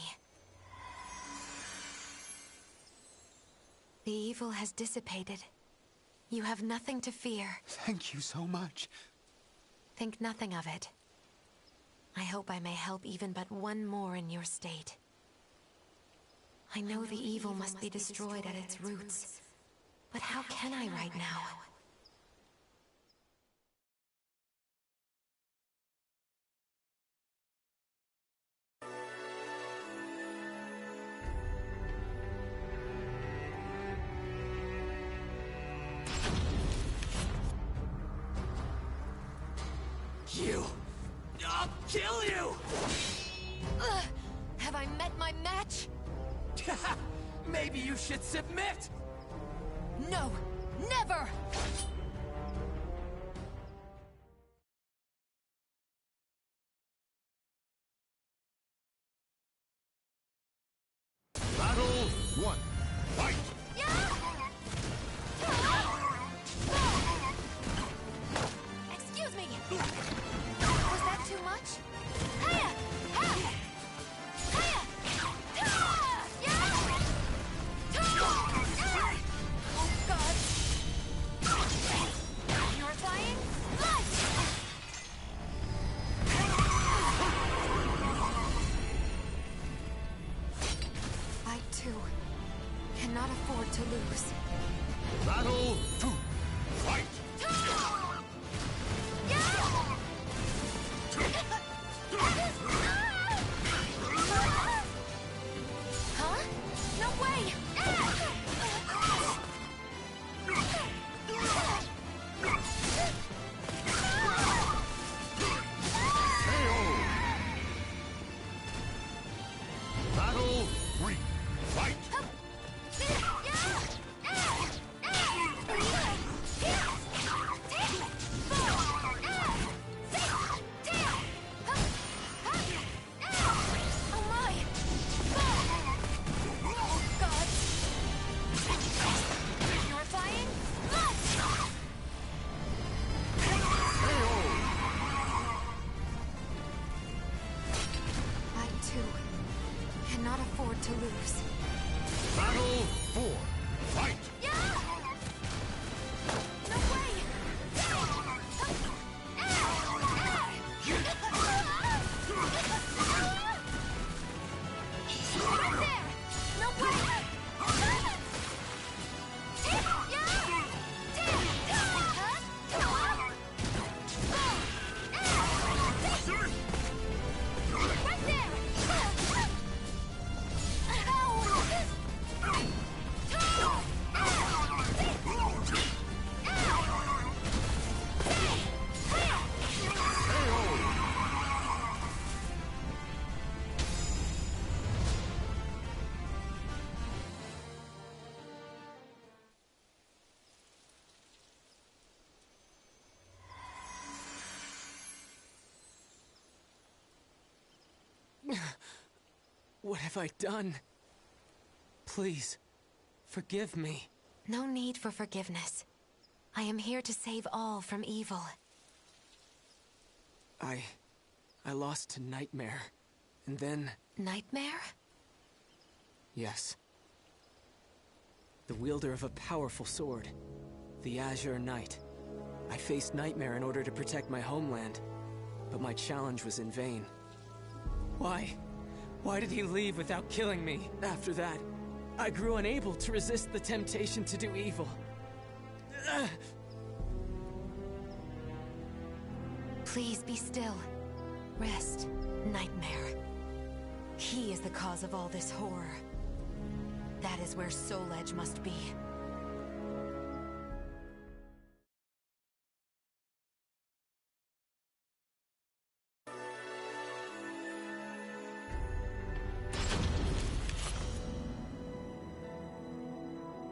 The evil has dissipated. You have nothing to fear. Thank you so much. Think nothing of it. I hope I may help even but one more in your state. I know the evil must be destroyed at its roots. But how can I right now? You! I'll kill you! Have I met my match? Maybe you should submit! No! Never! Battle 1. Fight! Excuse me! Was that too much? Hiya! Ha! Hiya! Ta! Yeah! Ta! Oh God! Purifying light! I too cannot afford to lose. Battle 2. Fight! Huh? No way! Battle 3. Fight! Oh my! Oh God! Purifying light! I too cannot afford to lose. Battle 4. Fight! No way! Right there! No way! Right there! What have I done? Please, forgive me. No need for forgiveness. I am here to save all from evil. I lost to Nightmare, and then... Nightmare? Yes. The wielder of a powerful sword, the Azure Knight. I faced Nightmare in order to protect my homeland, but my challenge was in vain. Why? Why did he leave without killing me? After that, I grew unable to resist the temptation to do evil. Please be still. Rest, Nightmare. He is the cause of all this horror. That is where Soul Edge must be.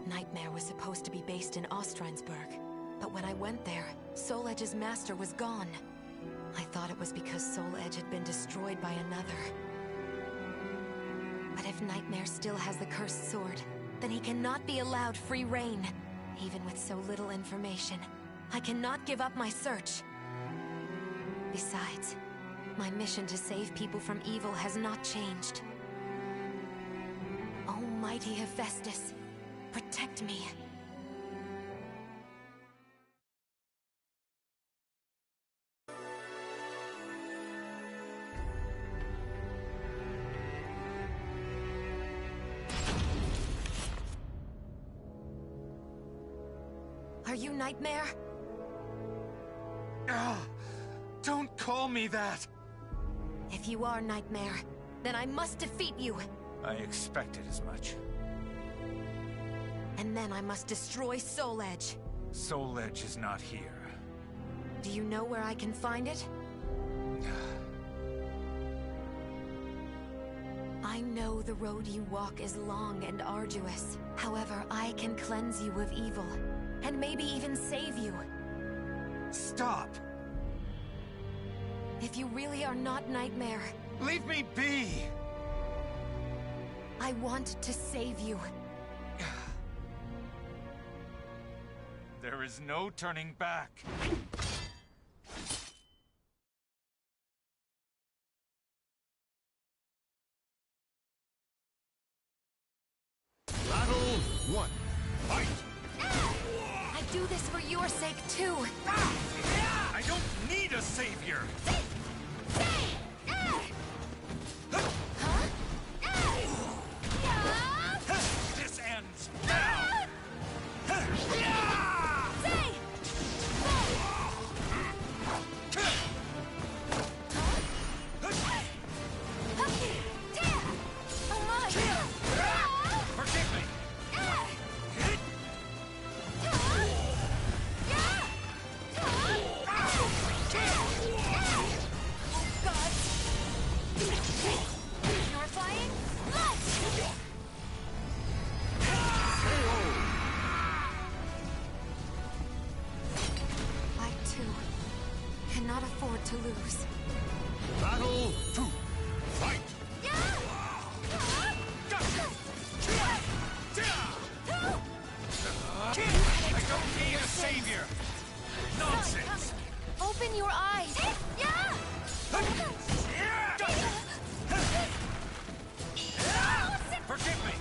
Nightmare was supposed to be based in Ostrensburg, but when I went there, Soul Edge's master was gone. I thought it was because Soul Edge had been destroyed by another. But if Nightmare still has the cursed sword, then he cannot be allowed free reign. Even with so little information, I cannot give up my search. Besides, my mission to save people from evil has not changed. Almighty Hephaestus, protect me. Are you Nightmare? Don't call me that! If you are Nightmare, then I must defeat you. I expected as much. And then I must destroy Soul Edge. Soul Edge is not here. Do you know where I can find it? I know the road you walk is long and arduous. However, I can cleanse you of evil, and maybe even save you. Stop! If you really are not Nightmare... Leave me be! I want to save you. There is no turning back. Battle 1. Fight! I do this for your sake, too. I don't need a savior! This ends now! Forgive me! Purifying? Light! I, too, cannot afford to lose. Battle 2. Fight! I don't need a savior! Nonsense! Open your eyes! Forgive me!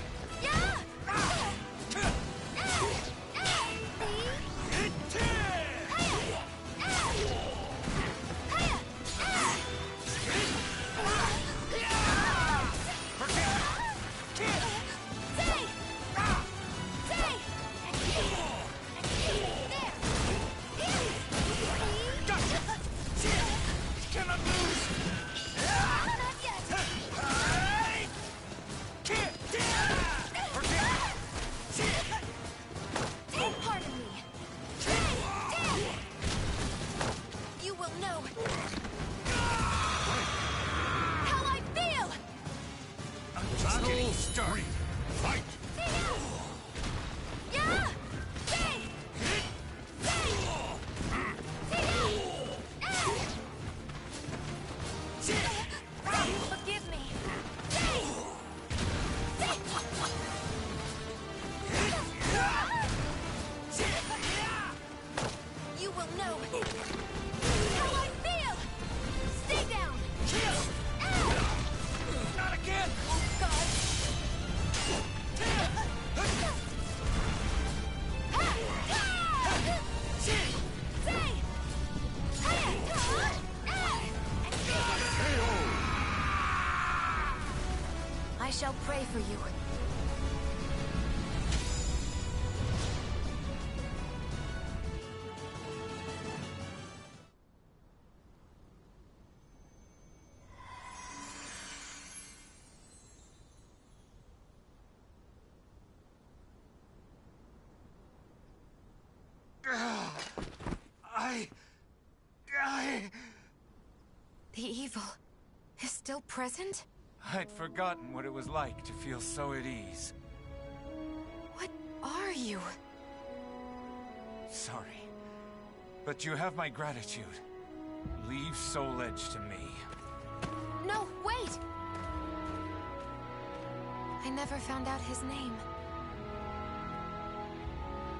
Cannot lose! Not yet! Pardon me. You will know how I feel! I'm just getting started. Fight! Forgive me. You will know how I feel! Stay down! Not again! Oh, God! I shall pray for you. The evil is still present? I'd forgotten what it was like to feel so at ease. What are you? Sorry, but you have my gratitude. Leave Soul Edge to me. No, wait! I never found out his name.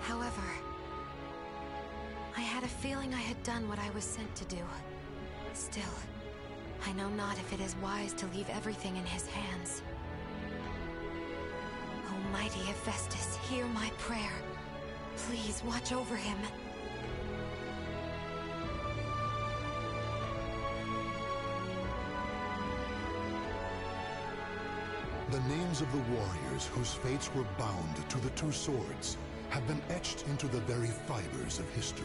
However, I had a feeling I had done what I was sent to do. Still, I know not if it is wise to leave everything in his hands. Almighty Hephaestus, hear my prayer. Please watch over him. The names of the warriors whose fates were bound to the two swords have been etched into the very fibers of history.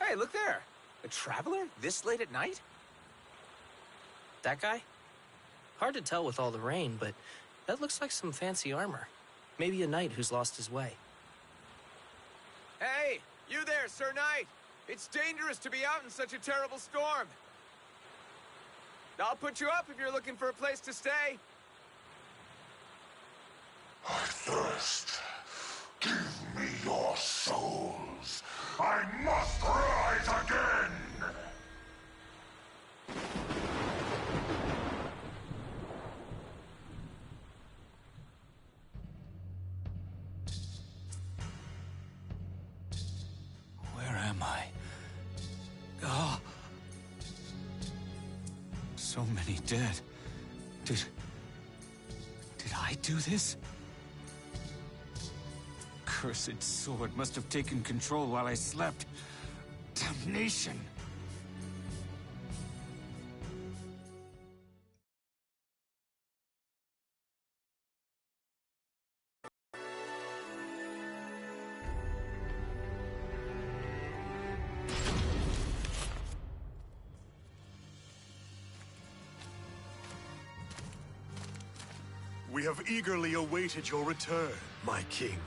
Hey, look there! A traveler? This late at night? That guy? Hard to tell with all the rain, but that looks like some fancy armor. Maybe a knight who's lost his way. Hey! You there, Sir Knight! It's dangerous to be out in such a terrible storm! I'll put you up if you're looking for a place to stay. I thirst. Give me your souls. I must rise again! Where am I? Oh! So many dead. Did I do this? Cursed sword must have taken control while I slept. Damnation! We have eagerly awaited your return, my king.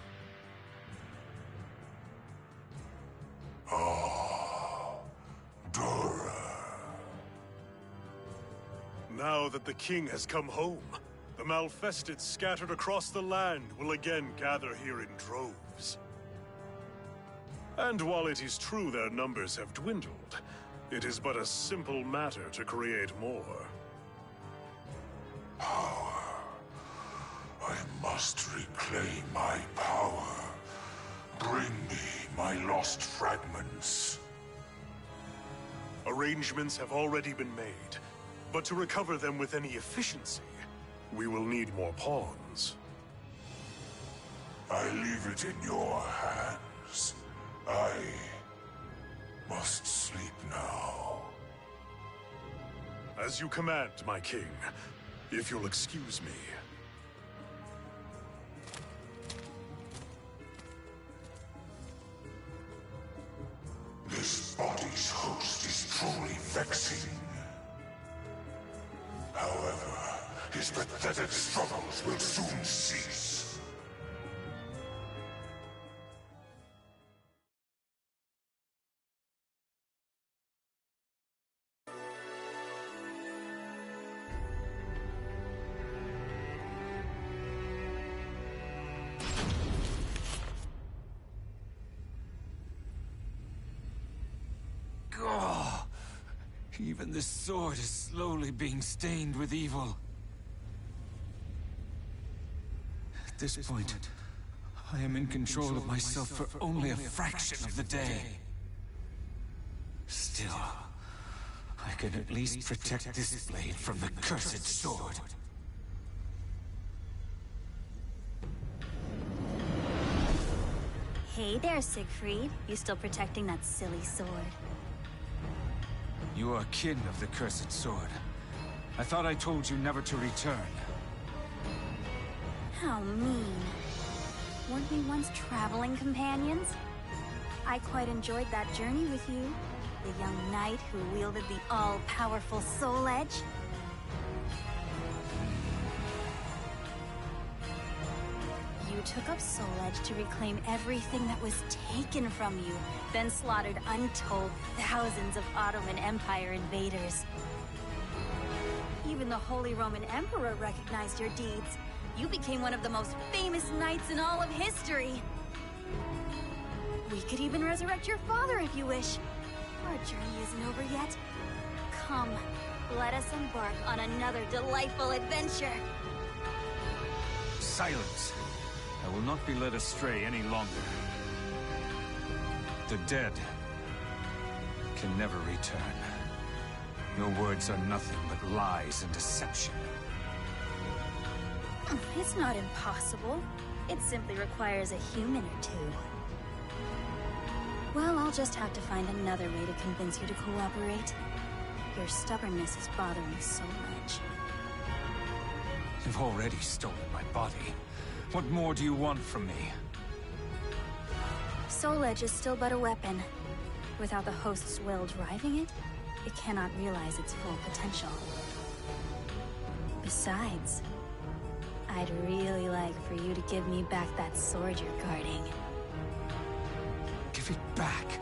Now that the king has come home, the Malfested scattered across the land will again gather here in droves. And while it is true their numbers have dwindled, it is but a simple matter to create more. Power. I must reclaim my power. Bring me my lost fragments. Arrangements have already been made, but to recover them with any efficiency, we will need more pawns. I leave it in your hands. I must sleep now. As you command, my king, if you'll excuse me. This body's host is truly vexing. However, his pathetic struggles will soon cease. Oh, even this sword is slowly being stained with evil. At this point, I am in control of myself for only a fraction of the day. Still, I can at least protect this blade from the cursed sword. Hey there, Siegfried. You still protecting that silly sword? You are kin of the cursed sword. I thought I told you never to return. How mean. Weren't we once traveling companions? I quite enjoyed that journey with you. The young knight who wielded the all-powerful Soul Edge. You took up Soul Edge to reclaim everything that was taken from you, then slaughtered untold thousands of Ottoman Empire invaders. Even the Holy Roman Emperor recognized your deeds. You became one of the most famous knights in all of history. We could even resurrect your father if you wish. Our journey isn't over yet. Come, let us embark on another delightful adventure. Silence! I will not be led astray any longer. The dead can never return. Your words are nothing but lies and deception. It's not impossible. It simply requires a human or two. Well, I'll just have to find another way to convince you to cooperate. Your stubbornness is bothering so much. You've already stolen my body. What more do you want from me? Soul Edge is still but a weapon. Without the host's will driving it, it cannot realize its full potential. Besides, I'd really like for you to give me back that sword you're guarding. Give it back?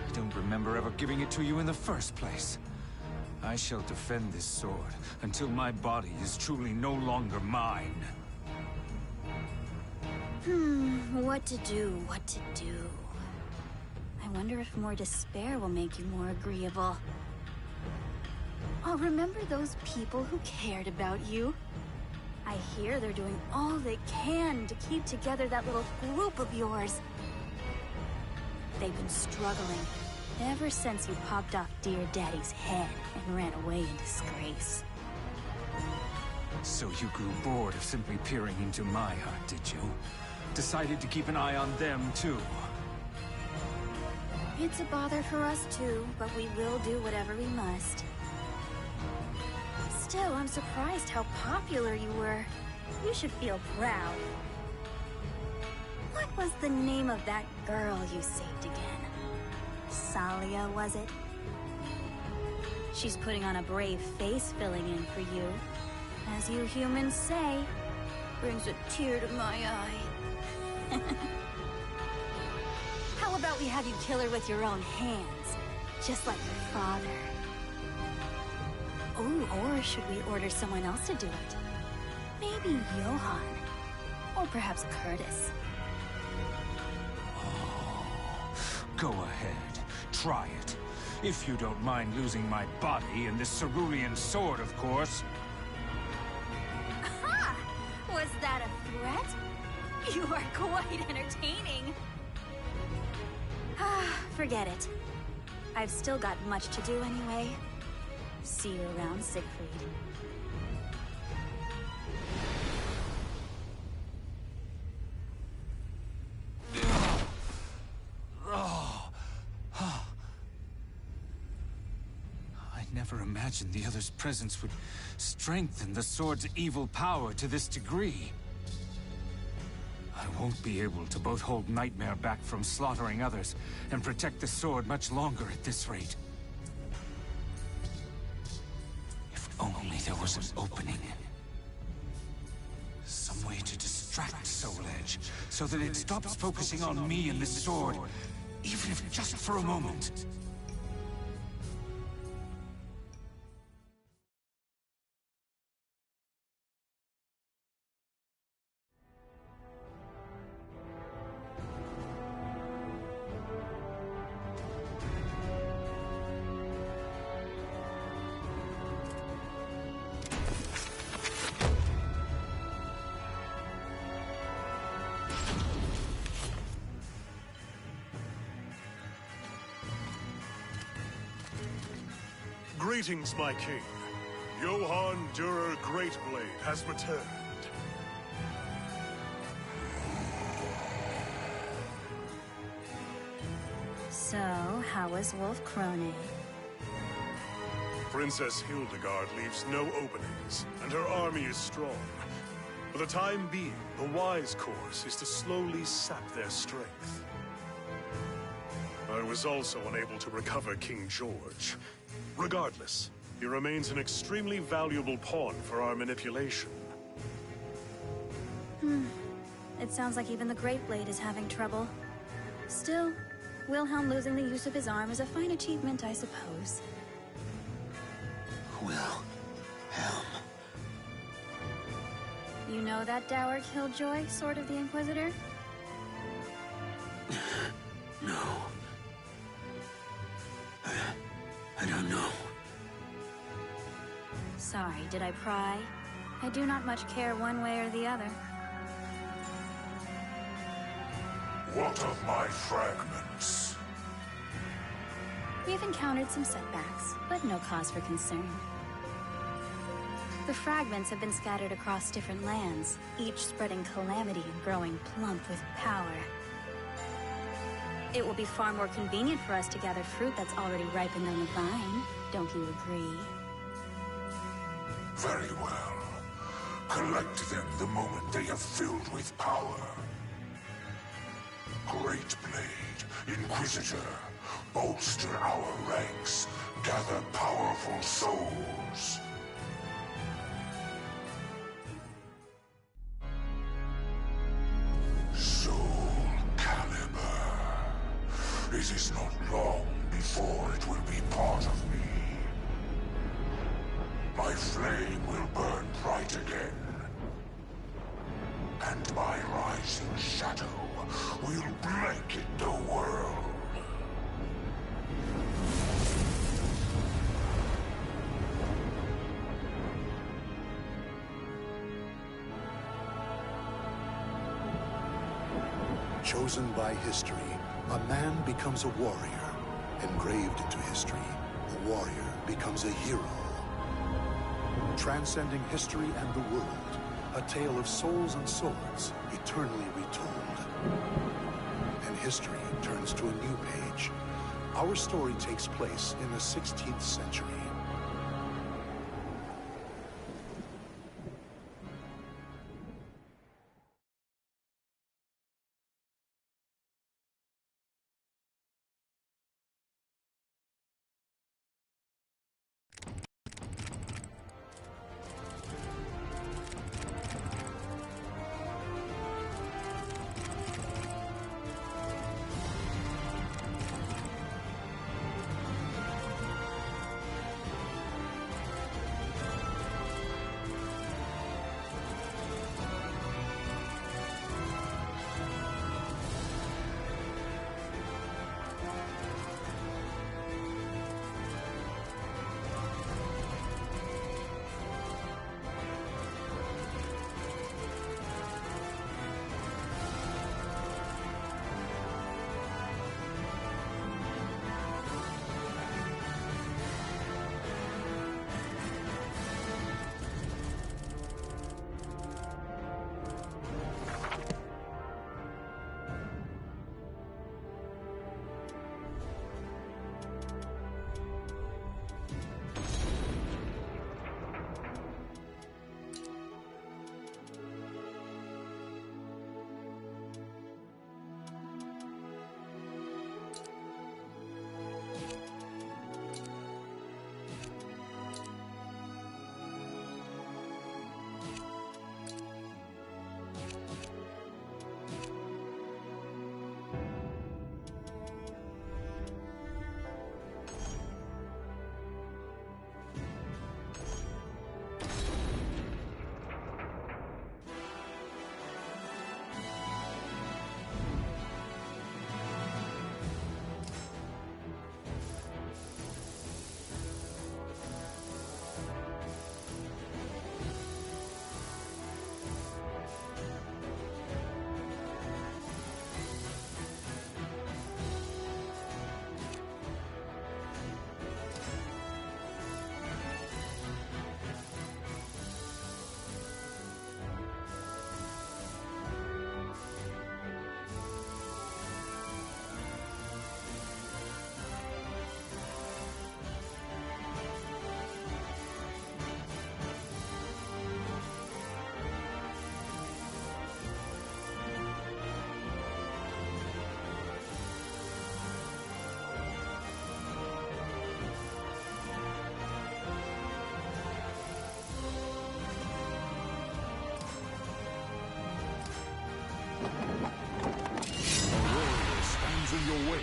I don't remember ever giving it to you in the first place. I shall defend this sword until my body is truly no longer mine. What to do, what to do. I wonder if more despair will make you more agreeable. Oh, remember those people who cared about you? I hear they're doing all they can to keep together that little group of yours. They've been struggling ever since you popped off dear Daddy's head and ran away in disgrace. So you grew bored of simply peering into my heart, did you? Decided to keep an eye on them, too. It's a bother for us, too, but we will do whatever we must. Still, I'm surprised how popular you were. You should feel proud. What was the name of that girl you saved again? Salia, was it? She's putting on a brave face filling in for you. As you humans say, brings a tear to my eye. How about we have you kill her with your own hands, just like your father? Oh, or should we order someone else to do it? Maybe Johann, or perhaps Curtis. Go ahead, try it. If you don't mind losing my body and this cerulean sword, of course. Aha! Was that a threat? You are quite entertaining. Forget it. I've still got much to do anyway. See you around, Siegfried. I never imagined the other's presence would strengthen the sword's evil power to this degree. I won't be able to both hold Nightmare back from slaughtering others and protect the sword much longer at this rate. If only there was an opening. Some way to distract Soul Edge, so that it stops focusing on me and this sword, even if just for a moment. Greetings, my king. Johann Durer Greatblade has returned. So, how was Wolf Krone? Princess Hildegard leaves no openings, and her army is strong. For the time being, the wise course is to slowly sap their strength. I was also unable to recover King George. Regardless, he remains an extremely valuable pawn for our manipulation. It sounds like even the Great Blade is having trouble. Still, Wilhelm losing the use of his arm is a fine achievement, I suppose. Wilhelm. You know that dour killjoy, Sword of the Inquisitor? No. I don't know. Sorry, did I pry? I do not much care one way or the other. What of my fragments? We have encountered some setbacks, but no cause for concern. The fragments have been scattered across different lands, each spreading calamity and growing plump with power. It will be far more convenient for us to gather fruit that's already ripened on the vine. Don't you agree? Very well. Collect them the moment they are filled with power. Great Blade, Inquisitor, bolster our ranks, gather powerful souls. Soul Calibur. It is not long before it will be part of me. My flame will burn bright again. And my rising shadow will blanket the world. Chosen by history, a man becomes a warrior. Engraved into history, a warrior becomes a hero. Transcending history and the world, a tale of souls and swords, eternally retold. And history turns to a new page. Our story takes place in the 16th century. your way.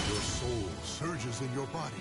Your soul surges in your body.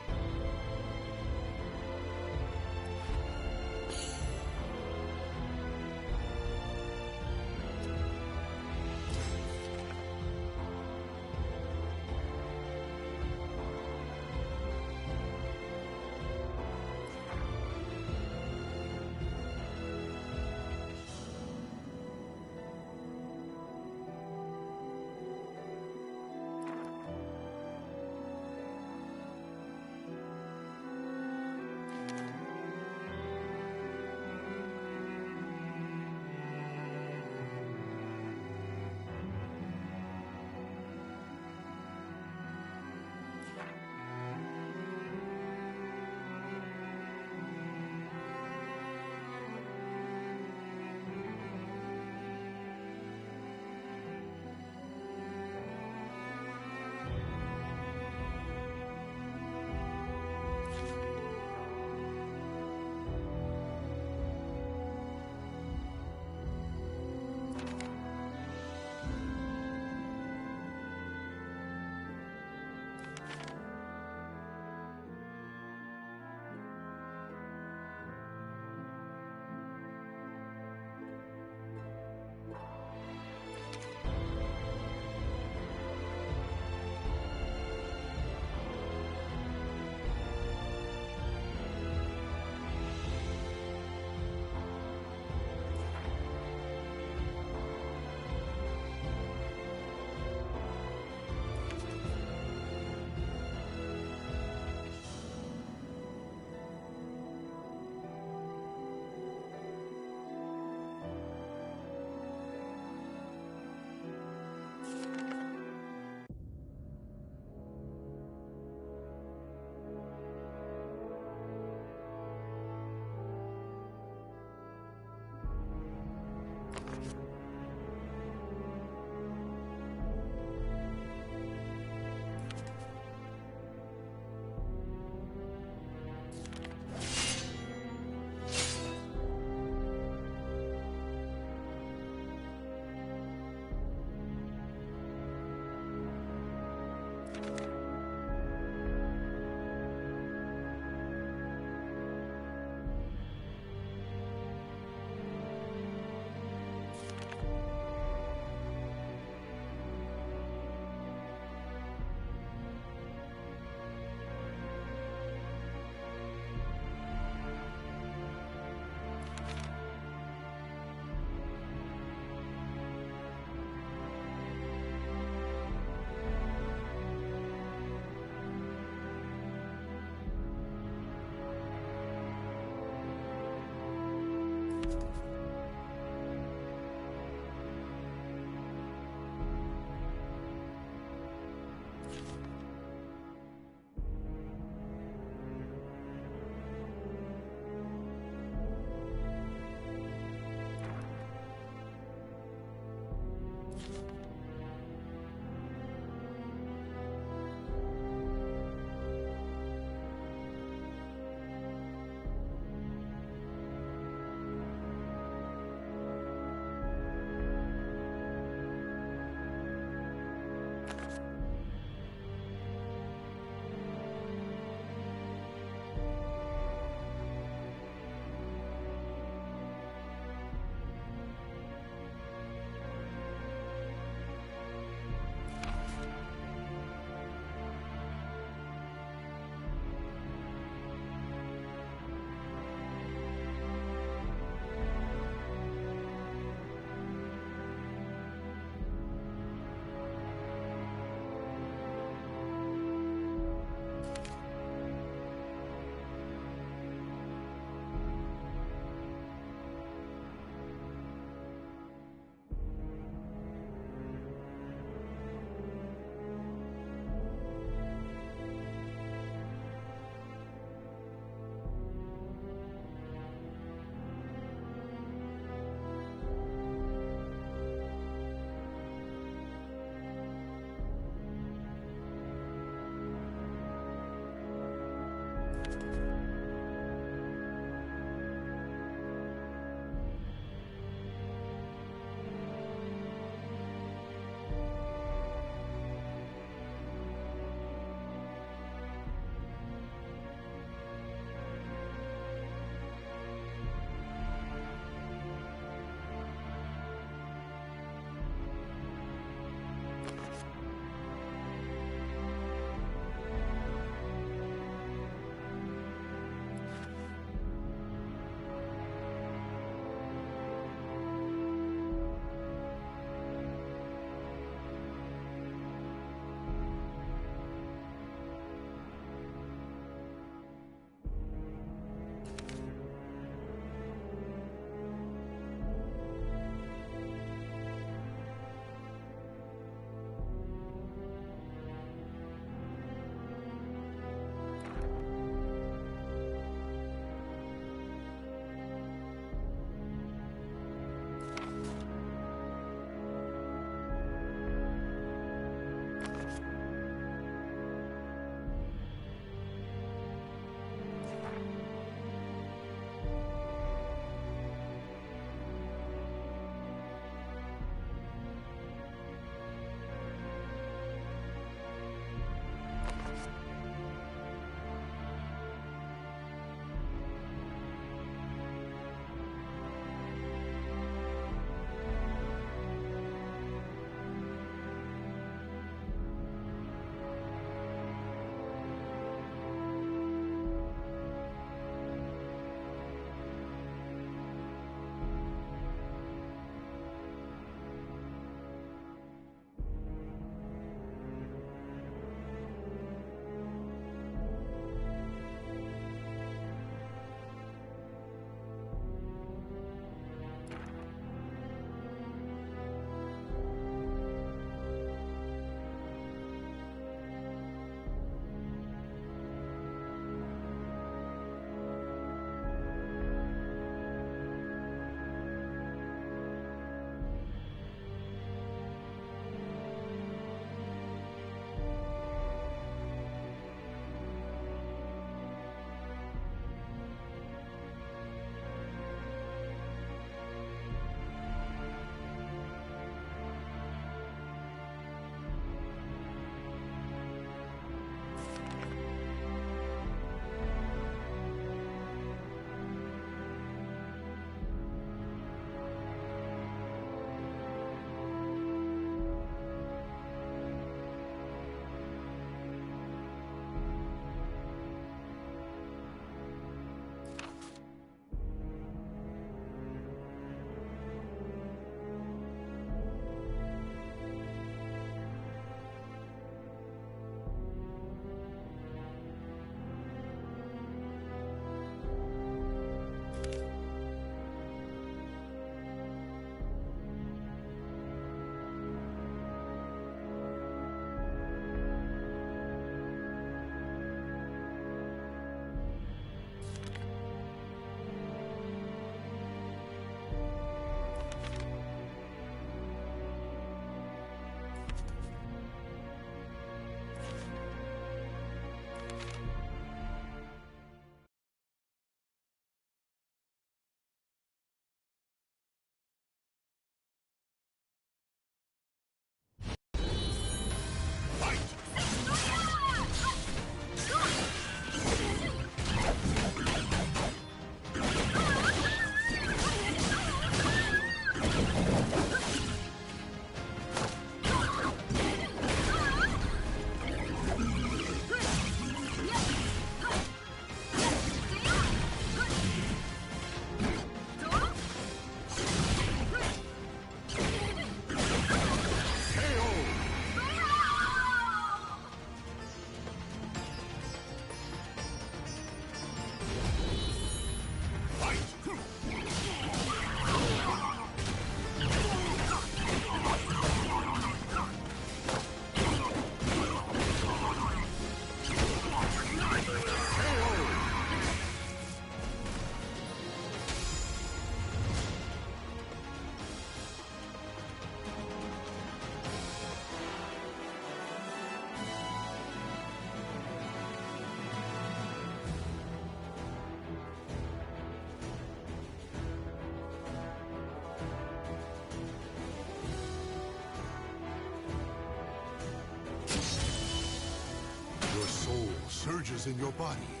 surges in your body.